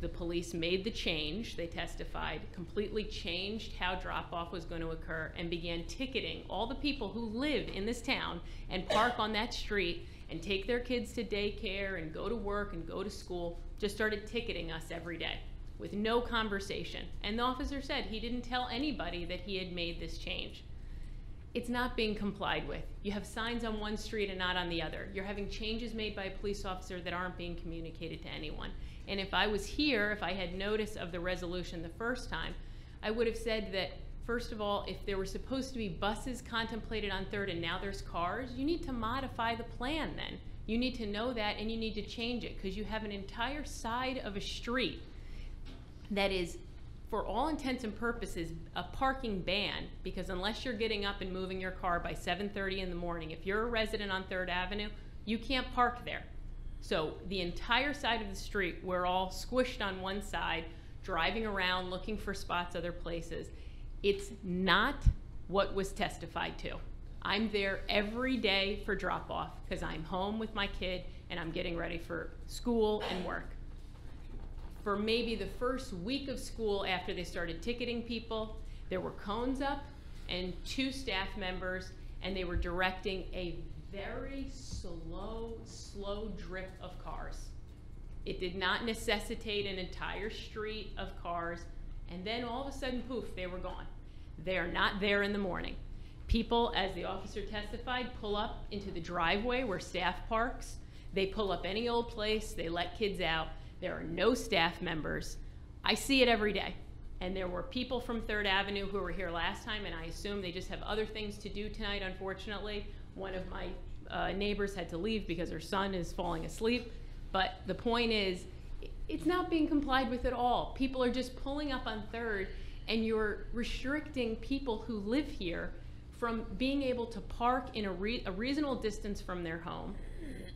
the police made the change, they testified, completely changed how drop-off was going to occur and began ticketing all the people who live in this town and park on that street and take their kids to daycare and go to work and go to school, just started ticketing us every day with no conversation. And the officer said he didn't tell anybody that he had made this change. It's not being complied with. You have signs on one street and not on the other. You're having changes made by a police officer that aren't being communicated to anyone. And if I was here, if I had notice of the resolution the first time, I would have said that, first of all, if there were supposed to be buses contemplated on 3rd and now there's cars, you need to modify the plan then. You need to know that and you need to change it because you have an entire side of a street that is, for all intents and purposes, a parking ban, because unless you're getting up and moving your car by 7:30 in the morning, if you're a resident on 3rd Avenue, you can't park there. So the entire side of the street, we're all squished on one side, driving around, looking for spots other places. It's not what was testified to. I'm there every day for drop-off because I'm home with my kid and I'm getting ready for school and work. For maybe the first week of school after they started ticketing people, there were cones up and 2 staff members, and they were directing a very slow drip of cars. It did not necessitate an entire street of cars, and then all of a sudden, poof, they were gone. They are not there in the morning. People, as the officer testified, pull up into the driveway where staff parks. They pull up any old place, they let kids out. There are no staff members. I see it every day. And there were people from 3rd Avenue who were here last time, and I assume they just have other things to do tonight, unfortunately. One of my neighbors had to leave because her son is falling asleep. But the point is, it's not being complied with at all. People are just pulling up on 3rd, and you're restricting people who live here from being able to park in a reasonable distance from their home.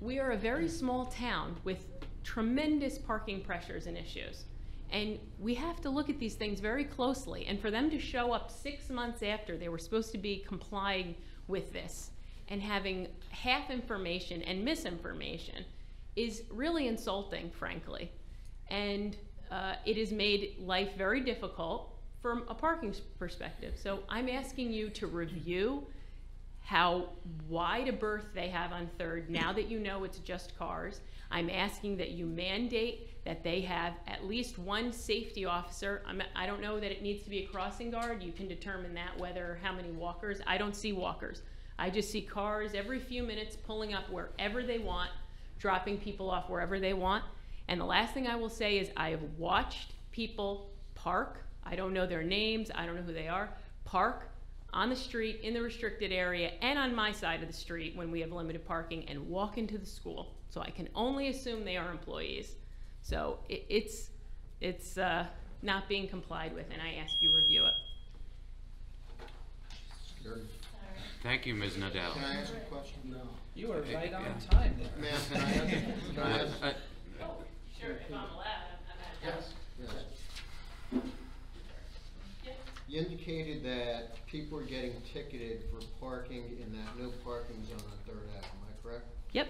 We are a very small town with tremendous parking pressures and issues. And we have to look at these things very closely. And for them to show up 6 months after they were supposed to be complying with this and having half information and misinformation is really insulting, frankly. And it has made life very difficult from a parking perspective. So I'm asking you to review how wide a berth they have on 3rd now that you know it's just cars. I'm asking that you mandate that they have at least 1 safety officer. I don't know that it needs to be a crossing guard. You can determine that, whether how many walkers. I don't see walkers. I just see cars every few minutes pulling up wherever they want, dropping people off wherever they want. And the last thing I will say is I have watched people park. I don't know their names. I don't know who they are. Park on the street in the restricted area and on my side of the street when we have limited parking and walk into the school. So I can only assume they are employees. So it's not being complied with, and I ask you review it. Gary? Thank you, Ms. Nadell. Can I ask a question? No. You were right on Yeah. time there. Ma'am, can I ask? Can I ask? Oh, sure, if I'm allowed, I'm Yes, yes. You indicated that people are getting ticketed for parking in that no parking zone on Third Ave, am I correct? Yep.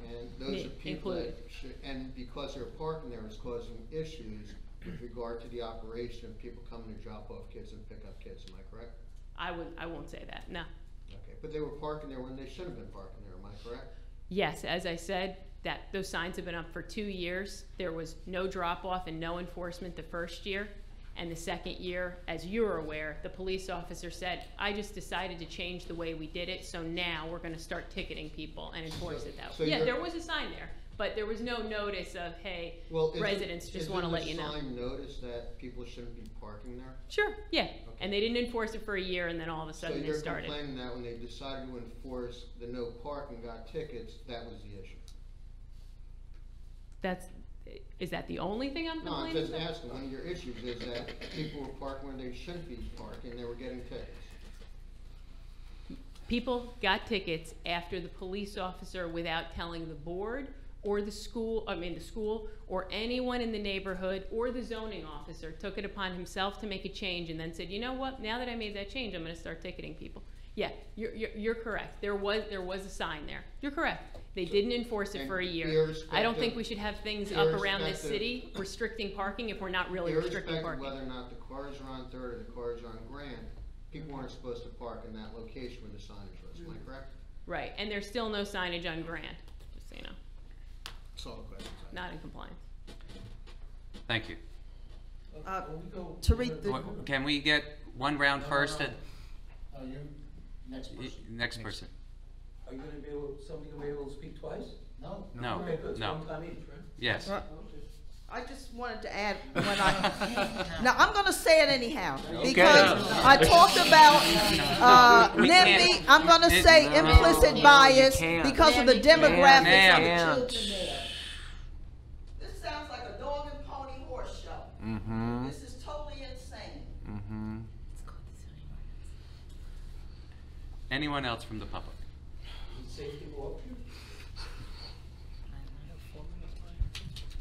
And those Me are people included. that should, and because they're parking there, it's causing issues with regard to the operation of people coming to drop off kids and pick up kids, am I correct? I won't say that, no. Okay, but they were parking there when they should have been parking there, am I correct? Yes, as I said, that those signs have been up for 2 years. There was no drop-off and no enforcement the first year. And the second year, as you're aware, the police officer said, I just decided to change the way we did it, so now we're gonna start ticketing people and enforce it that So way. Yeah, you're- there was a sign there, but there was no notice of, hey, Well, residents just wanna let you know. Is it the sign notice that people shouldn't be parking there? Sure, yeah, and they didn't enforce it for a year, and then all of a sudden they So started. you're complaining that when they decided to enforce the no parking, got tickets, that was the issue? Is that the only thing I'm No, I'm complaining just about? asking, one of your issues is that people were parking where they shouldn't be parking, they were getting tickets. People got tickets after the police officer, without telling the board or the school, or anyone in the neighborhood or the zoning officer, took it upon himself to make a change and then said, you know what, now that I made that change, I'm gonna start ticketing people. Yeah, you're correct. There was a sign there. You're correct. They didn't enforce it for a year. I don't think we should have things up around this city restricting parking if we're not really restricting parking. Irrespective of whether or not the cars are on Third or the cars are on Grand, people weren't supposed to park in that location where the signage was, am I correct? Right, and there's still no signage on Grand, just so you know. That's all the questions I have. Not in compliance. Thank you. To read the, Can we get one round first? You, next person. Next person. Are you gonna be able, somebody gonna be able to speak twice? No. No, Okay, good. no. One time each, right? Yes. I just wanted to add when now I'm gonna say it anyhow, Okay. because I talked about, NIMBY, I'm gonna say implicit bias because of the demographics of the children there. This sounds like a dog and pony horse show. Mm-hmm. This is totally insane. Mm-hmm. Anyone else from the public? Safety go up here?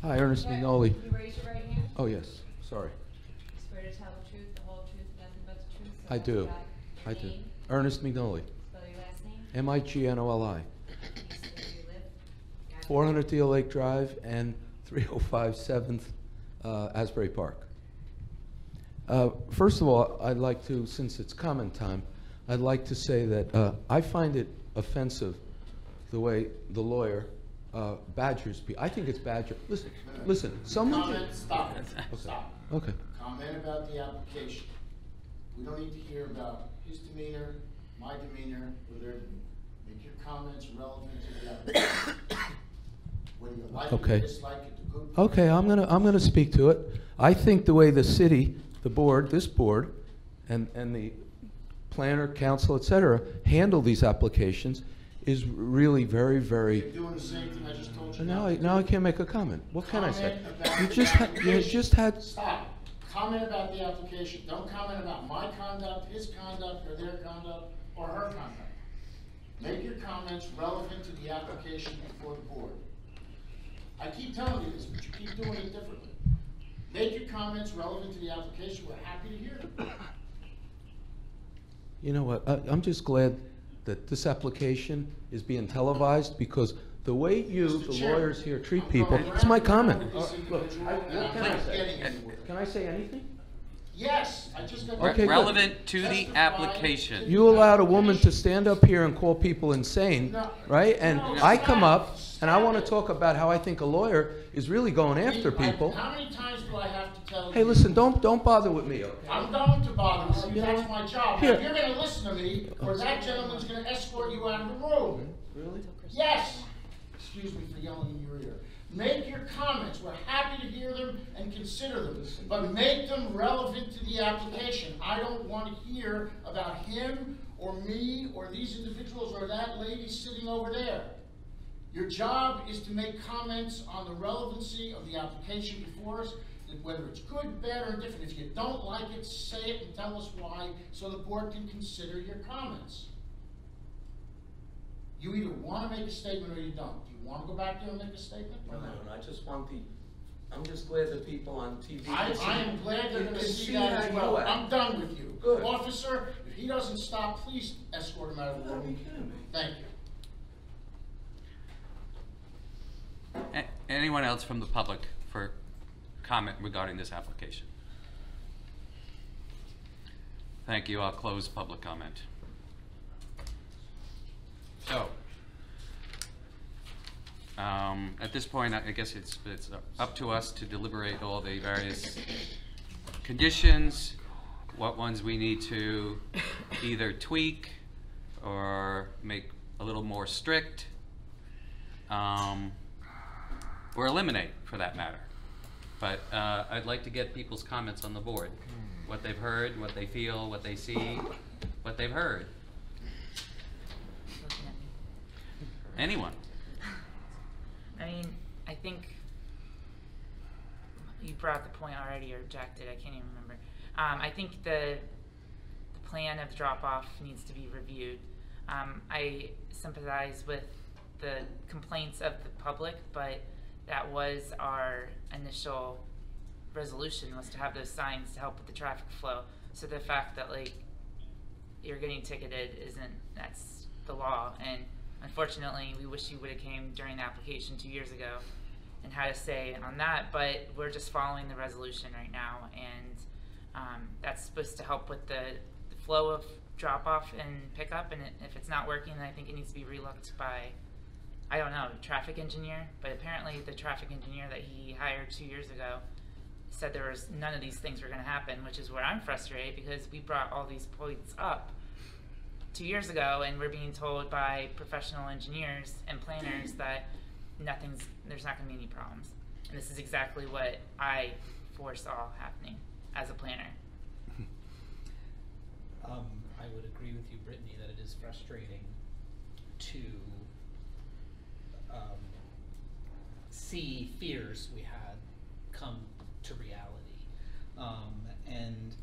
Hi, Ernest Mignoli. Can you raise your right hand? Oh, yes, sorry. You swear to tell the truth, the whole truth, and nothing but the truth? So I help you do. God. I Your do. name? Ernest Mignoli. Spell your last name? M-I-G-N-O-L-I. Can you say where you live? 400 Deal Lake Drive and 305 7th Asbury Park. First of all, I'd like to, since it's comment time, I'd like to say that I find it offensive the way the lawyer badgers people. I think it's badger. Listen, someone. Comment, stop it, Okay. stop. Okay. Comment about the application. We don't need to hear about his demeanor, my demeanor, or their demeanor. Make your comments relevant to the application. Whether you like it Okay. or dislike it, the good. Okay, I'm gonna speak to it. I think the way the city, the board, this board, and the planner, council, et cetera, handle these applications is really very, very. You're doing the same thing I just told you. And now I can't make a comment. What can I say? Comment about You the just had. application. Stop. Comment about the application. Don't comment about my conduct, his conduct, or their conduct, or her conduct. Make your comments relevant to the application before the board. I keep telling you this, but you keep doing it differently. Make your comments relevant to the application. We're happy to hear them. You know what, I'm just glad that this application is being televised, because the way you, Mr. the Chairman, lawyers here, treat I'm people, going it's my round comment. and round with this Look, individual, what and I'm can I not say? getting anywhere. Can I say anything? Yes, I just got. Okay, good. Relevant to the application. You allowed a woman to stand up here and call people insane, No. right? And No, I stop. come up and I want to Stop talk about how I think a lawyer is really going after people. How many times do I have to tell you? Hey, listen, don't bother with me, okay? I'm going to bother with you, You know that's what? my job. Here. Now, you're gonna listen to me, or that gentleman's gonna escort you out of the room. Really? Yes. Excuse me for yelling in your ear. Make your comments, we're happy to hear them and consider them, but make them relevant to the application. I don't want to hear about him, or me, or these individuals, or that lady sitting over there. Your job is to make comments on the relevancy of the application before us. The whether it's good, bad, or indifferent. If you don't like it, say it and tell us why, so the board can consider your comments. You either want to make a statement or you don't. Do you want to go back there and make a statement? No, I just want I'm just glad the people on TV. I am glad they're going to see that as well. I'm done with you. Good. Officer, if he doesn't stop, please escort him out of the room. Thank you. Anyone else from the public for comment regarding this application? Thank you. I'll close public comment. So, at this point, I guess it's up to us to deliberate all the various conditions, what ones we need to either tweak or make a little more strict, or eliminate, for that matter. But I'd like to get people's comments on the board, what they've heard, what they feel, what they see, what they've heard. Anyone? I mean, I think you brought the point already or objected, I can't even remember. I think the plan of drop-off needs to be reviewed. I sympathize with the complaints of the public, but that was our initial resolution, was to have those signs to help with the traffic flow. So the fact that like you're getting ticketed that's the law, and unfortunately we wish you would have came during the application 2 years ago and had a say on that, but we're just following the resolution right now, and that's supposed to help with the flow of drop-off and pickup, and if it's not working, then I think it needs to be relooked by, I don't know, traffic engineer, but apparently the traffic engineer that he hired 2 years ago said there was none of these things were going to happen, which is where I'm frustrated, because we brought all these points up 2 years ago, and we're being told by professional engineers and planners that there's not going to be any problems. And this is exactly what I foresaw happening as a planner. I would agree with you, Brittany, that it is frustrating to see fears we had come to reality. And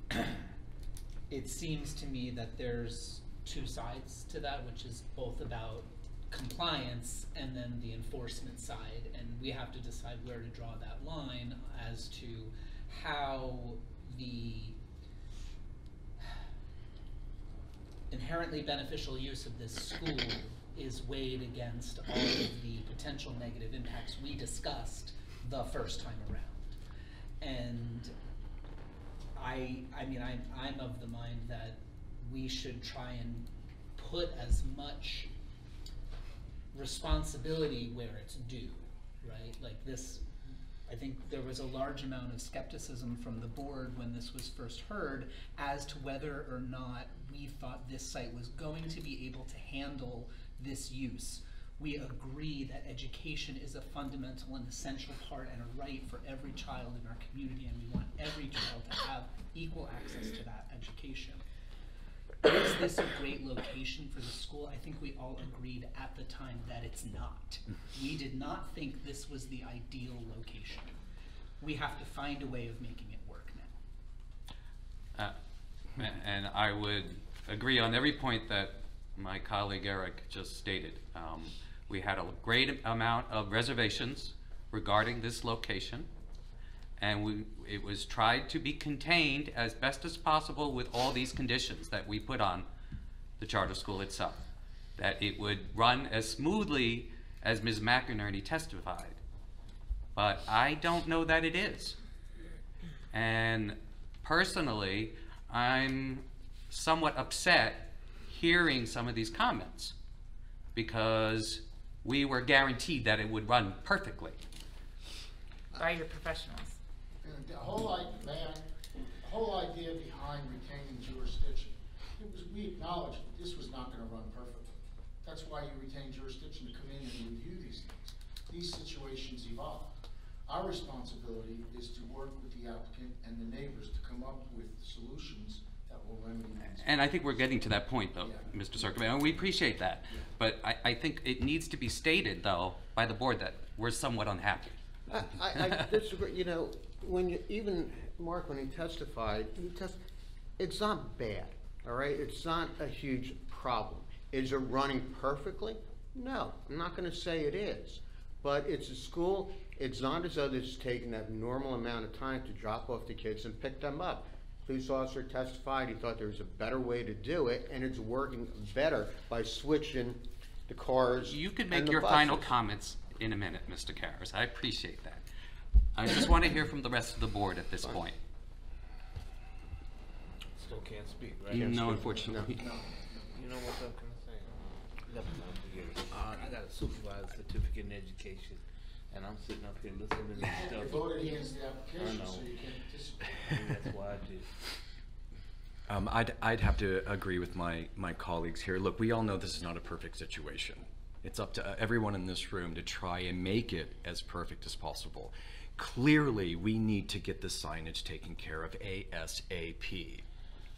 it seems to me that there's two sides to that, which is both about compliance and then the enforcement side, and we have to decide where to draw that line as to how the inherently beneficial use of this school is weighed against all of the potential negative impacts we discussed the first time around. And I'm of the mind that we should try and put as much responsibility where it's due, right? Like this, I think there was a large amount of skepticism from the board when this was first heard as to whether or not we thought this site was going to be able to handle this use. We agree that education is a fundamental and essential part and a right for every child in our community, and we want every child to have equal access to that education. Is this a great location for the school? I think we all agreed at the time that it's not. We did not think this was the ideal location. We have to find a way of making it work now. And I would agree on every point that my colleague Eric just stated. We had a great amount of reservations regarding this location, and it was tried to be contained as best as possible with all these conditions that we put on the charter school itself, that it would run as smoothly as Ms. McInerney testified. But I don't know that it is. And personally, I'm somewhat upset hearing some of these comments, because we were guaranteed that it would run perfectly. By your professionals. And the whole idea behind retaining jurisdiction, we acknowledged that this was not going to run perfectly. That's why you retain jurisdiction to come in and review these things. These situations evolve. Our responsibility is to work with the applicant and the neighbors to come up with solutions that will remedy these. And I think we're getting to that point, though, yeah. Mr. Circus, and we appreciate that. Yeah. But I think it needs to be stated, though, by the board that we're somewhat unhappy. I disagree. You know, when you, even Mark, when he testified, it's not bad, all right? It's not a huge problem. Is it running perfectly? No, I'm not gonna say it is. But it's a school, it's not as though it's taken that normal amount of time to drop off the kids and pick them up. Police officer testified, he thought there was a better way to do it, and it's working better by switching the cars. You could and make the your buses. final comments in a minute, Mr. Karras. I appreciate that. I just want to hear from the rest of the board at this point. Still can't speak, right? No, unfortunately. No. You know what I'm gonna say? Never mind, forget it. I got a supervisor certificate in education, and I'm sitting up here listening to this stuff. You voted against the I application, know. so you can't participate. And that's why I did. I'd have to agree with my colleagues here. Look, we all know this is not a perfect situation. It's up to everyone in this room to try and make it as perfect as possible. Clearly, we need to get the signage taken care of ASAP.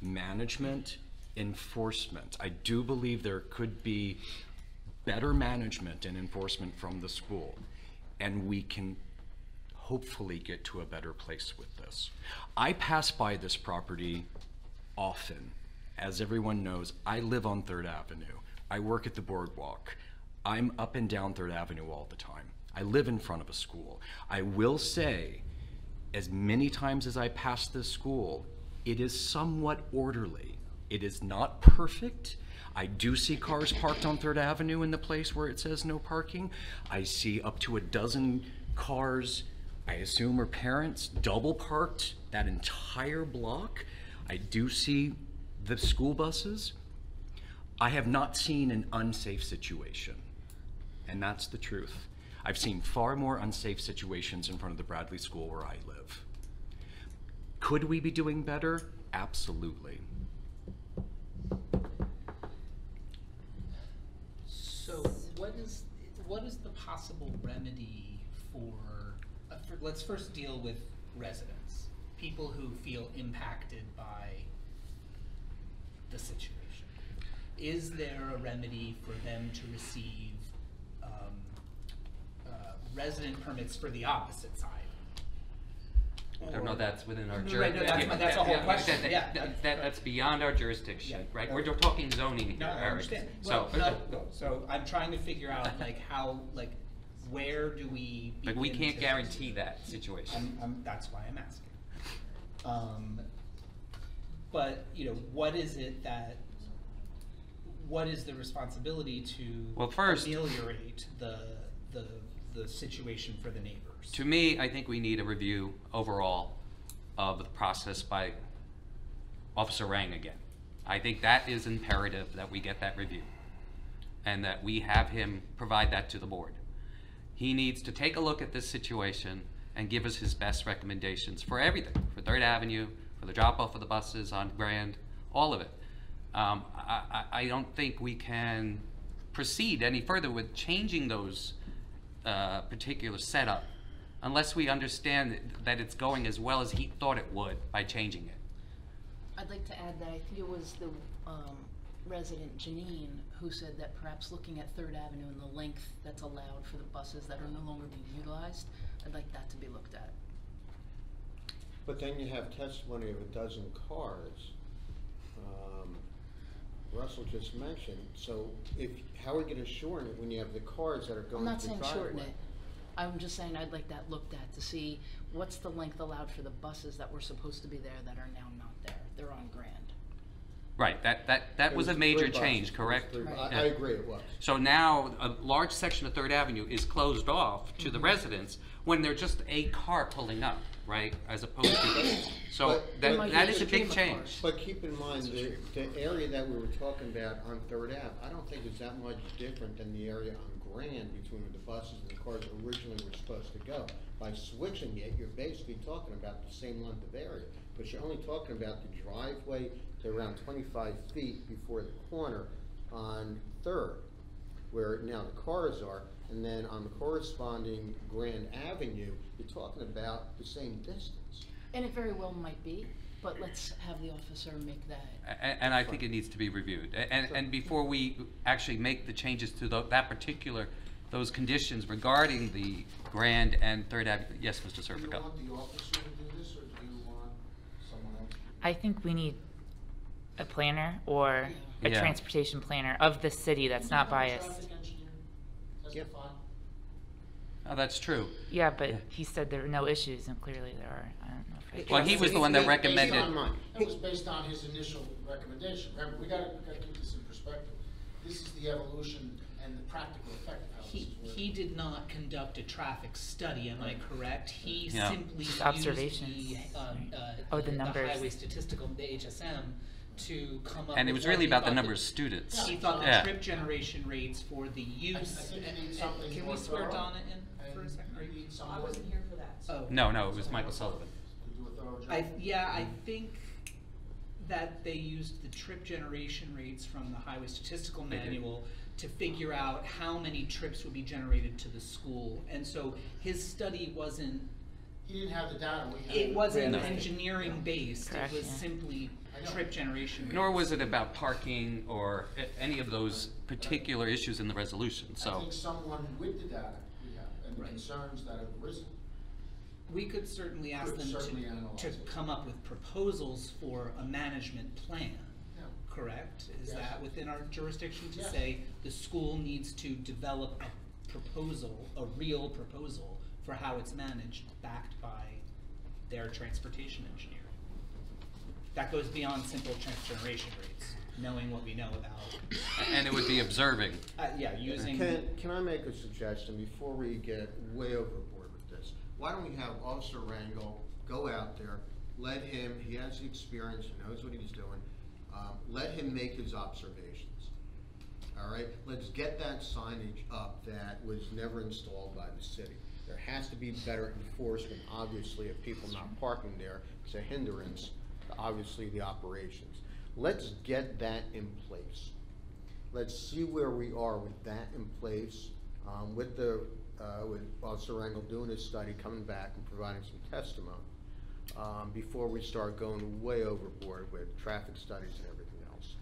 Management, enforcement. I do believe there could be better management and enforcement from the school, and we can hopefully get to a better place with this. I pass by this property often. As everyone knows, I live on 3rd Avenue. I work at the boardwalk. I'm up and down 3rd Avenue all the time. I live in front of a school. I will say, as many times as I pass this school, it is somewhat orderly. It is not perfect. I do see cars parked on 3rd Avenue in the place where it says no parking. I see up to a dozen cars, I assume are parents, double parked that entire block. I do see the school buses. I have not seen an unsafe situation, and that's the truth. I've seen far more unsafe situations in front of the Bradley School where I live. Could we be doing better? Absolutely. So what is the possible remedy for let's first deal with residents, people who feel impacted by the situation. Is there a remedy for them to receive resident permits for the opposite side? I don't know, that's within our Right, jurisdiction. no, that's a whole question, That's beyond our jurisdiction, right? We're talking zoning here, No, I Eric. understand. So, So I'm trying to figure out where do we but we begin can't to- guarantee that situation. That's why I'm asking. But, what is the responsibility to first, ameliorate the situation for the neighbors? To me, I think we need a review overall of the process by Officer Rang again. I think that is imperative that we get that review and that we have him provide that to the board. He needs to take a look at this situation and give us his best recommendations for everything, for 3rd Avenue, for the drop-off of the buses on Grand, all of it. I don't think we can proceed any further with changing those particular setup unless we understand that it's going as well as he thought it would by changing it. I'd like to add that I think it was the resident Janine who said that perhaps looking at 3rd Avenue and the length that's allowed for the buses that are no longer being utilized, I'd like that to be looked at. But then you have testimony of a dozen cars. Russell just mentioned, so how are we gonna shorten it when you have the cars that are going I'm to the not driveway? saying shorten it. I'm just saying I'd like that looked at to see what's the length allowed for the buses that were supposed to be there that are now not there. They're on Grand. Right, that was a major change, correct? I agree, it was. So now a large section of 3rd Avenue is closed off to the residents when they're just a car pulling up, right? As opposed to, so that is a big change. But keep in mind, the area that we were talking about on 3rd Ave, I don't think it's that much different than the area on Grand between where the buses and the cars originally were supposed to go. By switching it, you're basically talking about the same length of area, but you're only talking about the driveway to around 25 feet before the corner on 3rd, where now the cars are, and then on the corresponding Grand Avenue, you're talking about the same distance. And it very well might be, but let's have the officer make that. And I think it needs to be reviewed. And before we actually make the changes to those conditions regarding the Grand and 3rd Avenue, yes, Mr. Serpico. Do you want the officer to do I think we need a planner or a Yeah. transportation planner of the city that's not biased. Traffic engineer testify. Oh, that's true. Yeah, but he said there were no issues, and clearly there are. I don't know if I. Well, he was the one that recommended. That was based on his initial recommendation. Remember, we gotta keep this in perspective. This is the evolution and the practical effect of how this is working. He did not conduct a traffic study, am I correct? He Yeah. simply Just used observations. the numbers. highway statistical, the HSM, to come up And it with was what really he about the thought number of students. He thought the Yeah. trip generation rates for the use. I think you need and something can more we swear thorough, Donna in for a and second? you need I someone wasn't here for that. Oh. No, it was Michael Sullivan. to do a thorough job. I think that they used the trip generation rates from the highway statistical They did. manual to figure out how many trips would be generated to the school. And so his study wasn't, He didn't have the data we had. it wasn't No. engineering based, Correct, it was yeah. simply I know. trip generation rates. Nor was it about parking or any of those particular issues in the resolution, I so. think someone with the data we have and the Right. concerns that have arisen. We could certainly ask Could them certainly to analyze it. come up with proposals for a management plan. Yeah. Correct? Is Yes. that within our jurisdiction to Yes. say the school needs to develop a proposal, a real proposal for how it's managed, backed by their transportation engineer? That goes beyond simple trip generation rates, knowing what we know about. And it would be observing. Yeah, using. Can I make a suggestion before we get way overboard with this? Why don't we have Officer Rangel go out there, let him, he has the experience, he knows what he's doing, let him make his observations. All right, let's get that signage up that was never installed by the city. There has to be better enforcement, obviously, of people not parking there. It's a hindrance to obviously the operations. Let's get that in place. Let's see where we are with that in place, with Officer Rangel doing his study, coming back and providing some testimony, before we start going way overboard with traffic studies and everything else.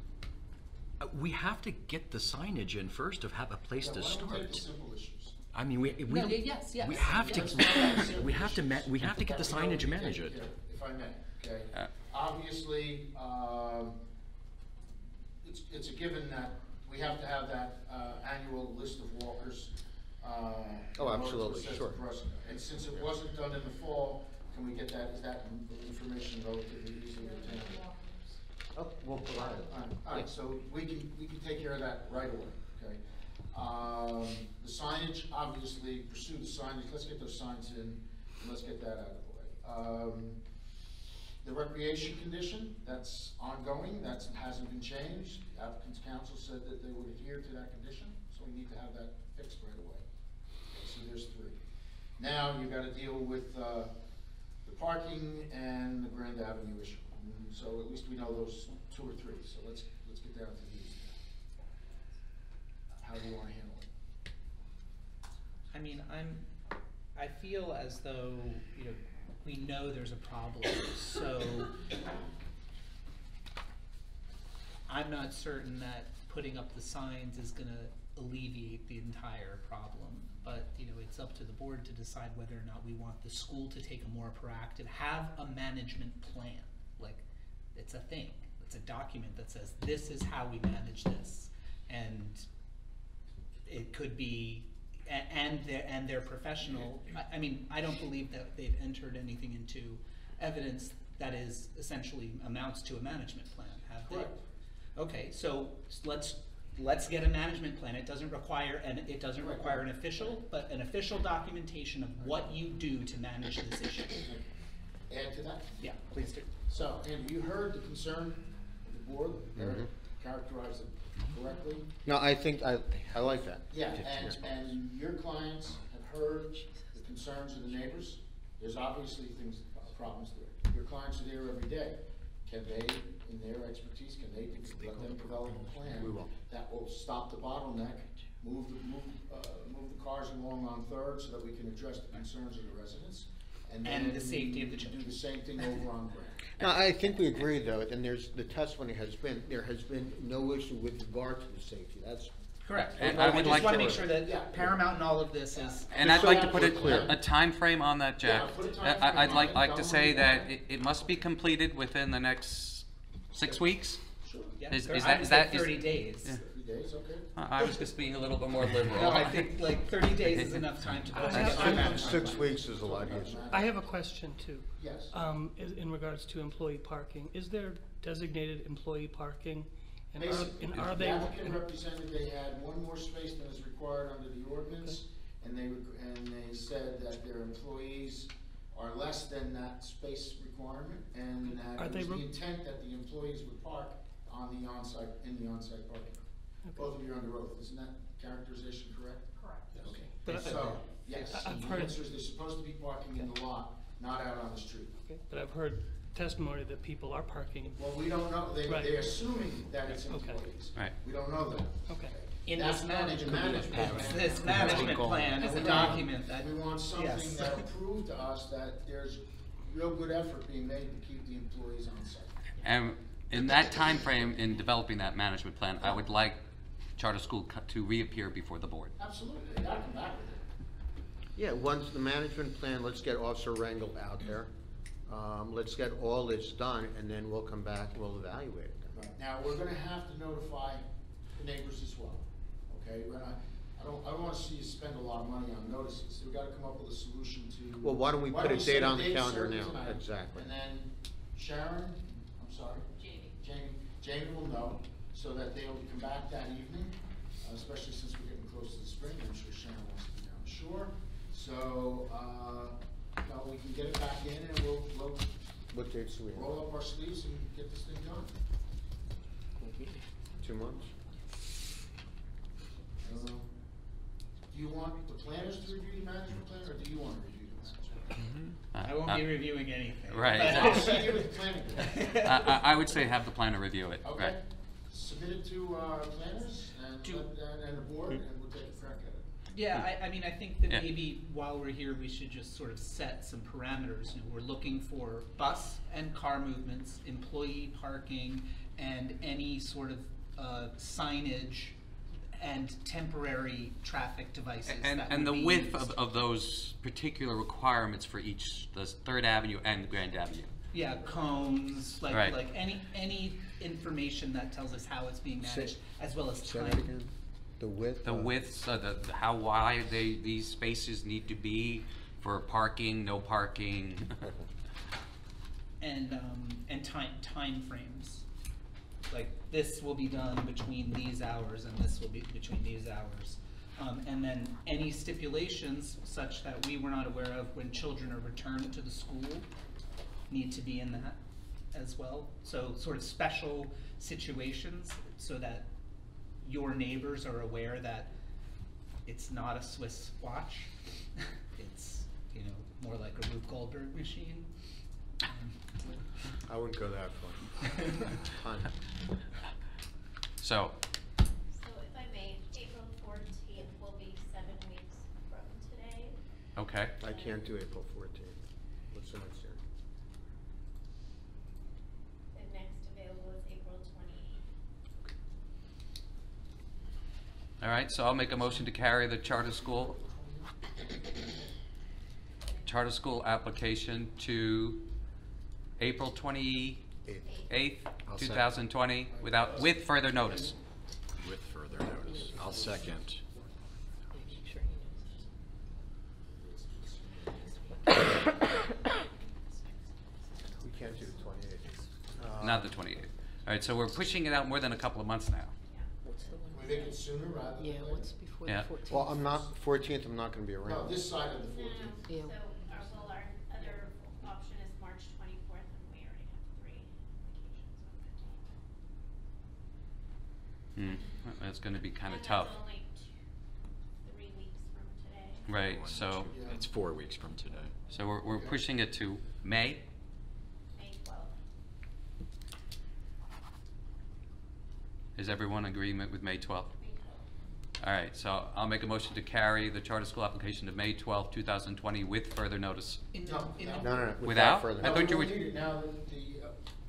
We have to get the signage in first to have a place to Why don't we take the start. simple issues? I mean, we No, yes. we have to Let's talk about the simple we have to issues we have to get the that we know signage we managed. take care of, if I may, okay? Uh, Obviously, it's a given that we have to have that annual list of walkers. Oh, in order to absolutely, assess sure. the person. And since it wasn't done in the fall, can we get that, is that information relatively easily obtained? Oh, we'll provide it. All right, so we can take care of that right away, okay? The signage, obviously, pursue the signage, let's get those signs in, and let's get that out of the way. The recreation condition, that's ongoing, that hasn't been changed. The applicant's counsel said that they would adhere to that condition, so we need to have that fixed right away. Okay, so there's 3. Now, you've gotta deal with, the parking and the Grand Avenue issue. So at least we know those 2 or 3, so let's get down to these. How do you wanna handle it? I mean, I feel as though, we know there's a problem, so I'm not certain that putting up the signs is gonna alleviate the entire problem. But, it's up to the board to decide whether or not we want the school to take a more proactive, have a management plan. Like, it's a thing, it's a document that says, this is how we manage this. And it could be, and they're professional. I mean, I don't believe that they've entered anything into evidence that is essentially amounts to a management plan, have they? Correct. Okay, so let's get a management plan. It doesn't require an official, but an official documentation of what you do to manage this issue. Add to that? Yeah, please do. So, Andy, you heard the concern of the board, characterized it correctly? No, I think, I like that. Yeah, and your clients have heard the concerns of the neighbors. There's obviously problems there. Your clients are there every day. Can they, in their expertise, can they let them develop a plan that will stop the bottleneck, move the cars along on Third so that we can address the concerns of the residents? And then the safety of the do children. the same thing over on Grand. No, I think we agree though, and the testimony has been, there has been no issue with regard to the safety. That's Correct. And I I would just like wanna to- make sure that paramount in all of this is. And I'd like to put a time frame on that, Jack. Yeah, put a time frame I'd on like it. to Tell them say when you that want it must be completed within the next 6 weeks? Sure. Yeah, Is I that, would is say that? 30 days. Yeah. 30 days, okay. I was just being a little bit more liberal. No, I think like 30 days is enough time to put together. 6 weeks is a lot easier. I have a question too. Yes. In regards to employee parking, is there designated employee parking? And Basically, are the they? applicant represented they had one more space than is required under the ordinance, and they said that their employees are less than that space requirement, and that Are it they was the re- intent that the employees would park in the on-site parking. Both of you are under oath, isn't that characterization correct? Correct. Okay. But So, yes, I've the heard- answer is they're supposed to be parking in the lot, not out on the street. Okay, but I've heard testimony that people are parking. Well, we don't know, Right. they're assuming that it's Okay. employees. Right. We don't know that. Okay. In That's this part of the management plan. This management plan is a document that. We want something yes. that will prove to us that there's real good effort being made to keep the employees on site. And in that time frame, in developing that management plan, I would like charter school to reappear before the board. Absolutely, they gotta come back with it. Yeah, once the management plan, let's get Officer Rangel out there. Let's get all this done, and then we'll come back and we'll evaluate it. Right. Now, we're gonna have to notify the neighbors as well, okay? I don't wanna see you spend a lot of money on notices, so we gotta come up with a solution to. Well, why don't we put a set date on the date calendar certain now? tonight, Exactly. And then Sharon, I'm sorry? Jamie will know, so that they'll come back that evening, especially since we're getting close to the spring, I'm sure Sharon wants to be down the shore. So, we can get it back in and we'll What dates do we have? roll up our sleeves and get this thing done. 2 months? Do you want the planners to review the management plan, or do you want to review the management plan? I won't be reviewing anything. Right. I'll see you with the planning board. I would say have the planner review it, Okay, right? submit it to planners and the board, and we'll take a crack at it. Yeah, I mean, I think that Yeah. maybe while we're here, we should just sort of set some parameters. You know, we're looking for bus and car movements, employee parking, and any sort of signage and temporary traffic devices. that And would the be width used. of those particular requirements for each, the Third Avenue and Grand Avenue. Yeah, cones, like Right. like any information that tells us how it's being managed, as well as Say time. that again? The width? The widths, how wide these spaces need to be for parking, no parking. And time frames. Like, this will be done between these hours and this will be between these hours. And then any stipulations such that we were not aware of when children are returned to the school need to be in that as well. So sort of special situations so that your neighbors are aware that it's not a Swiss watch. It's, more like a Rube Goldberg machine. I wouldn't go that far. So, So if I may, April 14th will be 7 weeks from today. okay. I can't do April 14th. What's the next year? The next available is April 28th. All right, so I'll make a motion to carry the charter school application to April 28th, 2020, with further notice. With further notice. I'll second. We can't do the 28th. Not the 28th. All right, so we're pushing it out more than a couple of months now. We make it sooner rather than later. What's before Yeah. the 14th? Well, 14th, I'm not gonna be No, around. this side of the 14th. Yeah. So, our other option is March 24th, and we already have 3 vacations on that date. That's gonna be kind of And tough. that's only 3 weeks from today. Right, so, It's 4 weeks from today. so we're pushing it to May? May 12th. Is everyone in agreement with May 12th? All right, so I'll make a motion to carry the charter school application to May 12th, 2020 with further notice. No, No, Without? further I No, thought we you were. don't need it now that the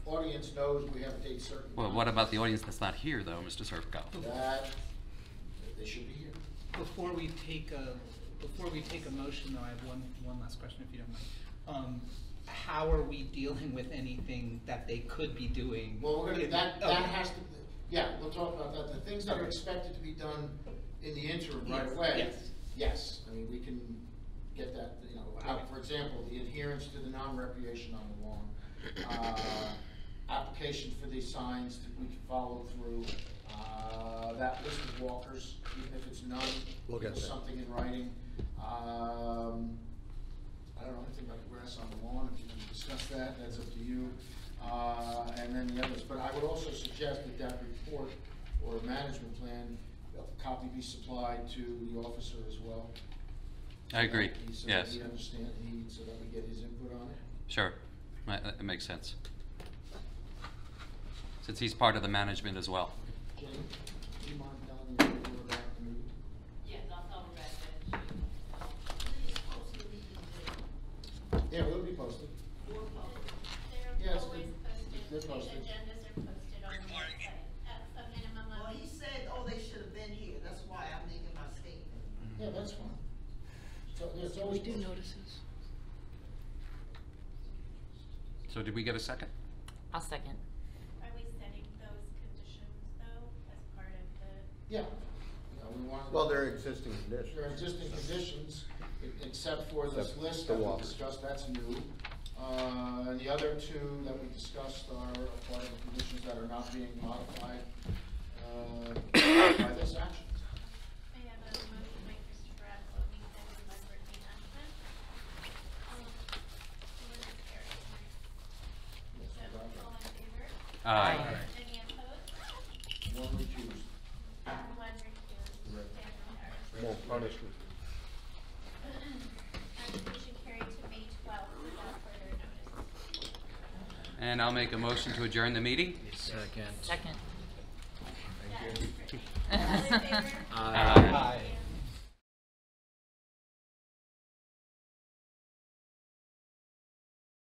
audience knows we have a date certain. Well, what about the audience that's not here, though, Mr. Serpico? That, before we take a motion, though, I have one last question, if you don't mind. How are we dealing with anything that they could be doing? Well, we're gonna, that Okay. has to, yeah, we'll talk about that. The things that are expected to be done in the interim right away. Yes. Yes, I mean, we can get that, you know, out, for example, the adherence to the non-recreation on the lawn. Application for these signs that we can follow through. That list of walkers, even if it's none, We'll get there's that. something in writing. I don't know anything about the grass on the lawn, if you can discuss that, that's up to you. And then the others, but I would also suggest that that report or management plan, a copy be supplied to the officer as well. I agree, So that yes. he understand, so that we get his input on it. Sure, that makes sense. Since he's part of the management as well. Jane, do you mind telling me more about the meeting? Yes, I'll tell Rebecca. Yeah, we'll be posted. They're Yes, always they're posted, the posted. agendas are posted on the website at a minimum of. Well, he said, oh, they should have been here, that's why I'm making my statement. Yeah, that's fine. So, it's always posted. notices. So did we get a second? I'll second. Are we setting those conditions though, as part of the? Yeah. We want. Well, there are existing conditions. There are existing conditions, except for this Except list the that we walkers. discussed, that's new. And the other two that we discussed are part of the conditions that are not being modified, by this action. I have a motion by Christopher Appleby, seconded by Brittany Ashman. Motion carries. So, all in favor? Aye. Any opposed? One recused. One recused. Correct. Stand More punishment. Motion carried to May 12th without further notice. And I'll make a motion to adjourn the meeting. Second. Second. All in favor? Aye. Aye.